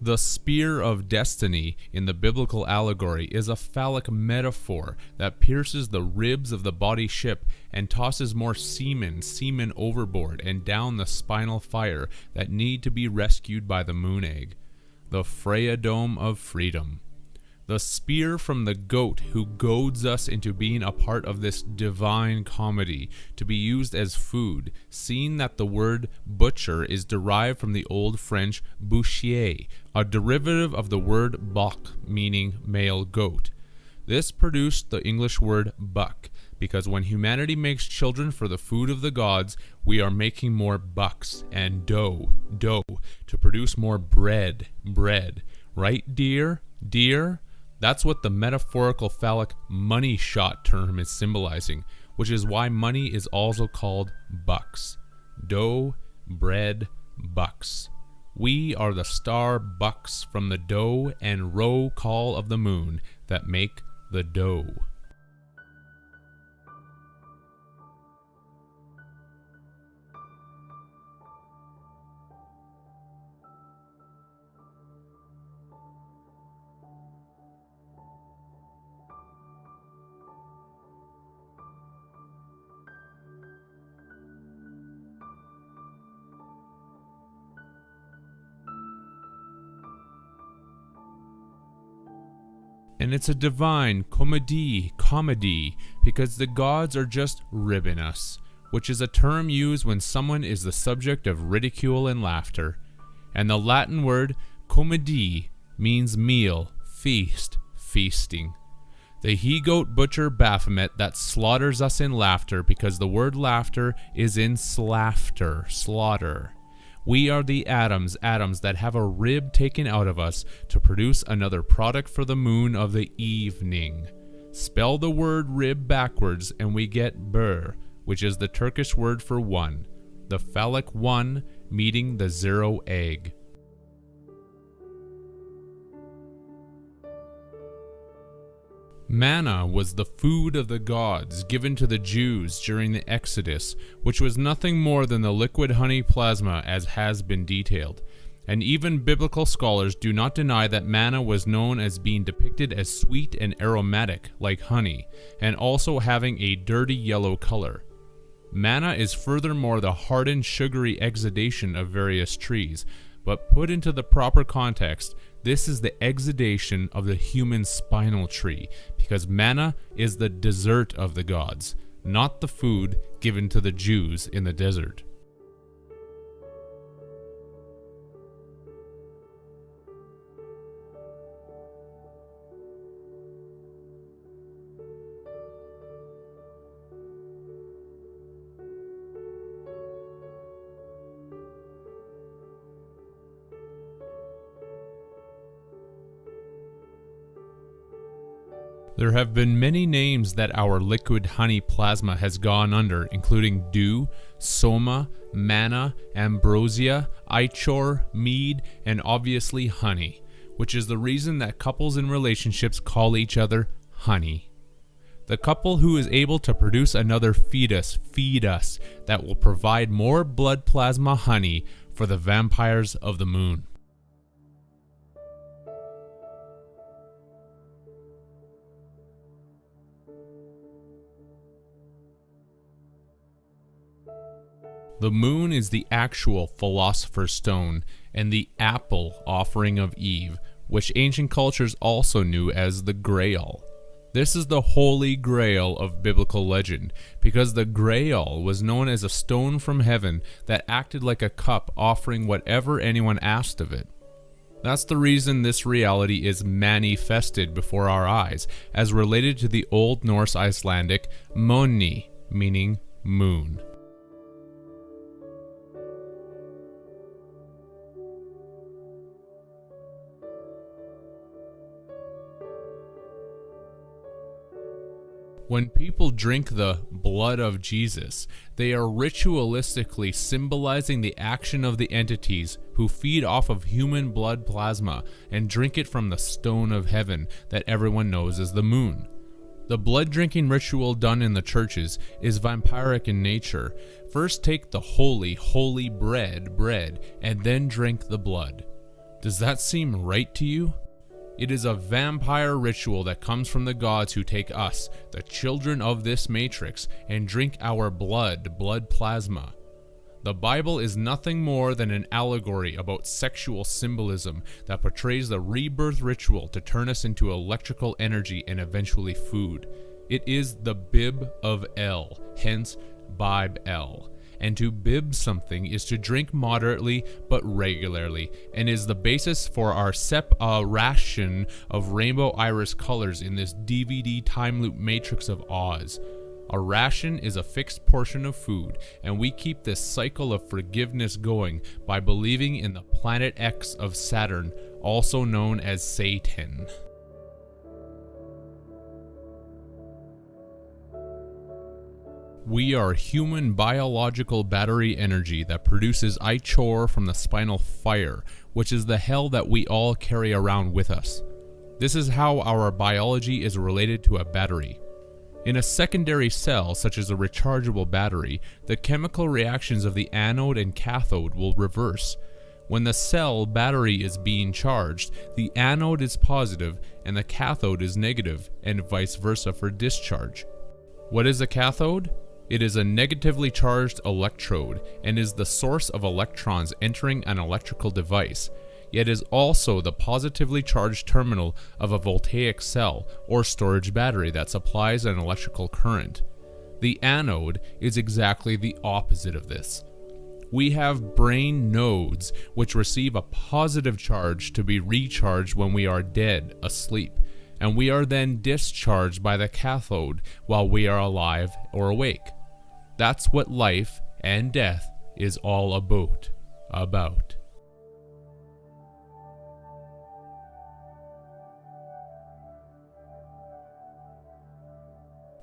The spear of destiny in the biblical allegory is a phallic metaphor that pierces the ribs of the body ship and tosses more seamen overboard and down the spinal fire that need to be rescued by the moon egg. The Freya dome of freedom. The spear from the goat who goads us into being a part of this divine comedy to be used as food, seeing that the word butcher is derived from the old French boucher, a derivative of the word bok, meaning male goat. This produced the English word buck, because when humanity makes children for the food of the gods, we are making more bucks, and dough, to produce more bread. Right, dear? That's what the metaphorical phallic money shot term is symbolizing, which is why money is also called bucks. Dough, bread, bucks. We are the star bucks from the dough and roll call of the moon that make the dough. And it's a divine comedy, because the gods are just ribbing us, which is a term used when someone is the subject of ridicule and laughter. And the Latin word comedie means meal, feast, feasting. The he-goat butcher Baphomet that slaughters us in laughter, because the word laughter is in slaughter. We are the atoms that have a rib taken out of us to produce another product for the moon of the evening. Spell the word rib backwards and we get bur, which is the Turkish word for one, the phallic one meeting the zero egg. Manna was the food of the gods given to the Jews during the Exodus, which was nothing more than the liquid honey plasma as has been detailed. And even biblical scholars do not deny that manna was known as being depicted as sweet and aromatic like honey, and also having a dirty yellow color. Manna is furthermore the hardened sugary exudation of various trees, but put into the proper context, this is the exudation of the human spinal tree, because manna is the dessert of the gods, not the food given to the Jews in the desert. There have been many names that our liquid honey plasma has gone under, including dew, soma, manna, ambrosia, ichor, mead, and obviously honey, which is the reason that couples in relationships call each other honey. The couple who is able to produce another fetus, that will provide more blood plasma honey for the vampires of the moon. The moon is the actual Philosopher's Stone and the apple offering of Eve, which ancient cultures also knew as the Grail. This is the Holy Grail of biblical legend, because the Grail was known as a stone from heaven that acted like a cup offering whatever anyone asked of it. That's the reason this reality is manifested before our eyes, as related to the Old Norse Icelandic Moni, meaning moon. When people drink the blood of Jesus, they are ritualistically symbolizing the action of the entities who feed off of human blood plasma and drink it from the stone of heaven that everyone knows as the moon. The blood drinking ritual done in the churches is vampiric in nature. First take the holy bread, and then drink the blood. Does that seem right to you? It is a vampire ritual that comes from the gods who take us, the children of this matrix, and drink our blood plasma. The Bible is nothing more than an allegory about sexual symbolism that portrays the rebirth ritual to turn us into electrical energy and eventually food. It is the bib of El, hence Bib El. And to bib something is to drink moderately but regularly, and is the basis for our ration of rainbow iris colors in this DVD time loop matrix of Oz. A ration is a fixed portion of food, and we keep this cycle of forgiveness going by believing in the planet X of Saturn, also known as Satan. We are human biological battery energy that produces ichor from the spinal fire, which is the hell that we all carry around with us. This is how our biology is related to a battery. In a secondary cell, such as a rechargeable battery, the chemical reactions of the anode and cathode will reverse. When the cell battery is being charged, the anode is positive and the cathode is negative, and vice versa for discharge. What is a cathode? It is a negatively charged electrode and is the source of electrons entering an electrical device, yet is also the positively charged terminal of a voltaic cell or storage battery that supplies an electrical current. The anode is exactly the opposite of this. We have brain nodes which receive a positive charge to be recharged when we are dead, asleep, and we are then discharged by the cathode while we are alive or awake. That's what life and death is all about.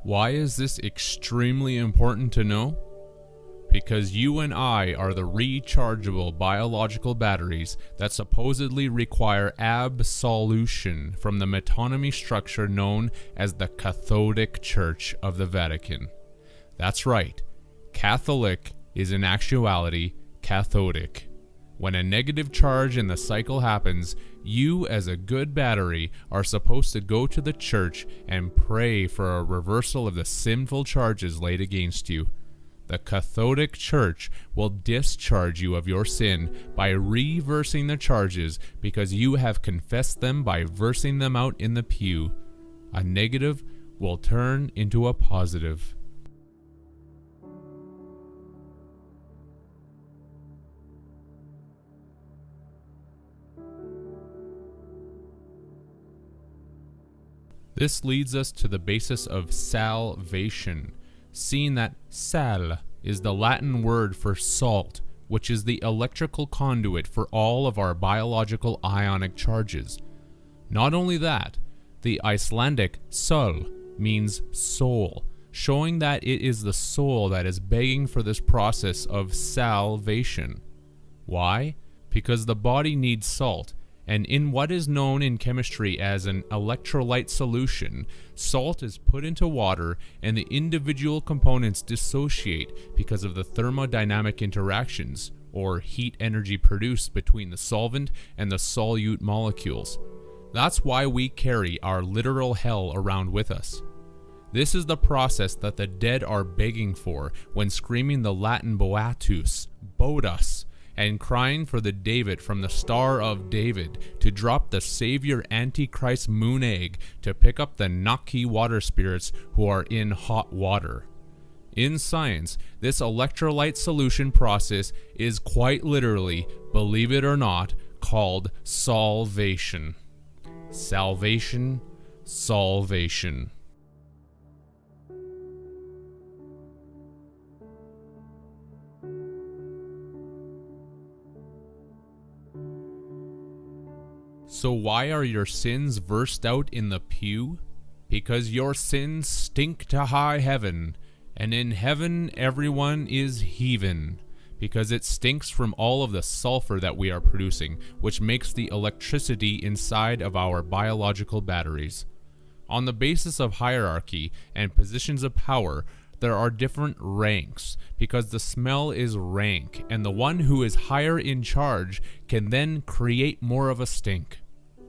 Why is this extremely important to know? Because you and I are the rechargeable biological batteries that supposedly require absolution from the metonymy structure known as the Catholic Church of the Vatican. That's right. Catholic is in actuality cathodic. When a negative charge in the cycle happens, you as a good battery are supposed to go to the church and pray for a reversal of the sinful charges laid against you. The Catholic Church will discharge you of your sin by reversing the charges because you have confessed them by versing them out in the pew. A negative will turn into a positive. This leads us to the basis of salvation, seeing that sal is the Latin word for salt, which is the electrical conduit for all of our biological ionic charges. Not only that, The Icelandic sol means soul, showing that it is the soul that is begging for this process of salvation. Why? Because the body needs salt, and in what is known in chemistry as an electrolyte solution, salt is put into water and the individual components dissociate because of the thermodynamic interactions, or heat energy produced between the solvent and the solute molecules. That's why we carry our literal hell around with us. This is the process that the dead are begging for when screaming the Latin Boatus, Bodas, and crying for the David from the Star of David to drop the Savior Antichrist moon egg to pick up the Naki water spirits who are in hot water. In science, this electrolyte solution process is quite literally, believe it or not, called solvation. Salvation, salvation. So why are your sins versed out in the pew? Because your sins stink to high heaven, and in heaven everyone is heathen, because it stinks from all of the sulfur that we are producing, which makes the electricity inside of our biological batteries. On the basis of hierarchy and positions of power, there are different ranks, because the smell is rank, and the one who is higher in charge can then create more of a stink.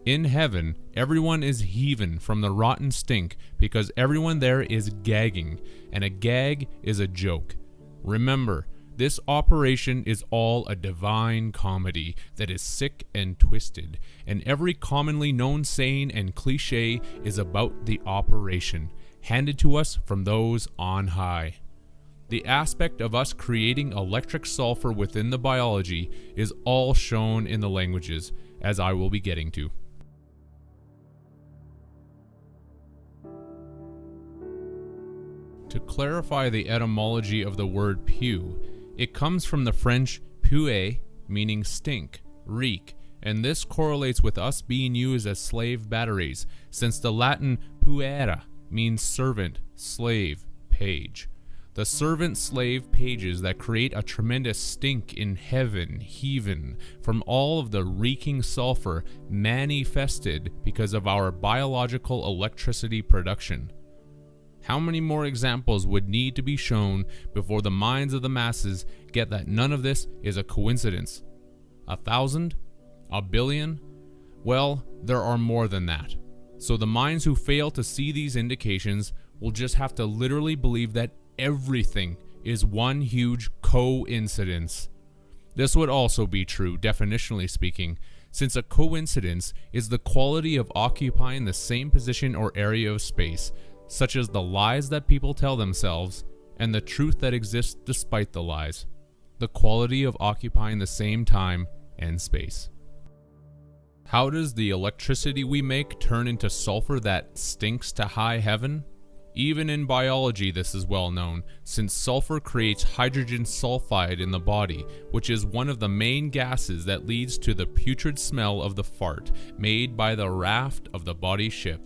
In heaven, everyone is heathen from the rotten stink, because everyone there is gagging, and a gag is a joke. Remember, this operation is all a divine comedy that is sick and twisted, and every commonly known saying and cliche is about the operation, handed to us from those on high. The aspect of us creating electric sulfur within the biology is all shown in the languages, as I will be getting to. To clarify the etymology of the word pew, it comes from the French puer, meaning stink, reek, and this correlates with us being used as slave batteries, since the Latin puera means servant, slave, page. The servant-slave pages that create a tremendous stink in heaven, heathen, from all of the reeking sulfur manifested because of our biological electricity production. How many more examples would need to be shown before the minds of the masses get that none of this is a coincidence? 1,000? A billion? Well, there are more than that. So the minds who fail to see these indications will just have to literally believe that everything is one huge coincidence. This would also be true, definitionally speaking, since a coincidence is the quality of occupying the same position or area of space, such as the lies that people tell themselves and the truth that exists despite the lies. The quality of occupying the same time and space. How does the electricity we make turn into sulfur that stinks to high heaven? Even in biology this is well known, since sulfur creates hydrogen sulfide in the body, which is one of the main gases that leads to the putrid smell of the fart made by the raft of the body ship.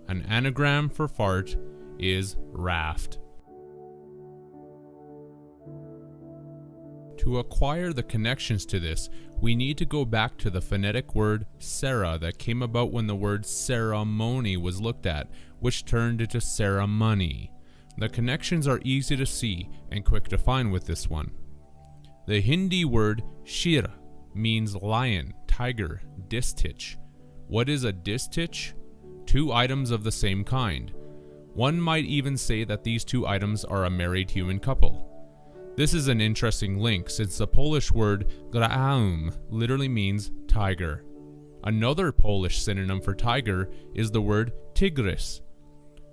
An anagram for fart is raft. To acquire the connections to this, we need to go back to the phonetic word Sarah that came about when the word ceremony was looked at, which turned into ceremony. The connections are easy to see and quick to find with this one. The Hindi word shir means lion, tiger, distich. What is a distich? Two items of the same kind. One might even say that these two items are a married human couple. This is an interesting link since the Polish word graum literally means tiger. Another Polish synonym for tiger is the word tigris.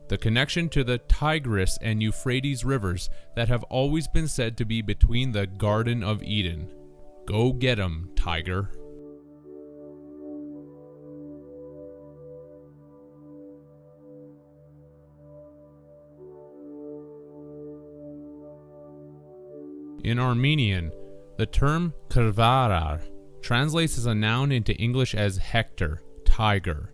The connection to the Tigris and Euphrates rivers that have always been said to be between the Garden of Eden. Go get 'em, tiger. In Armenian, the term krvarar translates as a noun into English as Hector, tiger.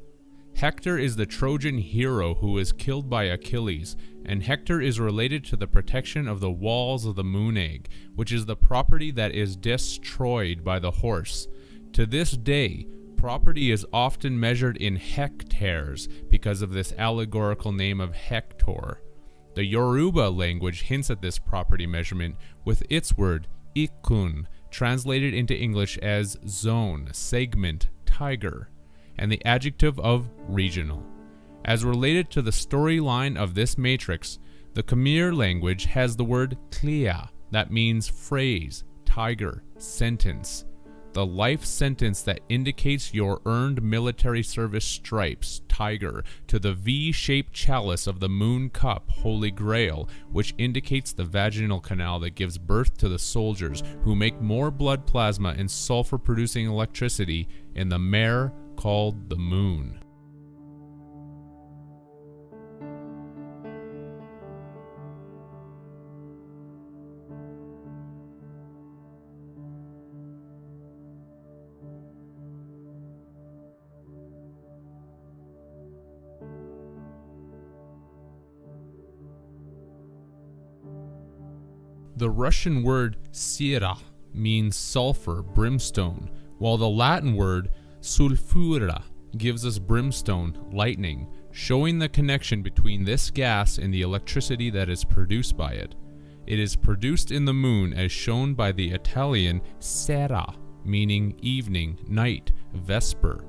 Hector is the Trojan hero who was killed by Achilles, and Hector is related to the protection of the walls of the moon egg, which is the property that is destroyed by the horse. To this day, property is often measured in hectares because of this allegorical name of Hector. The Yoruba language hints at this property measurement with its word ikun, translated into English as zone, segment, tiger, and the adjective of regional. As related to the storyline of this matrix, the Khmer language has the word klia, that means phrase, tiger, sentence. The life sentence that indicates your earned military service stripes, tiger, to the V-shaped chalice of the moon cup, holy grail, which indicates the vaginal canal that gives birth to the soldiers who make more blood plasma and sulfur-producing electricity in the mare called the moon. The Russian word sira means sulfur, brimstone, while the Latin word sulfura gives us brimstone, lightning, showing the connection between this gas and the electricity that is produced by it. It is produced in the moon as shown by the Italian sera, meaning evening, night, vesper.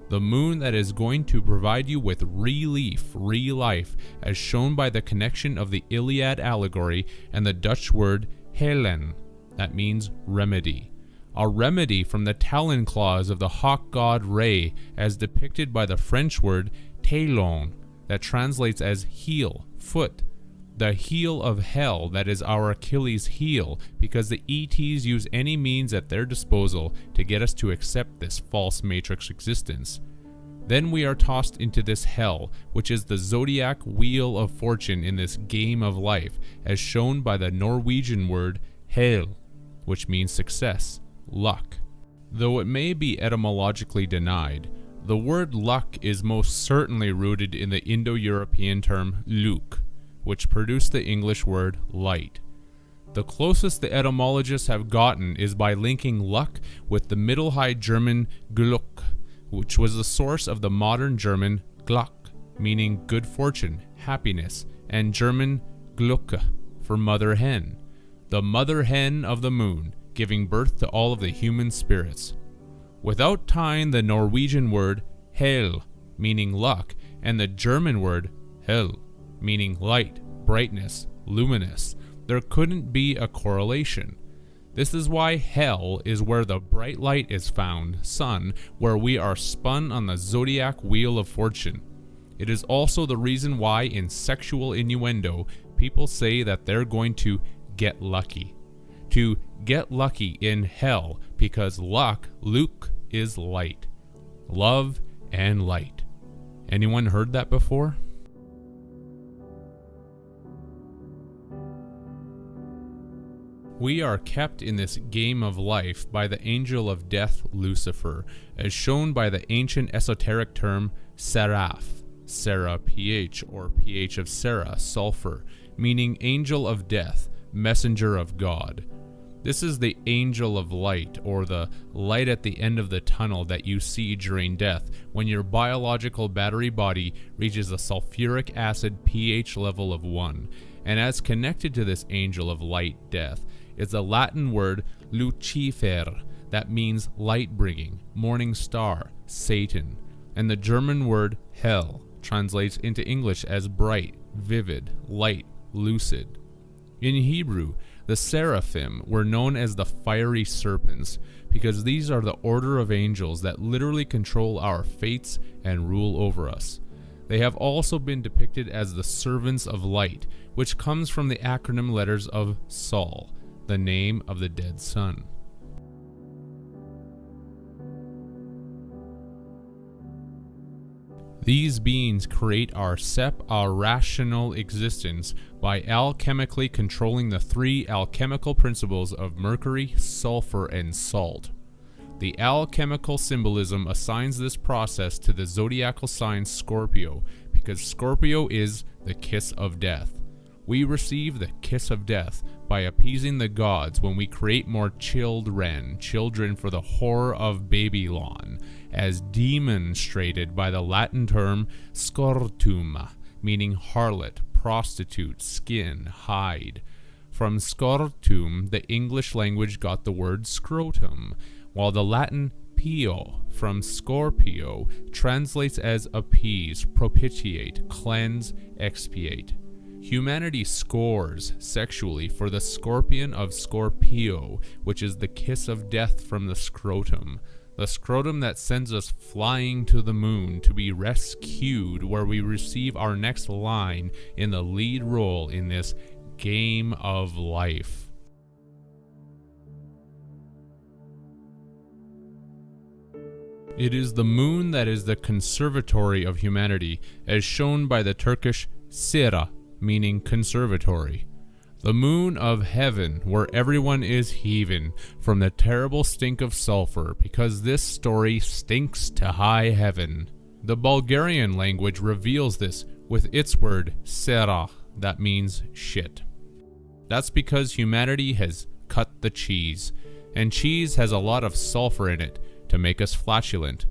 The moon that is going to provide you with relief, re-life, as shown by the connection of the Iliad allegory and the Dutch word helen, that means remedy. A remedy from the talon claws of the hawk god Re, as depicted by the French word talon, that translates as heel, foot. The heel of hell that is our Achilles' heel, because the ETs use any means at their disposal to get us to accept this false matrix existence. Then we are tossed into this hell, which is the zodiac wheel of fortune in this game of life, as shown by the Norwegian word hel, which means success, luck. Though it may be etymologically denied, the word luck is most certainly rooted in the Indo-European term luk, which produced the English word light. The closest the etymologists have gotten is by linking luck with the Middle High German Glück, which was the source of the modern German Glück, meaning good fortune, happiness, and German Glücke for mother hen, the mother hen of the moon, giving birth to all of the human spirits. Without tying the Norwegian word hel, meaning luck, and the German word hell, meaning light, brightness, luminous, there couldn't be a correlation. This is why hell is where the bright light is found, sun, where we are spun on the zodiac wheel of fortune. It is also the reason why in sexual innuendo, people say that they're going to get lucky. To get lucky in hell, because luck, Luke, is light. Love and light. Anyone heard that before? We are kept in this game of life by the angel of death, Lucifer, as shown by the ancient esoteric term seraph, Sera pH, or pH of Sera, sulfur, meaning angel of death, messenger of God. This is the angel of light, or the light at the end of the tunnel that you see during death when your biological battery body reaches a sulfuric acid pH level of 1. And as connected to this angel of light, death, is the Latin word Lucifer, that means light-bringing, morning star, Satan, and the German word hell translates into English as bright, vivid, light, lucid. In Hebrew, the seraphim were known as the fiery serpents because these are the order of angels that literally control our fates and rule over us. They have also been depicted as the servants of light, which comes from the acronym letters of Sol, the name of the dead son. These beings create our our rational existence by alchemically controlling the three alchemical principles of mercury, sulfur, and salt. The alchemical symbolism assigns this process to the zodiacal sign Scorpio, because Scorpio is the kiss of death. We receive the kiss of death by appeasing the gods when we create more children for the whore of Babylon, as demonstrated by the Latin term scortum, meaning harlot, prostitute, skin, hide. From scortum, the English language got the word scrotum, while the Latin pio from Scorpio translates as appease, propitiate, cleanse, expiate. Humanity scores sexually for the scorpion of Scorpio, which is the kiss of death from the scrotum that sends us flying to the moon to be rescued, where we receive our next line in the lead role in this game of life. It is the moon that is the conservatory of humanity, as shown by the Turkish Sira, meaning conservatory. The moon of heaven, where everyone is heaving from the terrible stink of sulfur, because this story stinks to high heaven. The Bulgarian language reveals this with its word sera, that means shit. That's because humanity has cut the cheese, and cheese has a lot of sulfur in it to make us flatulent.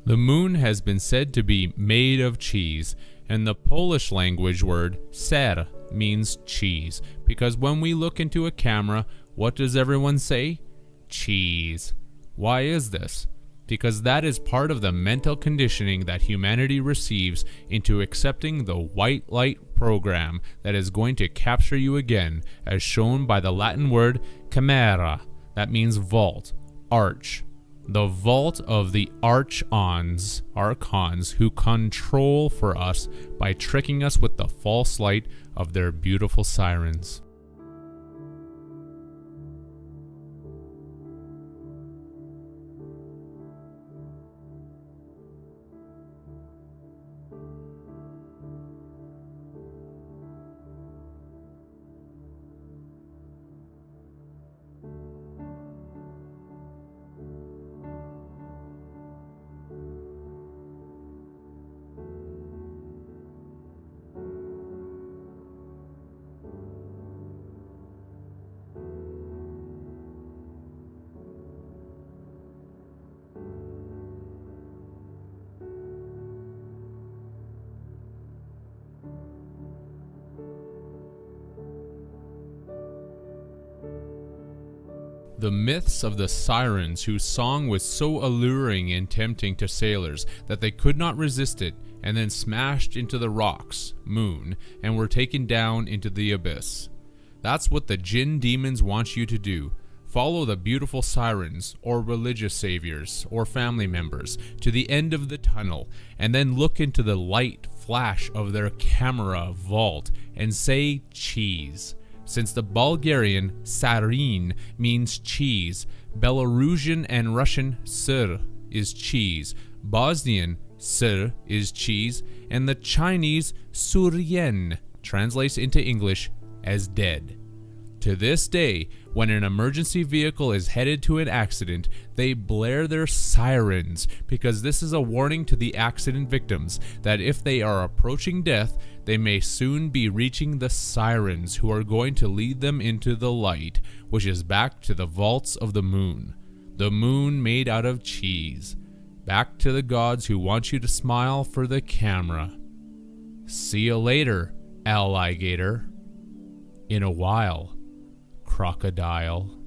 The moon has been said to be made of cheese, and the Polish language word ser means cheese, because when we look into a camera, what does everyone say? Cheese. Why is this? Because that is part of the mental conditioning that humanity receives into accepting the white light program that is going to capture you again, as shown by the Latin word camera, that means vault, arch. The vault of the archons who control for us by tricking us with the false light of their beautiful sirens. The myths of the sirens, whose song was so alluring and tempting to sailors that they could not resist it, and then smashed into the rocks, moon, and were taken down into the abyss. That's what the jinn demons want you to do. Follow the beautiful sirens, or religious saviors, or family members, to the end of the tunnel, and then look into the light flash of their camera vault and say cheese. Since the Bulgarian sarin means cheese, Belarusian and Russian sir is cheese, Bosnian sir is cheese, and the Chinese suryen translates into English as dead. To this day, when an emergency vehicle is headed to an accident, they blare their sirens, because this is a warning to the accident victims that if they are approaching death, they may soon be reaching the sirens who are going to lead them into the light, which is back to the vaults of the moon made out of cheese, back to the gods who want you to smile for the camera. See you later, alligator. In a while, crocodile.